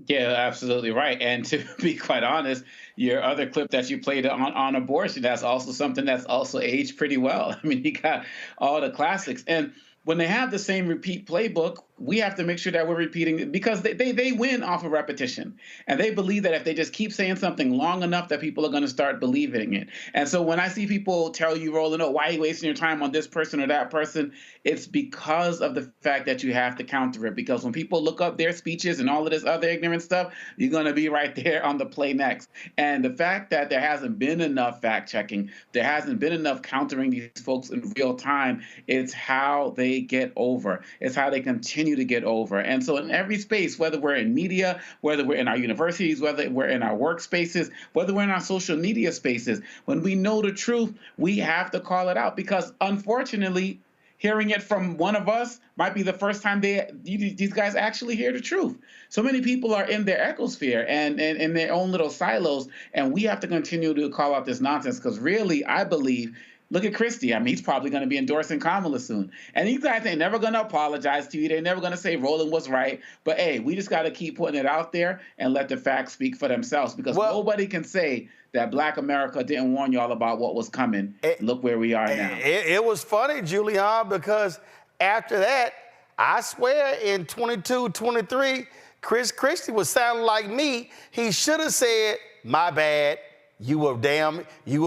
Yeah, absolutely right. And to be quite honest, your other clip that you played on abortion, that's also something that's also aged pretty well. I mean, you got all the classics. And when they have the same repeat playbook, we have to make sure that we're repeating it, because they win off of repetition. And they believe that if they just keep saying something long enough, that people are going to start believing it. And so when I see people tell you, Roland, oh, why are you wasting your time on this person or that person? It's because of the fact that you have to counter it. Because when people look up their speeches and all of this other ignorant stuff, you're going to be right there on the play next. And the fact that there hasn't been enough fact checking, there hasn't been enough countering these folks in real time, it's how they get over. It's how they continue to get over. And so in every space, whether we're in media, whether we're in our universities, whether we're in our workspaces, whether we're in our social media spaces, when we know the truth, we have to call it out, because unfortunately, hearing it from one of us might be the first time these guys actually hear the truth. So many people are in their ecosphere and in their own little silos, and we have to continue to call out this nonsense, because really, I believe, look at Christie. I mean, he's probably going to be endorsing Kamala soon. And these guys ain't never going to apologize to you. They're never going to say Roland was right. But, hey, we just got to keep putting it out there and let the facts speak for themselves, because nobody can say that Black America didn't warn y'all about what was coming. Look where we are now. It was funny, Julian, because after that, I swear in 22, 23, Christie was sounding like me. He should have said, my bad. You were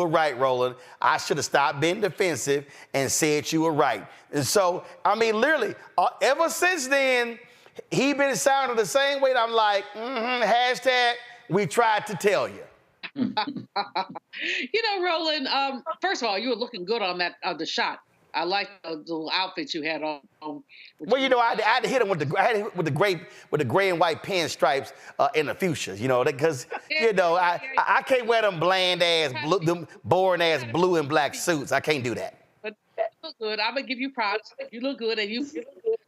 right, Roland. I should have stopped being defensive and said you were right. And so, I mean, literally, ever since then, he been sounding the same way. I'm like, hashtag, we tried to tell you. You know, Roland, first of all, you were looking good on that the shot. I like the little outfit you had on. Well, you know, I had to hit him with the gray and white pinstripes and the fuchsia. You know, because you know I can't wear them bland ass, them boring ass blue and black suits. I can't do that. But you look good. I'm gonna give you props. You look good, and you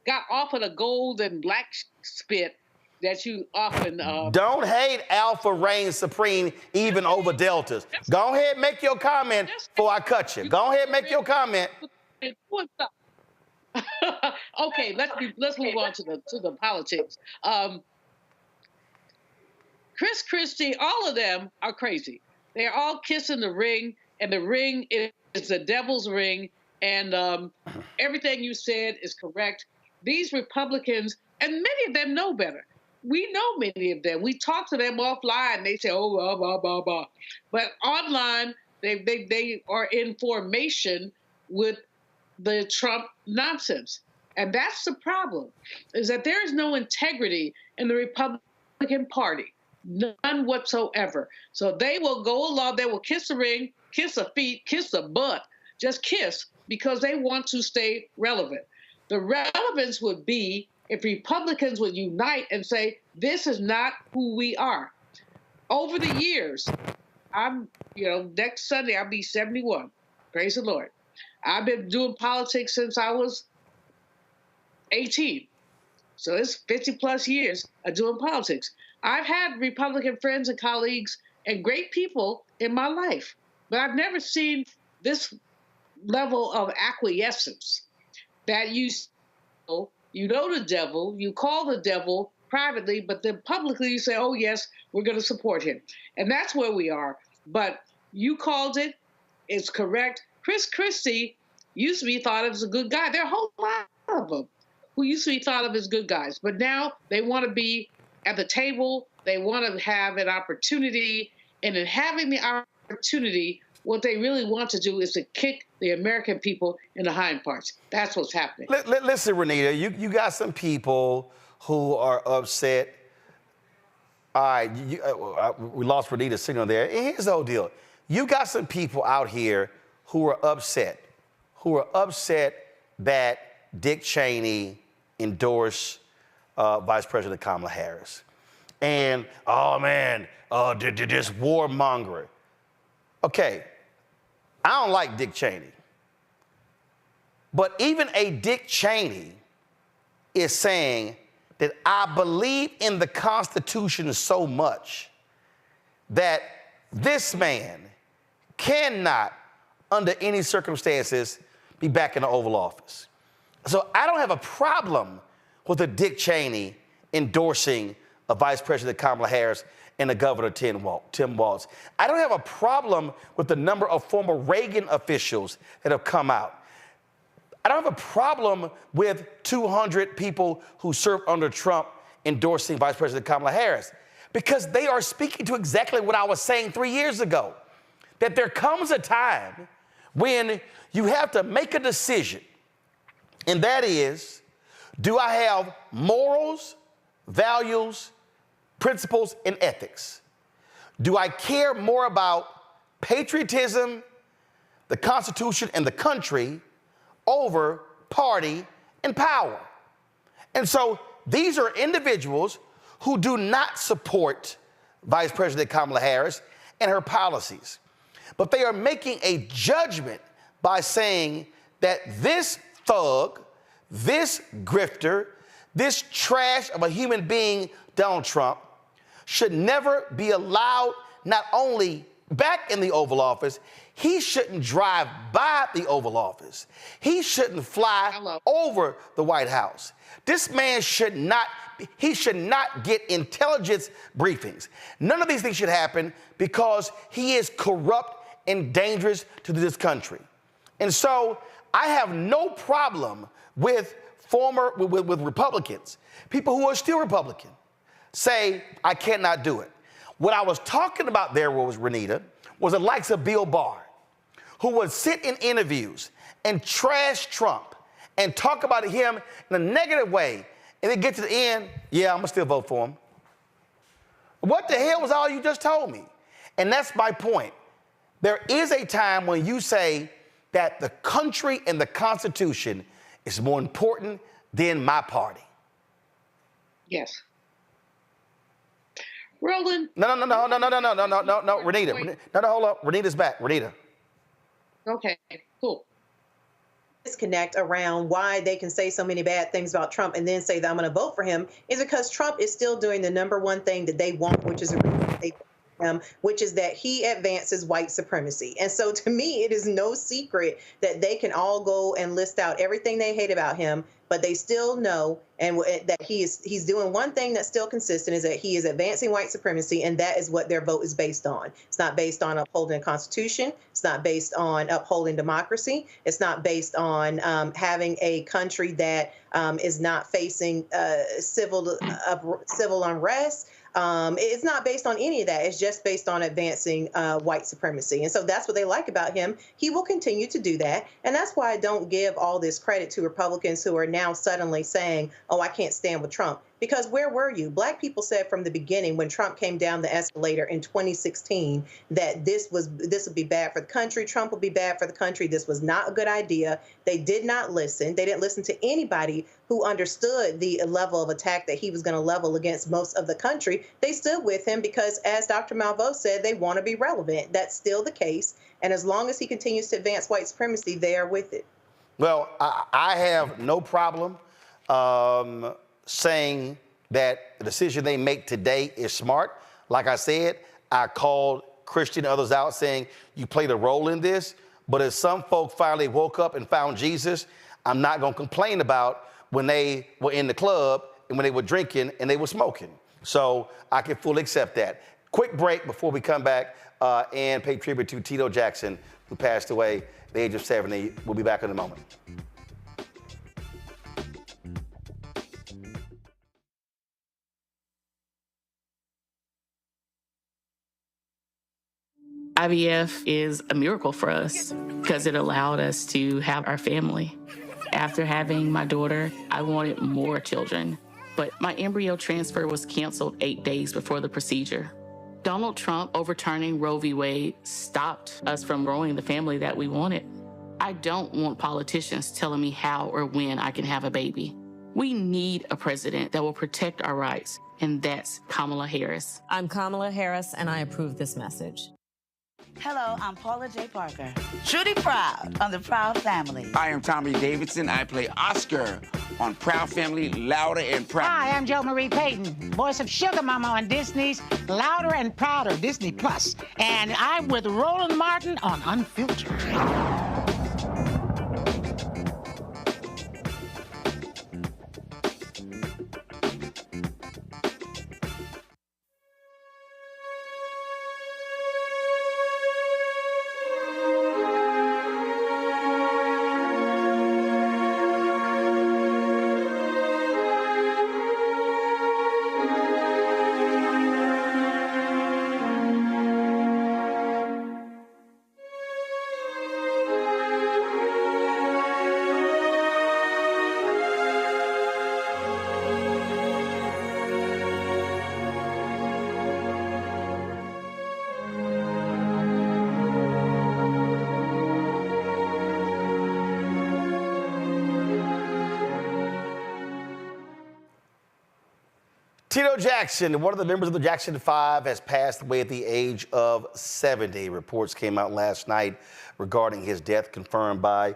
got off of the gold and black spit that you often. Don't hate Alpha reigns supreme even over deltas. Go ahead, make your comment before I cut you. Go ahead, make your comment. Okay, let's move on to the politics. Christie, all of them are crazy. They're all kissing the ring, and the ring is the devil's ring. And everything you said is correct. These Republicans, and many of them know better. We know many of them. We talk to them offline. They say, "Oh, blah blah blah blah," but online, they are in formation with the Trump nonsense. And that's the problem, is that there is no integrity in the Republican Party, none whatsoever. So they will go along, they will kiss the ring, kiss the feet, kiss the butt, just kiss, because they want to stay relevant. The relevance would be if Republicans would unite and say, this is not who we are. Over the years, next Sunday I'll be 71, praise the Lord. I've been doing politics since I was 18. So it's 50 plus years of doing politics. I've had Republican friends and colleagues and great people in my life, but I've never seen this level of acquiescence that you know the devil, you call the devil privately, but then publicly you say, oh yes, we're going to support him. And that's where we are. But you called it, it's correct. Christie used to be thought of as a good guy. There are a whole lot of them who used to be thought of as good guys, but now they want to be at the table. They want to have an opportunity, and in having the opportunity, what they really want to do is to kick the American people in the hind parts. That's what's happening. Listen, Renita, you got some people who are upset. All right, we lost Renita's signal there. And here's the whole deal. You got some people out here who are upset that Dick Cheney endorsed Vice President Kamala Harris. And, oh man, this warmonger. Okay, I don't like Dick Cheney. But even a Dick Cheney is saying that I believe in the Constitution so much that this man cannot, under any circumstances, be back in the Oval Office. So I don't have a problem with a Dick Cheney endorsing a Vice President Kamala Harris and the Governor Tim Walz. I don't have a problem with the number of former Reagan officials that have come out. I don't have a problem with 200 people who served under Trump endorsing Vice President Kamala Harris, because they are speaking to exactly what I was saying 3 years ago, that there comes a time when you have to make a decision, and that is, do I have morals, values, principles, and ethics? Do I care more about patriotism, the Constitution, and the country over party and power? And so these are individuals who do not support Vice President Kamala Harris and her policies. But they are making a judgment by saying that this thug, this grifter, this trash of a human being, Donald Trump, should never be allowed not only back in the Oval Office, he shouldn't drive by the Oval Office. He shouldn't fly over the White House. This man should not get intelligence briefings. None of these things should happen because he is corrupt and dangerous to this country. And so I have no problem with with Republicans, people who are still Republican, say, I cannot do it. What I was talking about there was, Renita, was the likes of Bill Barr, who would sit in interviews and trash Trump and talk about him in a negative way, and then get to the end, yeah, I'm gonna still vote for him. What the hell was all you just told me? And that's my point. There is a time when you say that the country and the Constitution is more important than my party. Yes. Roland. No, Renita. No, hold up. Renita's back. Renita. Okay, cool. Disconnect around why they can say so many bad things about Trump and then say that I'm going to vote for him is because Trump is still doing the number one thing that they want, which is which is that he advances white supremacy. And so to me, it is no secret that they can all go and list out everything they hate about him, but they still know and that he's doing one thing that's still consistent, is that he is advancing white supremacy, and that is what their vote is based on. It's not based on upholding the Constitution. It's not based on upholding democracy. It's not based on having a country that is not facing civil unrest. It's not based on any of that. It's just based on advancing white supremacy. And so that's what they like about him. He will continue to do that. And that's why I don't give all this credit to Republicans who are now suddenly saying, oh, I can't stand with Trump. Because where were you? Black people said from the beginning when Trump came down the escalator in 2016 that this would be bad for the country. Trump would be bad for the country. This was not a good idea. They did not listen. They didn't listen to anybody who understood the level of attack that he was going to level against most of the country. They stood with him because, as Dr. Malveaux said, they want to be relevant. That's still the case. And as long as he continues to advance white supremacy, they are with it. Well, I have no problem saying that the decision they make today is smart. Like I said, I called Christie and others out saying, you played a role in this, but as some folk finally woke up and found Jesus, I'm not gonna complain about when they were in the club and when they were drinking and they were smoking. So I can fully accept that. Quick break before we come back and pay tribute to Tito Jackson, who passed away at the age of 70. We'll be back in a moment. IVF is a miracle for us because it allowed us to have our family. After having my daughter, I wanted more children, but my embryo transfer was canceled 8 days before the procedure. Donald Trump overturning Roe v. Wade stopped us from growing the family that we wanted. I don't want politicians telling me how or when I can have a baby. We need a president that will protect our rights, and that's Kamala Harris. I'm Kamala Harris, and I approve this message. Hello, I'm Paula J. Parker. Trudy Proud on the Proud Family. I am Tommy Davidson. I play Oscar on Proud Family, Louder and Proud. Hi, I'm Jo Marie Payton, voice of Sugar Mama on Disney's Louder and Prouder, Disney Plus. And I'm with Roland Martin on Unfiltered. Tito Jackson, one of the members of the Jackson 5, has passed away at the age of 70. Reports came out last night regarding his death, confirmed by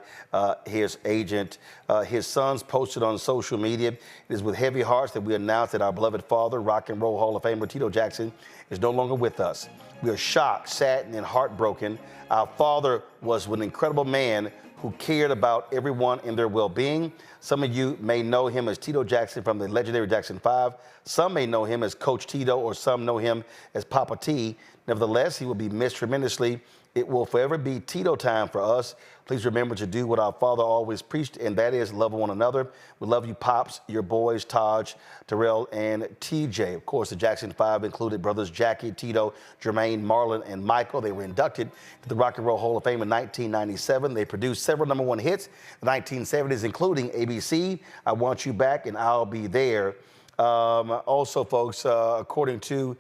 his agent. His sons posted on social media, "It is with heavy hearts that we announce that our beloved father, Rock and Roll Hall of Famer Tito Jackson, is no longer with us. We are shocked, saddened, and heartbroken. Our father was an incredible man who cared about everyone and their well-being. Some of you may know him as Tito Jackson from the legendary Jackson 5. Some may know him as Coach Tito, or some know him as Papa T. Nevertheless, he will be missed tremendously. It will forever be Tito time for us. Please remember to do what our father always preached, and that is love one another. We love you, Pops, your boys, Taj, Terrell, and TJ. Of course, the Jackson 5 included brothers Jackie, Tito, Jermaine, Marlon, and Michael. They were inducted to the Rock and Roll Hall of Fame in 1997. They produced several #1 hits in the 1970s, including ABC, I Want You Back, and I'll Be There. Also, folks, according to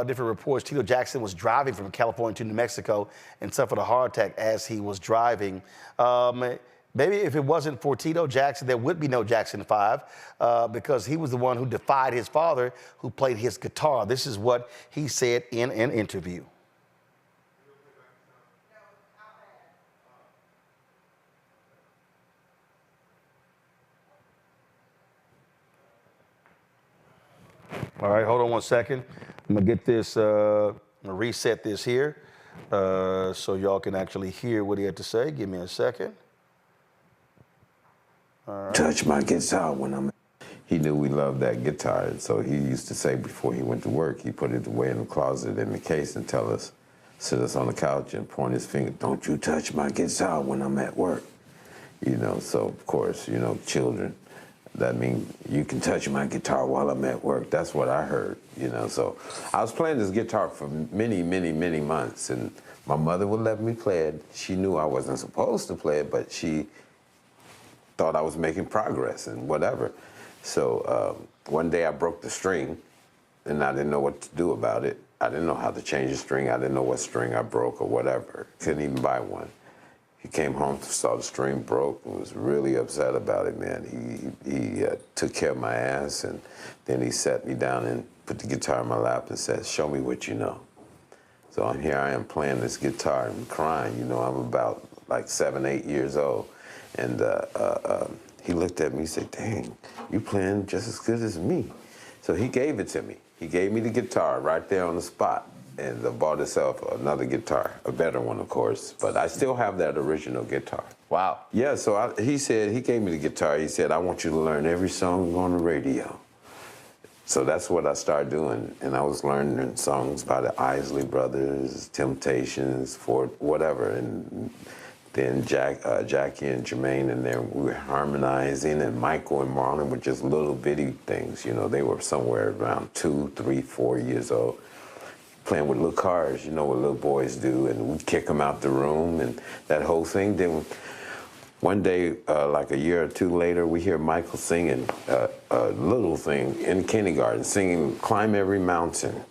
different reports, Tito Jackson was driving from California to New Mexico and suffered a heart attack as he was driving. Maybe if it wasn't for Tito Jackson, there would be no Jackson 5 because he was the one who defied his father, who played his guitar. This is what he said in an interview. All right, hold on one second. I'm gonna get this, I'm gonna reset this here so y'all can actually hear what he had to say. Give me a second. All right. Touch my guitar when I'm... He knew we loved that guitar, and so he used to say before he went to work, he put it away in the closet in the case and tell us, sit us on the couch and point his finger, "Don't you touch my guitar when I'm at work." You know, so of course, you know, children, that means you can touch my guitar while I'm at work. That's what I heard, you know. So I was playing this guitar for many, many, many months, and my mother would let me play it. She knew I wasn't supposed to play it, but she thought I was making progress and whatever. So one day I broke the string, and I didn't know what to do about it. I didn't know how to change the string. I didn't know what string I broke or whatever. Couldn't even buy one. He came home, saw the string broke, and was really upset about it, man. He took care of my ass, and then he sat me down and put the guitar in my lap and said, "Show me what you know." So here I am playing this guitar and crying. You know, I'm about like 7, 8 years old. And he looked at me and said, "Dang, you playing just as good as me." So he gave it to me. He gave me the guitar right there on the spot. And bought himself another guitar, a better one, of course, but I still have that original guitar. Wow. Yeah, so he said, he gave me the guitar. He said, "I want you to learn every song on the radio." So that's what I started doing, and I was learning songs by the Isley Brothers, Temptations, Ford, whatever, and then Jackie and Jermaine, and then we were harmonizing, and Michael and Marlon were just little bitty things, you know. They were somewhere around 2, 3, 4 years old. Playing with little cars, you know what little boys do, and we'd kick them out the room and that whole thing. Then one day, like a year or two later, we hear Michael singing a little thing in kindergarten, singing "Climb Every Mountain."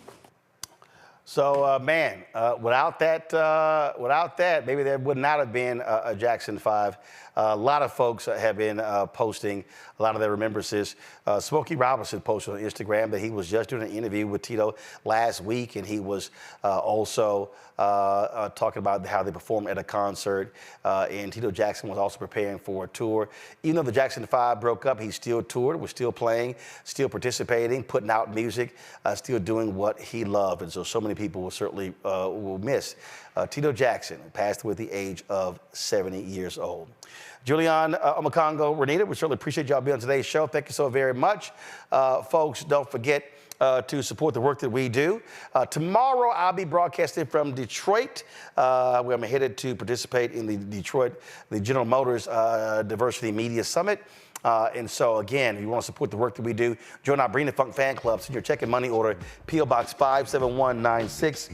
So, man, without that, maybe there would not have been a Jackson 5. A lot of folks have been posting a lot of their remembrances. Smokey Robinson posted on Instagram that he was just doing an interview with Tito last week, and he was also talking about how they performed at a concert. And Tito Jackson was also preparing for a tour. Even though the Jackson 5 broke up, he still toured, was still playing, still participating, putting out music, still doing what he loved. And so many people will certainly will miss Tito Jackson, who passed away at the age of 70 years old. Julian Omakongo, Renita, we certainly appreciate y'all being on today's show. Thank you so very much. Folks, don't forget to support the work that we do. Tomorrow, I'll be broadcasting from Detroit, where I'm headed to participate in the General Motors Diversity Media Summit. And so, again, if you want to support the work that we do, join our Bring the Funk fan club. Send your check and money order, P.O. Box 57196.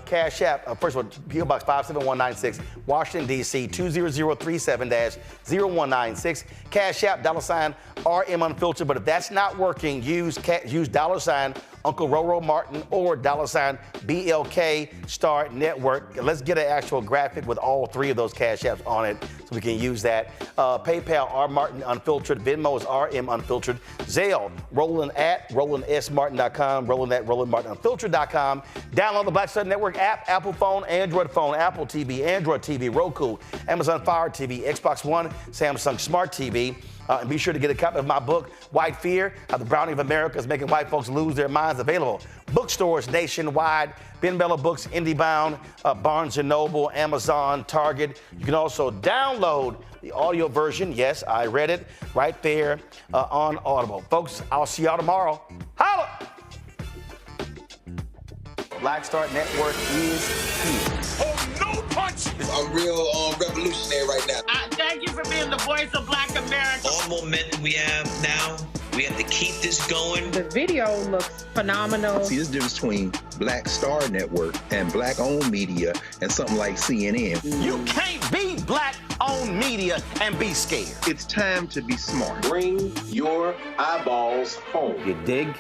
Cash App, first of all, P.O. Box 57196, Washington, D.C., 20037-0196. Cash App, $RM Unfiltered. But if that's not working, use $, Uncle Roro Martin, or $BLK Star Network. Let's get an actual graphic with all three of those Cash Apps on it so we can use that. PayPal, R Martin Unfiltered. Venmo is RM Unfiltered. Zelle, Roland at RolandSMartin.com, Roland at RolandMartinUnfiltered.com. Download the Black Star Network app, Apple phone, Android phone, Apple TV, Android TV, Roku, Amazon Fire TV, Xbox One, Samsung Smart TV. And be sure to get a copy of my book, White Fear, How the Browning of America is Making White Folks Lose Their Minds, available. Bookstores nationwide, Ben Bella Books, IndieBound, Barnes & Noble, Amazon, Target. You can also download the audio version. Yes, I read it right there on Audible. Folks, I'll see y'all tomorrow. Holla! Black Star Network is here. Oh, no punch! I'm real revolutionary right now. Thank you for being the voice of Black America. All momentum we have now, we have to keep this going. The video looks phenomenal. See, this difference between Black Star Network and black-owned media and something like CNN. You can't be black-owned media and be scared. It's time to be smart. Bring your eyeballs home. You dig?